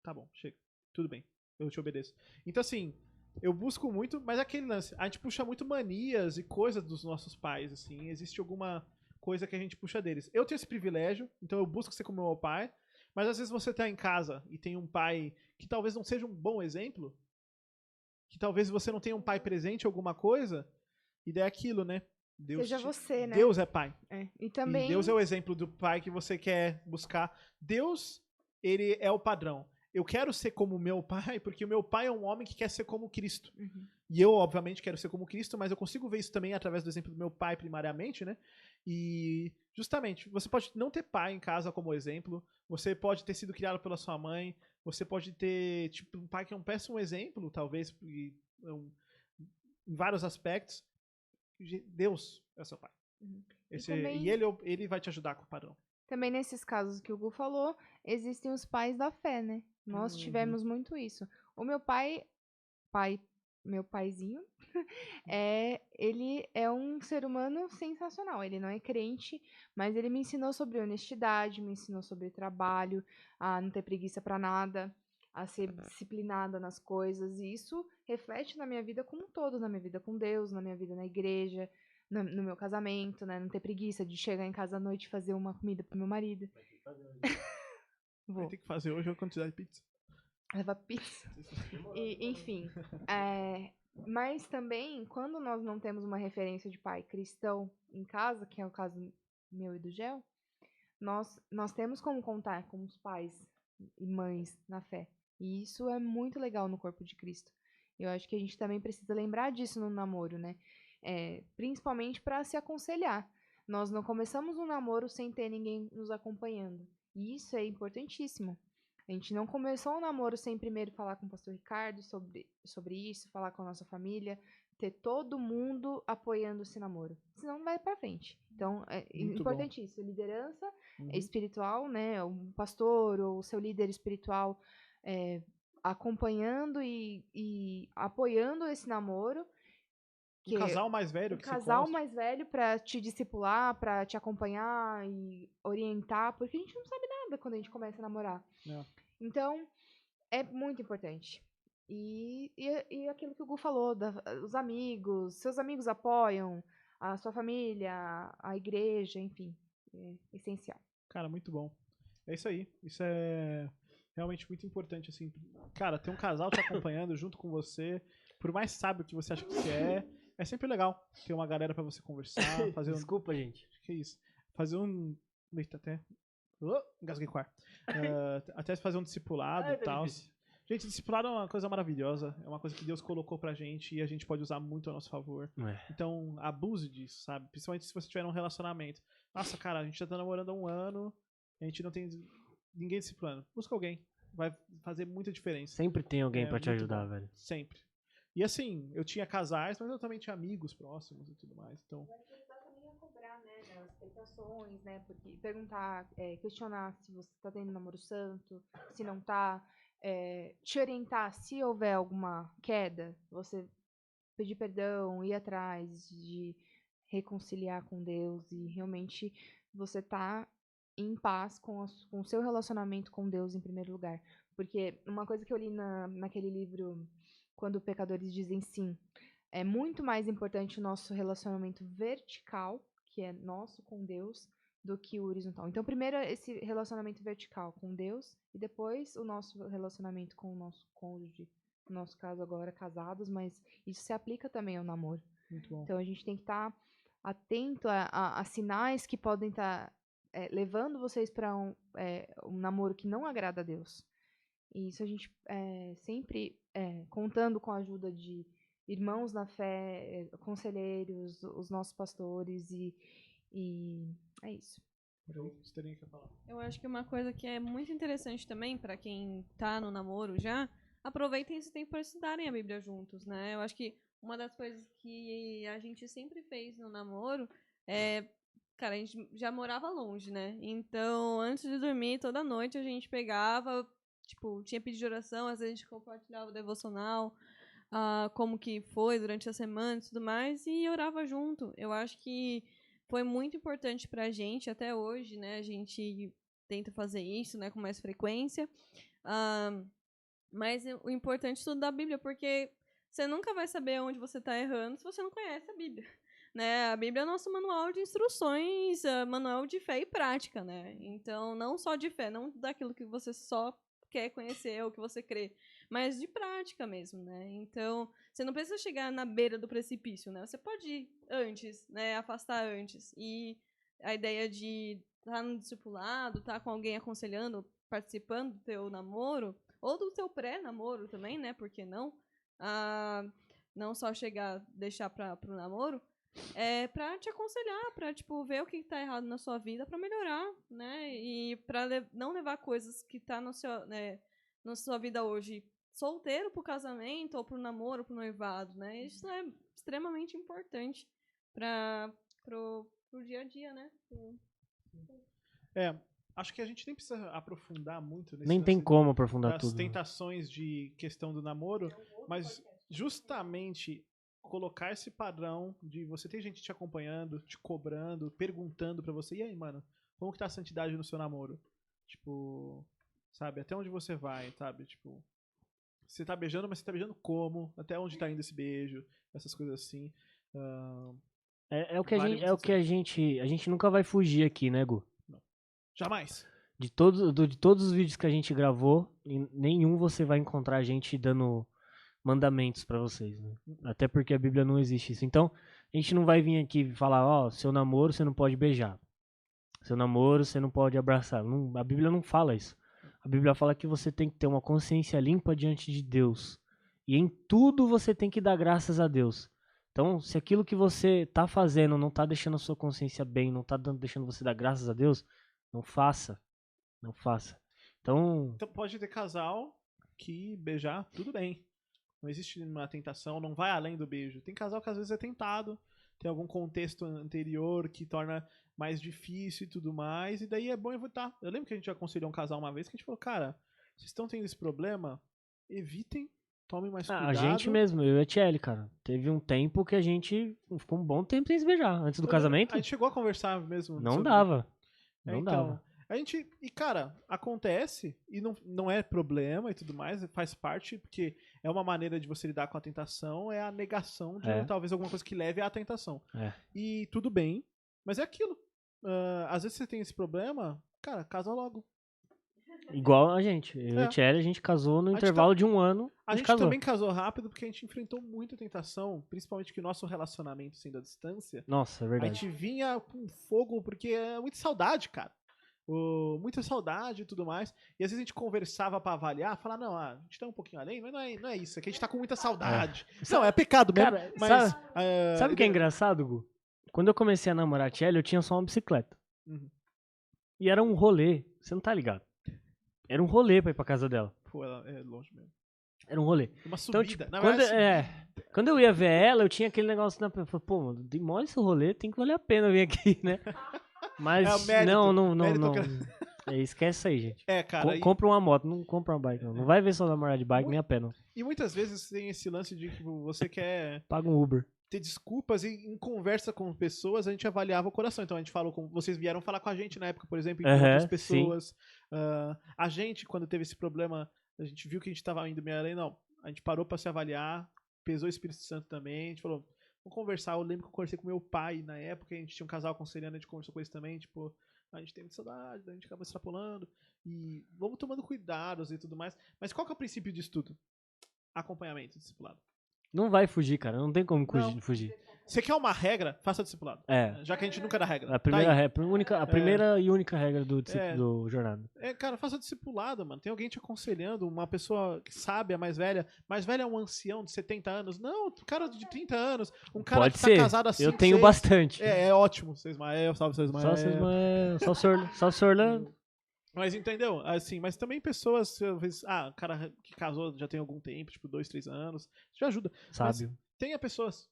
tá bom, chega, tudo bem, eu te obedeço. Então, assim, eu busco muito, mas aquele lance, a gente puxa muito manias e coisas dos nossos pais, assim, existe alguma coisa que a gente puxa deles. Eu tenho esse privilégio, então eu busco ser como meu pai, mas às vezes você tá em casa e tem um pai que talvez não seja um bom exemplo, que talvez você não tenha um pai presente em alguma coisa, e daí é aquilo, né? Deus Seja você, né? Deus é pai. E também... E Deus é o exemplo do pai que você quer buscar. Deus, ele é o padrão. Eu quero ser como meu pai, porque o meu pai é um homem que quer ser como Cristo. Uhum. E eu, obviamente, quero ser como Cristo, mas eu consigo ver isso também através do exemplo do meu pai, primariamente, né? E, justamente, você pode não ter pai em casa como exemplo, você pode ter sido criado pela sua mãe, você pode ter, tipo, um pai que é um péssimo exemplo, talvez, em vários aspectos. Deus é seu pai. Uhum. E ele vai te ajudar com o padrão. Também nesses casos que o Gu falou, existem os pais da fé, né? Nós tivemos muito isso. O meu meu paizinho, ele é um ser humano sensacional. Ele não é crente, mas ele me ensinou sobre honestidade, me ensinou sobre trabalho, a não ter preguiça pra nada, a ser disciplinada nas coisas. E isso reflete na minha vida como um todo, na minha vida com Deus, na minha vida na igreja, no meu casamento, né? Não ter preguiça de chegar em casa à noite e fazer uma comida pro meu marido. Vai ter que fazer hoje a quantidade de pizza. Levar pizza. Enfim. Mas também, quando nós não temos uma referência de pai cristão em casa, que é o caso meu e do Gel, nós temos como contar com os pais e mães na fé. E isso é muito legal no corpo de Cristo. Eu acho que a gente também precisa lembrar disso no namoro, né? Principalmente para se aconselhar. Nós não começamos um namoro sem ter ninguém nos acompanhando. E isso é importantíssimo. A gente não começou um namoro sem primeiro falar com o pastor Ricardo sobre isso, falar com a nossa família, ter todo mundo apoiando esse namoro. Senão não vai pra frente. Então, é Muito importante isso. Liderança Uhum. espiritual, né? Um pastor ou o seu líder espiritual acompanhando e apoiando esse namoro. Um casal mais velho que se casal gosta. mais velho pra te discipular, pra te acompanhar e orientar, porque a gente não sabe nada quando a gente começa a namorar. É. Então, é muito importante. E aquilo que o Gu falou, os amigos, seus amigos apoiam, a sua família, a igreja, enfim, é essencial. Cara, muito bom. É isso aí. Isso é realmente muito importante, assim. Cara, ter um casal te acompanhando junto com você, por mais sábio que você acha que você é sempre legal. Ter uma galera pra você conversar, fazer um... Desculpa, gente. Que isso? Fazer um... Eita, até... Engasguei com o ar. Até fazer um discipulado e tal. Gente, discipulado é uma coisa maravilhosa. É uma coisa que Deus colocou pra gente e a gente pode usar muito a nosso favor. Então, abuse disso, sabe? Principalmente se você tiver um relacionamento. Nossa, cara, a gente já tá namorando há 1 ano, a gente não tem ninguém discipulando. Busca alguém. Vai fazer muita diferença. Sempre tem alguém pra te muito ajudar, bom. velho. Sempre. E assim, eu tinha casais, mas eu também tinha amigos próximos e tudo mais. Então, Vai te ajudar também a cobrar, né, das tentações, né, porque perguntar, questionar se você tá tendo namoro santo, se não tá, te orientar se houver alguma queda, você pedir perdão, ir atrás de reconciliar com Deus e realmente você tá em paz com o seu relacionamento com Deus em primeiro lugar. Porque uma coisa que eu li naquele livro Quando Pecadores Dizem Sim, é muito mais importante o nosso relacionamento vertical, que é nosso com Deus, do que o horizontal. Então, primeiro esse relacionamento vertical com Deus e depois o nosso relacionamento com o nosso cônjuge. No nosso caso agora, casados, mas isso se aplica também ao namoro. muito bom. Então, a gente tem que estar atento a sinais que podem estar levando vocês para um namoro que não agrada a Deus. E isso a gente sempre contando com a ajuda de irmãos na fé, conselheiros, os nossos pastores e é isso. Você teria que falar. Eu acho que uma coisa que é muito interessante também pra quem tá no namoro já, aproveitem esse tempo para estudarem a Bíblia juntos, né? Eu acho que uma das coisas que a gente sempre fez no namoro cara, a gente já morava longe, né? Então, antes de dormir, toda noite a gente pegava, tipo, tinha pedido de oração, às vezes a gente compartilhava o devocional, como que foi durante a semana e tudo mais, e orava junto. Eu acho que foi muito importante pra gente até hoje, né? A gente tenta fazer isso, né, com mais frequência. Mas o importante é estudar a Bíblia, porque você nunca vai saber onde você está errando se você não conhece a Bíblia. Né? A Bíblia é nosso manual de instruções, manual de fé e prática, né? Então, não só de fé, não daquilo que você só quer conhecer ou que você crê, mas de prática mesmo, né? Então, você não precisa chegar na beira do precipício, né? Você pode ir antes, né? Afastar antes. E a ideia de estar no discipulado, estar com alguém aconselhando, participando do teu namoro, ou do teu pré-namoro também, né? Por que não? Não só deixar para o namoro, pra te aconselhar, pra, tipo, ver o que tá errado na sua vida pra melhorar, né? E pra não levar coisas que tá no seu, né, na sua vida hoje solteiro pro casamento, ou pro namoro, pro noivado, né? Isso é extremamente importante pro dia a dia, né? Acho que a gente nem precisa aprofundar muito nesse Nem tem como aprofundar das tudo. tentações de questão do namoro, mas justamente colocar esse padrão de você ter gente te acompanhando, te cobrando, perguntando pra você, e aí, mano, como que tá a santidade no seu namoro? Tipo, sabe, até onde você vai, sabe? Tipo, você tá beijando, mas você tá beijando como? Até onde tá indo esse beijo? Essas coisas assim. É o que a gente nunca vai fugir aqui, né, Gu? Jamais. De todos os vídeos que a gente gravou, em nenhum você vai encontrar a gente dando mandamentos pra vocês, né? Até porque a Bíblia não existe isso. Então, a gente não vai vir aqui falar, ó, seu namoro você não pode beijar. Seu namoro você não pode abraçar. Não, a Bíblia não fala isso. A Bíblia fala que você tem que ter uma consciência limpa diante de Deus. E em tudo você tem que dar graças a Deus. Então, se aquilo que você tá fazendo não tá deixando a sua consciência bem, não tá deixando você dar graças a Deus, não faça. Não faça. Então pode ter casal que beijar, tudo bem. Não existe uma tentação, não vai além do beijo. Tem casal que às vezes é tentado, tem algum contexto anterior que torna mais difícil e tudo mais, e daí é bom evitar. Eu lembro que a gente aconselhou um casal uma vez que a gente falou, cara, vocês estão tendo esse problema, evitem, tomem mais cuidado. A gente mesmo, eu e a Tchelle, cara. Teve um tempo que a gente ficou um bom tempo sem se beijar. Antes do casamento, A gente chegou a conversar mesmo. não sobre- dava. É, Não então, dava. a gente, e cara, acontece e não é problema e tudo mais, faz parte, porque é uma maneira de você lidar com a tentação, é a negação de talvez alguma coisa que leve à tentação. É. E tudo bem, mas é aquilo. Às vezes você tem esse problema, cara, casa logo. Igual a gente. Eu e É. a Tchelle, a gente casou no A gente intervalo de um ano. A gente casou. também casou rápido porque a gente enfrentou muita tentação, principalmente que o nosso relacionamento sendo à distância, Nossa, é a verdade. gente vinha com fogo porque é muita saudade, cara. Muita saudade e tudo mais. E às vezes a gente conversava pra avaliar, falar, não, a gente tá um pouquinho além, mas não é isso, é que a gente tá com muita saudade. Não, é pecado mesmo, Cara, mas... Sabe o que é engraçado, Gu? Quando eu comecei a namorar a Tchelle, eu tinha só uma bicicleta. Uhum. E era um rolê, você não tá ligado. Era um rolê pra ir pra casa dela. Pô, ela é longe mesmo. Era um rolê. Uma Então, subida. tipo, Na quando, verdade, quando eu ia ver ela, eu tinha aquele negócio na eu falei, pô, mano, demora esse rolê, tem que valer a pena vir aqui, né? Mas, É o mérito, não. mérito Esquece isso aí, gente. cara, Compra uma moto, não compra uma bike, não. Não vai ver só namorar de bike, nem a pena. e muitas vezes tem esse lance de que você quer Paga um Uber. ter desculpas e em conversa com pessoas a gente avaliava o coração. Então a gente falou com. Vocês vieram falar com a gente na época, por exemplo, e com Aham, outras pessoas. A gente, quando teve esse problema, a gente viu que a gente tava indo meio além, não. A gente parou pra se avaliar, pesou o Espírito Santo também, a gente falou, vamos conversar. Eu lembro que eu conversei com meu pai na época, a gente tinha um casal aconselhando, a gente conversou com eles também, tipo, a gente tem muita saudade, a gente acaba extrapolando. E vamos tomando cuidados e tudo mais. Mas qual que é o princípio disso tudo? Acompanhamento, discipulado. Não vai fugir, cara. Não tem como Não. fugir. Você quer uma regra? Faça discipulado. É. Já que a gente nunca dá regra. A primeira, Tá aí. a primeira e única regra do É. jornada. Cara, faça discipulado, mano. Tem alguém te aconselhando, uma pessoa que sabe, a mais velha. Mais velha é um ancião de 70 anos. Não, um cara de 30 anos. Um cara Pode que ser. tá casado há 5, Eu tenho 6. bastante. É ótimo. Seu Ismael, salve seu Ismael. Só o senhor lá. Mas entendeu? Assim, mas também pessoas, talvez, cara que casou já tem algum tempo, tipo 2, 3 anos. Isso já ajuda. Sábio. Tenha pessoas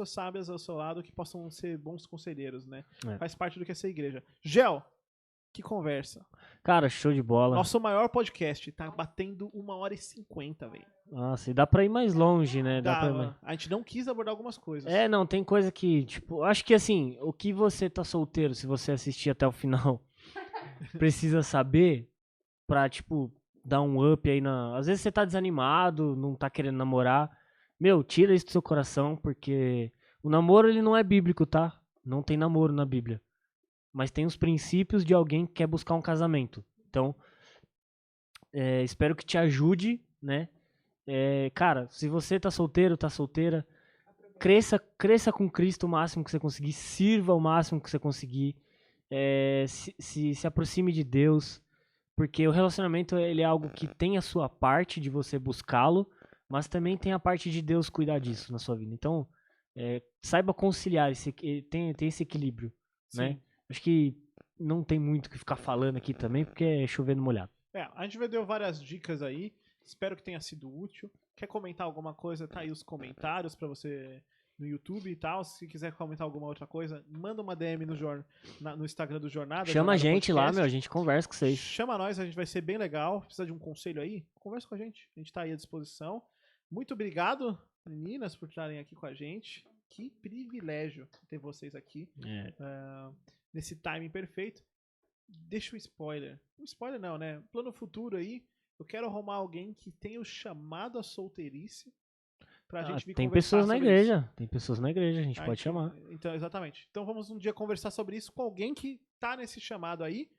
sábias ao seu lado que possam ser bons conselheiros, né? É. Faz parte do que é essa igreja. Gel, que conversa. Cara, show de bola. Nosso maior podcast tá batendo 1h50, velho. Nossa, e dá pra ir mais longe, né? Dá pra ir mais... A gente não quis abordar algumas coisas. Não, tem coisa que, tipo, acho que assim, o que você tá solteiro, se você assistir até o final, precisa saber pra, tipo, dar um up aí na... Às vezes você tá desanimado, não tá querendo namorar. Meu, tira isso do seu coração, porque o namoro, ele não é bíblico, tá? Não tem namoro na Bíblia. Mas tem os princípios de alguém que quer buscar um casamento. Então, espero que te ajude, né? Cara, se você tá solteiro, tá solteira, cresça com Cristo o máximo que você conseguir, sirva o máximo que você conseguir, se aproxime de Deus, porque o relacionamento ele é algo que tem a sua parte de você buscá-lo, mas também tem a parte de Deus cuidar disso na sua vida. Então, saiba conciliar, tem esse equilíbrio, né? Acho que não tem muito o que ficar falando aqui também, porque é chovendo molhado. A gente deu várias dicas aí. Espero que tenha sido útil. Quer comentar alguma coisa? Tá aí os comentários pra você no YouTube e tal. Se quiser comentar alguma outra coisa, manda uma DM no Instagram do Jornada. Chama a gente lá, Podcast. meu, a gente conversa com vocês. Chama nós, a gente vai ser bem legal. Precisa de um conselho aí? Conversa com a gente. A gente tá aí à disposição. Muito obrigado, meninas, por estarem aqui com a gente. Que privilégio ter vocês aqui. Nesse timing perfeito. Deixa um spoiler. Um spoiler não, né? Plano futuro aí. Eu quero arrumar alguém que tenha o chamado à solteirice pra gente vir tem conversar pessoas na sobre igreja. isso. Tem pessoas na igreja, a gente pode chamar. Então, exatamente. Então vamos um dia conversar sobre isso com alguém que tá nesse chamado aí.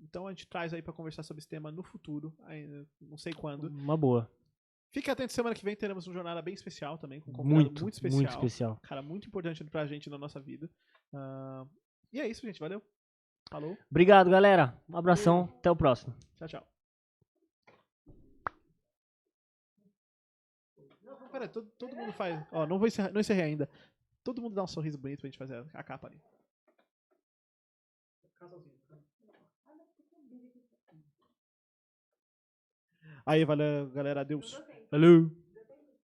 Então a gente traz aí pra conversar sobre esse tema no futuro. Não sei quando. Uma boa. Fique atento, semana que vem teremos uma jornada bem especial também, com um convidado muito especial. Muito especial. Cara, muito importante pra gente na nossa vida. E é isso, gente. Valeu. Falou. Obrigado, galera. Um abração. Até o próximo. Tchau, tchau. Não, pera, todo mundo faz. Ó, não encerrei ainda. Todo mundo dá um sorriso bonito pra gente fazer a capa ali. Aí, valeu, galera. Adeus. Falou!